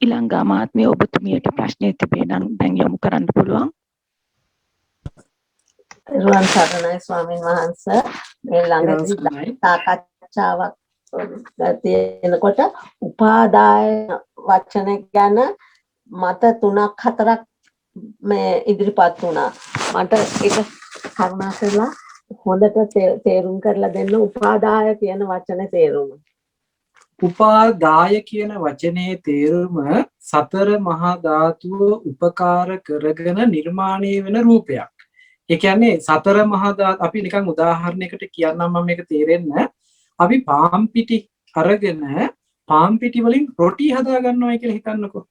ඊළඟා මාත්මිය ඔබතුමියට ප්‍රශ්නයක් තිබේ නම් දැන් යොමු කරන්න පුළුවන්. තෙරුවන් සරණයි ස්වාමීන් වහන්සේ. මේ ළඟදී සාකච්ඡාවක් තියෙනකොට උපාදාය වචන ගැන මත 3-4ක් මේ ඉදිරිපත් වුණා. මට ඒක කරුණා කරලා හොඳට තේරුම් කරලා දෙන්න උපාදාය කියන වචනේ තේරුම. උපාදාය කියන වචනේ තේරුම සතර මහා ධාතුව උපකාර කරගෙන නිර්මාණය වෙන රූපයක්. ඒ කියන්නේ සතර මහා ධාතු අපි නිකන් උදාහරණයකට කියන්නම් මම මේක තේරෙන්න. අපි පාම් පිටි අරගෙන පාම් පිටි වලින් රොටි හදා ගන්නවා කියලා හිතන්නකෝ.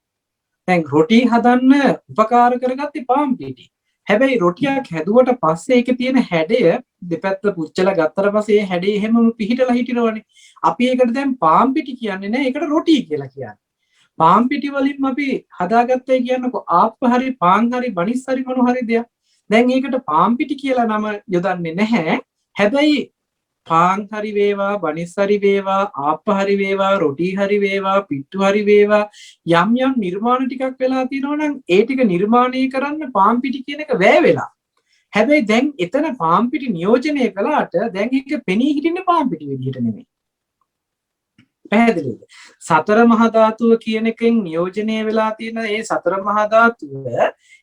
දැන් රොටි හදන්න උපකාර කරගත්තේ පාම් පිටි. හැබැයි රොටියක් හැදුවට පස්සේ ඒකේ තියෙන හැඩය දෙපැත්ත පුච්චලා ගත්තට පස්සේ ඒ හැඩේ හැමම පිහිටලා හිටිනවනේ. අපි ඒකට දැන් පාම් පිටි කියන්නේ නැහැ. ඒකට රොටි කියලා කියන්නේ. පාම් පිටි වලින් අපි හදාගත්තේ කියන්නකෝ ආප්ප හරි පාන් හරි බනිස් හරි මොන හරි දෙයක්. දැන් ඒකට පාම්පිටි කියලා නම යොදන්නේ නැහැ. හැබැයි පාන් හරි වේවා, බනිස් හරි වේවා, ආප්ප හරි වේවා, රොටි හරි වේවා, පිට්ටු හරි වේවා යම් යම් නිර්මාණ ටිකක් වෙලා තියෙනවා නම් ඒ ටික නිර්මාණය කරන්න පාම්පිටි කියන එක වැය වෙලා. හැබැයි දැන් එතන පාම්පිටි නියෝජනය කළාට දැන් ඒක පෙනී හිටින්නේ පාම්පිටි විදිහට නෙමෙයි. පැහැදිලිද? සතර මහා ධාතුව කියන එකෙන් නියෝජනය වෙලා තියෙන ඒ සතර මහා ධාතුව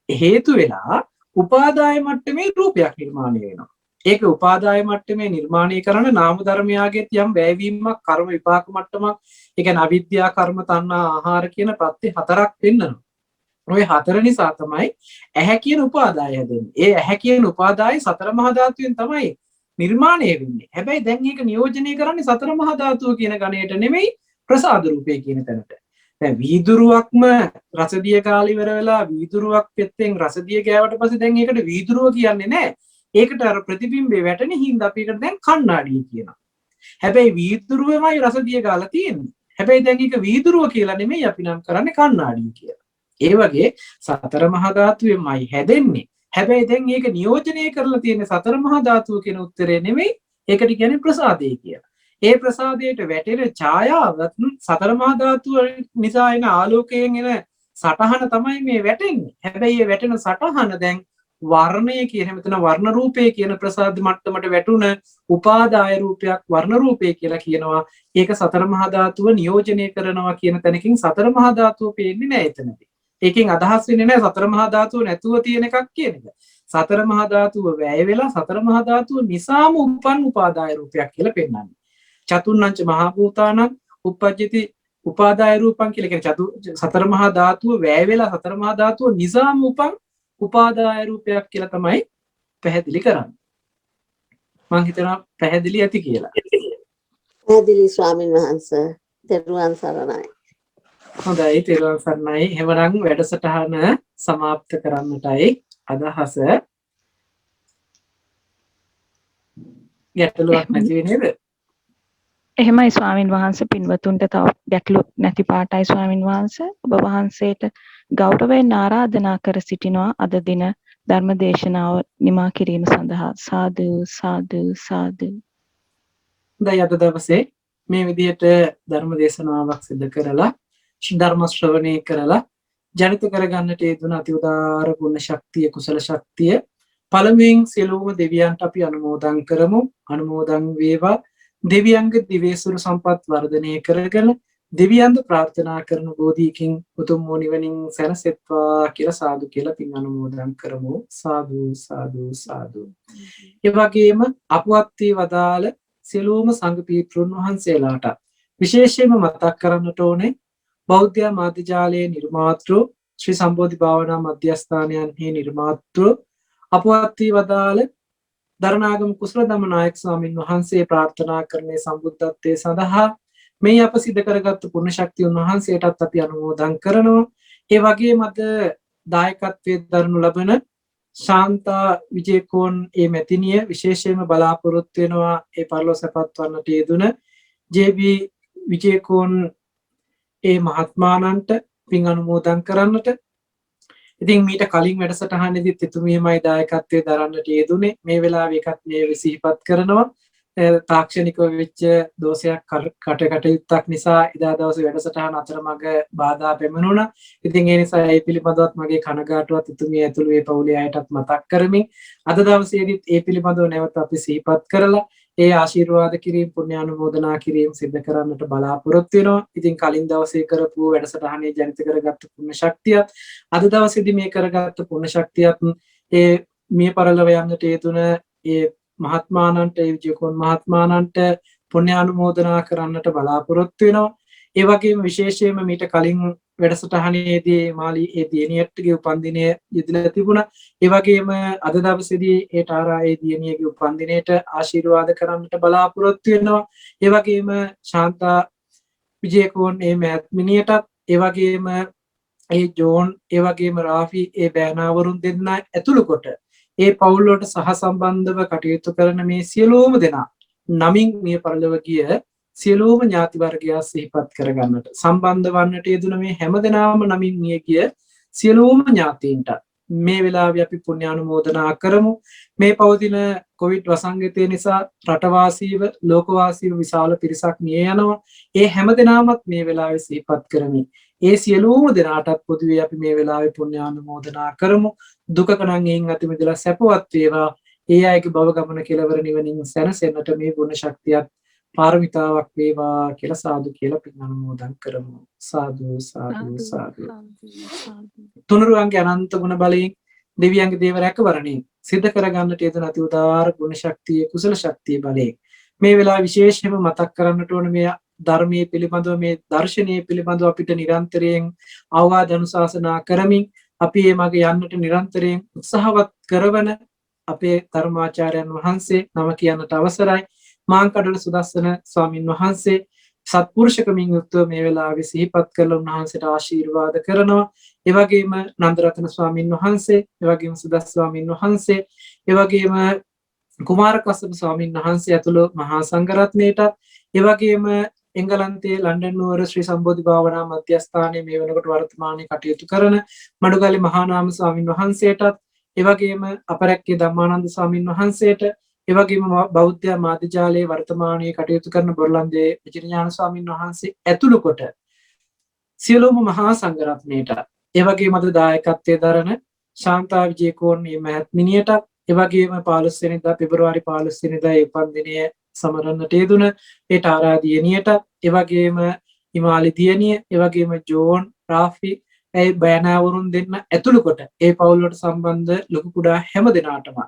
හේතු වෙලා උපාදාය මට්ටමේ රූපයක් නිර්මාණය වෙනවා. ඒක උපාදාය මට්ටමේ නිර්මාණය කරන නාම ධර්මයාගේ යම් වැයවීමක් කර්ම විපාක මට්ටමක් ඒ කියන්නේ අවිද්‍යා කර්ම තණ්හා ආහාර කියන ප්‍රත්‍ය හතරක් වෙන්නනවා. ඔය හතර නිසා තමයි ඇහැ කියන උපාදාය හැදෙන්නේ. ඒ ඇහැ කියන උපාදාය සතර මහා ධාතුවෙන් තමයි නිර්මාණය වෙන්නේ. හැබැයි දැන් මේක නියෝජනය කරන්නේ සතර මහා ධාතුව කියන ගණයට නෙමෙයි ප්‍රසාද රූපේ කියන තැනට. දැන් වීදුරුවක්ම රසදිය කාලේ ඉවර වෙලා වීදුරුවක් පෙත්තෙන් රසදිය ගෑවට පස්සේ දැන් ඒකට වීදුරුව කියන්නේ නැහැ. ඒකට අර ප්‍රතිබිම්බේ වැටෙන හින්දා අපි ඒකට දැන් කණ්ණාඩිය කියනවා. හැබැයි වීදුරුවමයි රසදිය ගාලා තියෙන්නේ. හැබැයි දැන් ඒක වීදුරුව කියලා නෙමෙයි අපි නම් කරන්නේ කණ්ණාඩිය කියලා. ඒ වගේ සතර මහා ධාතුවෙන්මයි හැදෙන්නේ. හැබැයි දැන් මේක නියෝජනය කරලා තියෙන සතර මහා ධාතුව කියන උත්තරේ නෙමෙයි. ඒකට කියන්නේ ප්‍රසාදේ කියලා. ඒ ප්‍රසාදයට වැටෙන ඡායාවත් සතර මහා ධාතුව නිසා එන ආලෝකයෙන් එන සටහන තමයි මේ වැටෙන්නේ. හැබැයි මේ වැටෙන සටහන දැන් වර්ණය කියන මෙතන වර්ණ රූපය කියන ප්‍රසාද මට්ටමට වැටුණ උපාදාය රූපයක් වර්ණ රූපය කියලා කියනවා. ඒක සතර මහා ධාතුව නියෝජනය කරනවා කියන තැනකින් සතර මහා ධාතුව පේන්නේ නැහැ එතනදී. ඒකෙන් අදහස් වෙන්නේ නැහැ සතර මහා ධාතුව නැතුව තියෙන එකක් කියන එක. සතර මහා ධාතුව වැය වෙලා සතර මහා ධාතුව නිසාම උපන් උපාදාය රූපයක් කියලා පෙන්වන්නේ. චතුර්ණංච මහා භූතානං උපජ්ජති උපාදාය රූපං කියලා කියන්නේ සතර මහා ධාතුව වැය වෙලා සතර මහා ධාතුව නිසාම උපන් උපාදාය රූපයක් කියලා තමයි පැහැදිලි කරන්නේ. මම හිතනවා පැහැදිලි ඇති කියලා. පැහැදිලි ස්වාමින් වහන්සේ. තෙරුවන් සරණයි. හොඳයි තෙරුවන් සරණයි. එහෙමනම් වැඩසටහන સમાપ્ત කරන්නටයි අදහස. ගැටලුවක් නැති වෙන්නේ නේද? එහෙමයි ස්වාමින් වහන්සේ. පින්වතුන්ට තව ගැටලු නැති පාටයි ස්වාමින් වහන්සේ. ඔබ වහන්සේට ගෞරවයෙන් ආරාධනා කර සිටිනවා අද දින ධර්ම දේශනාව නිමා කිරීම සඳහා. සාදු සාදු සාදු. දැන් අද දවසේ මේ විදිහට ධර්ම දේශනාවක් සිදු කරලා ධර්ම ශ්‍රවණය කරලා ජනිත කරගන්නට යෙදුන අති උදාර ගුණ ශක්තිය කුසල ශක්තිය පළමුවෙන් සියලුම දෙවියන්ට අපි අනුමෝදන් කරමු. අනුමෝදන් වේවා. දෙවියන්ගේ දිවේසුරු සම්පත් වර්ධනය කරගෙන දෙවියන්ද ප්‍රාර්ථනා කරන බෝධියකින් උතුම් වූ නිවනින් සැනසෙත්වා කියලා සාදු කියලා පින් අනුමෝදන් කරමු. සාදු සාදු සාදු. ඒ වගේම අපවත් වී වදාළ සියලුම සංඝ පීත්‍රුන් වහන්සේලාට විශේෂයෙන්ම මතක් කරන්නට ඕනේ බෞද්ධ මාධ්‍යාලයේ නිර්මාතෘ ශ්‍රී සම්බෝධි භාවනා මධ්‍යස්ථානයන්හි නිර්මාතෘ අපවත් වී වදාළ දරණාගම කුසල ධම්මනායක ස්වාමින් වහන්සේ ප්‍රාර්ථනා කරන්නේ සම්බුද්ධත්වයේ සඳහා මේ අප සිද්ධ කරගත්තු පුණ්‍ය ශක්තිය උන්වහන්සේටත් අපි අනුමෝදන් කරනවා. ඒ වගේම අද දායකත්වයේ දරනු ලබන ශාන්තා විජේකෝන් ඒ මැතිණිය විශේෂයෙන්ම බලාපොරොත්තු වෙනවා ඒ පරලෝසපත් වන්නට යෙදුන ජේ.බී. විජේකෝන් ඒ මහත්මාණන්ට පින් අනුමෝදන් කරන්නට. ඉතින් මීට කලින් වැඩසටහනේදීත් එතුමියමයි දායකත්වයේ දරන්නට යෙදුනේ. මේ වෙලාවේ එකත් මේ සිහිපත් කරනවා. තාක්ෂණිකව වෙච්ච දෝෂයක් කටයුත්තක් නිසා එදා දවසේ වැඩසටහන අතරමඟ බාධා පැමිණුණා. ඉතින් ඒ නිසා ඒ පිළිබඳවත් මගේ කනගාටුවත් එතුමිය ඇතුළු ඒ පවුලේ අයටත් මතක් කරමින් අද දවසේදීත් ඒ පිළිබඳව නැවත අපි සිහිපත් කරලා ඒ ආශිර්වාද කිරීම පුණ්‍යානුමෝදනා කිරීම සිදු කරන්නට බලාපොරොත්තු වෙනවා. ඉතින් කලින් දවසේ කරපු වැඩසටහනේ ජනිත කරගත්තු පුණ්‍ය ශක්තියත් අද දවසේදී මේ කරගත්තු පුණ්‍ය ශක්තියත් ඒ මිය පරලොව යන්නට යෙදුන ඒ මහත්මාණන්ට ඒ විජේකෝන් මහත්මාණන්ට පුණ්‍යානුමෝදනා කරන්නට බලාපොරොත්තු වෙනවා. ඒ වගේම විශේෂයෙන්ම මීට කලින් වැඩසටහනේදී මාලි ඒ දියණියටගේ උපන්දිනය යෙදලා තිබුණා. ඒ වගේම අද දවසේදී ඒ තාරා ඒ දියණියගේ උපන්දිනයට ආශිර්වාද කරන්නට බලාපොරොත්තු වෙනවා. ඒ වගේම ශාන්තා විජේකෝන් ඒ මෑත්මිනියටත් ඒ වගේම ඒ ජෝන් ඒ වගේම රාෆි ඒ බෑනාවරුන් දෙන්න ඇතුළු කොට ඒ පවුල් වලට සහසම්බන්ධව කටයුතු කරන මේ සියලුම දෙනා නමින් මිය පරලොව ගිය සියලුම ඥාති වර්ගයා සිහිපත් කරගන්නට සම්බන්ධ වන්නට යෙදුන මේ හැම දෙනාම නමින් මිය ගිය සියලුම ඥාතීන්ට මේ වෙලාවේ අපි පුණ්‍යානුමෝදනා කරමු. මේ පවතින කොවිඩ් වසංගතය නිසා රටවාසීව ලෝකවාසීව විශාල පිරිසක් මිය යනවා. ඒ හැමදෙනාමත් මේ වෙලාවේ සිහිපත් කරමි. ඒ සියලුම දෙනාටත් පොදුවේ අපි මේ වෙලාවේ පුණ්‍යානුමෝදනා කරමු. දුකක නම් එයින් අත මිදලා සැපවත් වේවා. ඒ අයගේ භව ගමන කෙලවර නිවනින් සැනසෙන්නට මේ ගුණ ශක්තියත් පාරමිතාවක් වේවා කියලා සාදු කියලා පින් අනුමෝදන් කරමු. සාදු සාදු සාදු. තුනුරුවන්ගේ අනන්ත ගුණ බලයෙන් දෙවියන්ගේ දේව රැකවරණයෙන් සිද්ධ කරගන්නට යෙදෙන අති උදාාර ගුණ ශක්තිය කුසල ශක්තිය බලයෙන් මේ වෙලාව විශේෂයෙන්ම මතක් කරන්නට ඕන මේ ධර්මයේ පිළිබඳව මේ දර්ශනීය පිළිබඳව අපිට නිරන්තරයෙන් අවවාද අනුශාසනා කරමින් අපි මේ මග යන්නට නිරන්තරයෙන් උත්සාහවත් කරවන අපේ ධර්මාචාර්යයන් වහන්සේ නම කියන්නට අවසරයි. මාංකඩවල සුදස්සන ස්වාමින් වහන්සේ සත්පුරුෂකමින් යුක්තව මේ වෙලාවේ සිහිපත් කරලා උන්වහන්සේට ආශිර්වාද කරනවා. ඒ වගේම නන්දරත්න ස්වාමින් වහන්සේ, ඒ වගේම සුදස් ස්වාමින් වහන්සේ, ඒ වගේම කුමාරකස්සප ස්වාමින් වහන්සේ ඇතුළු මහා සංඝරත්නයට, ඒ වගේම එංගලන්තයේ ලන්ඩන් නුවර ශ්‍රී සම්බෝධි භාවනා මධ්‍යස්ථානයේ මේ වෙනකොට වර්තමානයේ කටයුතු කරන මඩුගල්ලේ මහානාම ස්වාමින් වහන්සේටත්, ඒ වගේම අපරැක්කේ ධම්මානන්ද ස්වාමින් වහන්සේට, ඒ වගේම බෞද්ධ මාධ්‍යාලයේ වර්තමානයේ කටයුතු කරන බොරලන්දේ විජිනඥාන ස්වාමින් වහන්සේ ඇතුළු කොට සියලුම මහා සංඝරත්නයට, ඒ වගේම අද දායකත්වයේ දරන ශාන්තා විජේකෝන් මහත්මිනියට, ඒ වගේම 15 වෙනිදා පෙබරවාරි 15 වෙනිදා ඒ උපන්දිනය සමරන්නට යෙදුන ඒ ටාරා දියණියට, ඒ වගේම හිමාලි දියණිය, ඒ වගේම ජෝන් රාෆි ඒ බයනාවරුන් දෙන්න ඇතුළු කොට ඒ පවුල් වලට සම්බන්ධ ලොකු කුඩා හැම දෙනාටම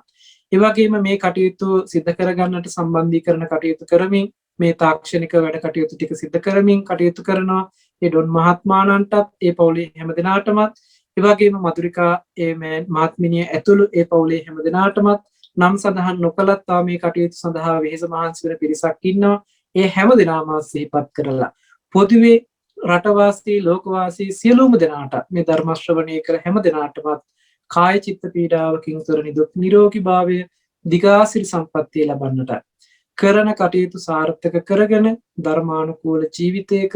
ඒ වගේම මේ කටයුතු සිදු කරගන්නට සම්බන්ධීකරණ කටයුතු කරමින් මේ තාක්ෂණික වැඩ කටයුතු ටික සිදු කරමින් කටයුතු කරනවා ඒ ඩොන් මහත්මාණන්ටත් ඒ පවුලේ හැම දෙනාටමත් ඒ වගේම මధుරිකා ඒ මහත්මිනිය ඇතුළු ඒ පවුලේ හැම දෙනාටමත් නම් සඳහන් නොකලත් තා මේ කටයුතු සඳහා වෙහෙස මහන්සි වෙන පිරිසක් ඉන්නවා. ඒ හැම දෙනාම සිහිපත් කරලා පොදුවේ රටවාසී ලෝකවාසී සියලුම දෙනාට මේ ධර්ම ශ්‍රවණය කර හැම දෙනාටමත් කාය චිත්ත පීඩාවකින් තොර නිදුක් නිරෝගී භාවය දිගාසිරි සම්පන්නිය ලබන්නට කරන කටයුතු සාර්ථක කරගෙන ධර්මානුකූල ජීවිතයක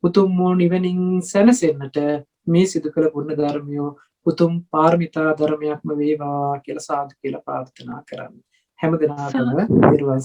උතුම් වූ නිවනින් සැනසෙන්නට මේ සිදු කළ පුණ්‍ය ධර්මියෝ උතුම් පාරමිතා ධර්මයක්ම වේවා කියලා සාදු කියලා ප්‍රාර්ථනා කරන්නේ. හැම දිනකටම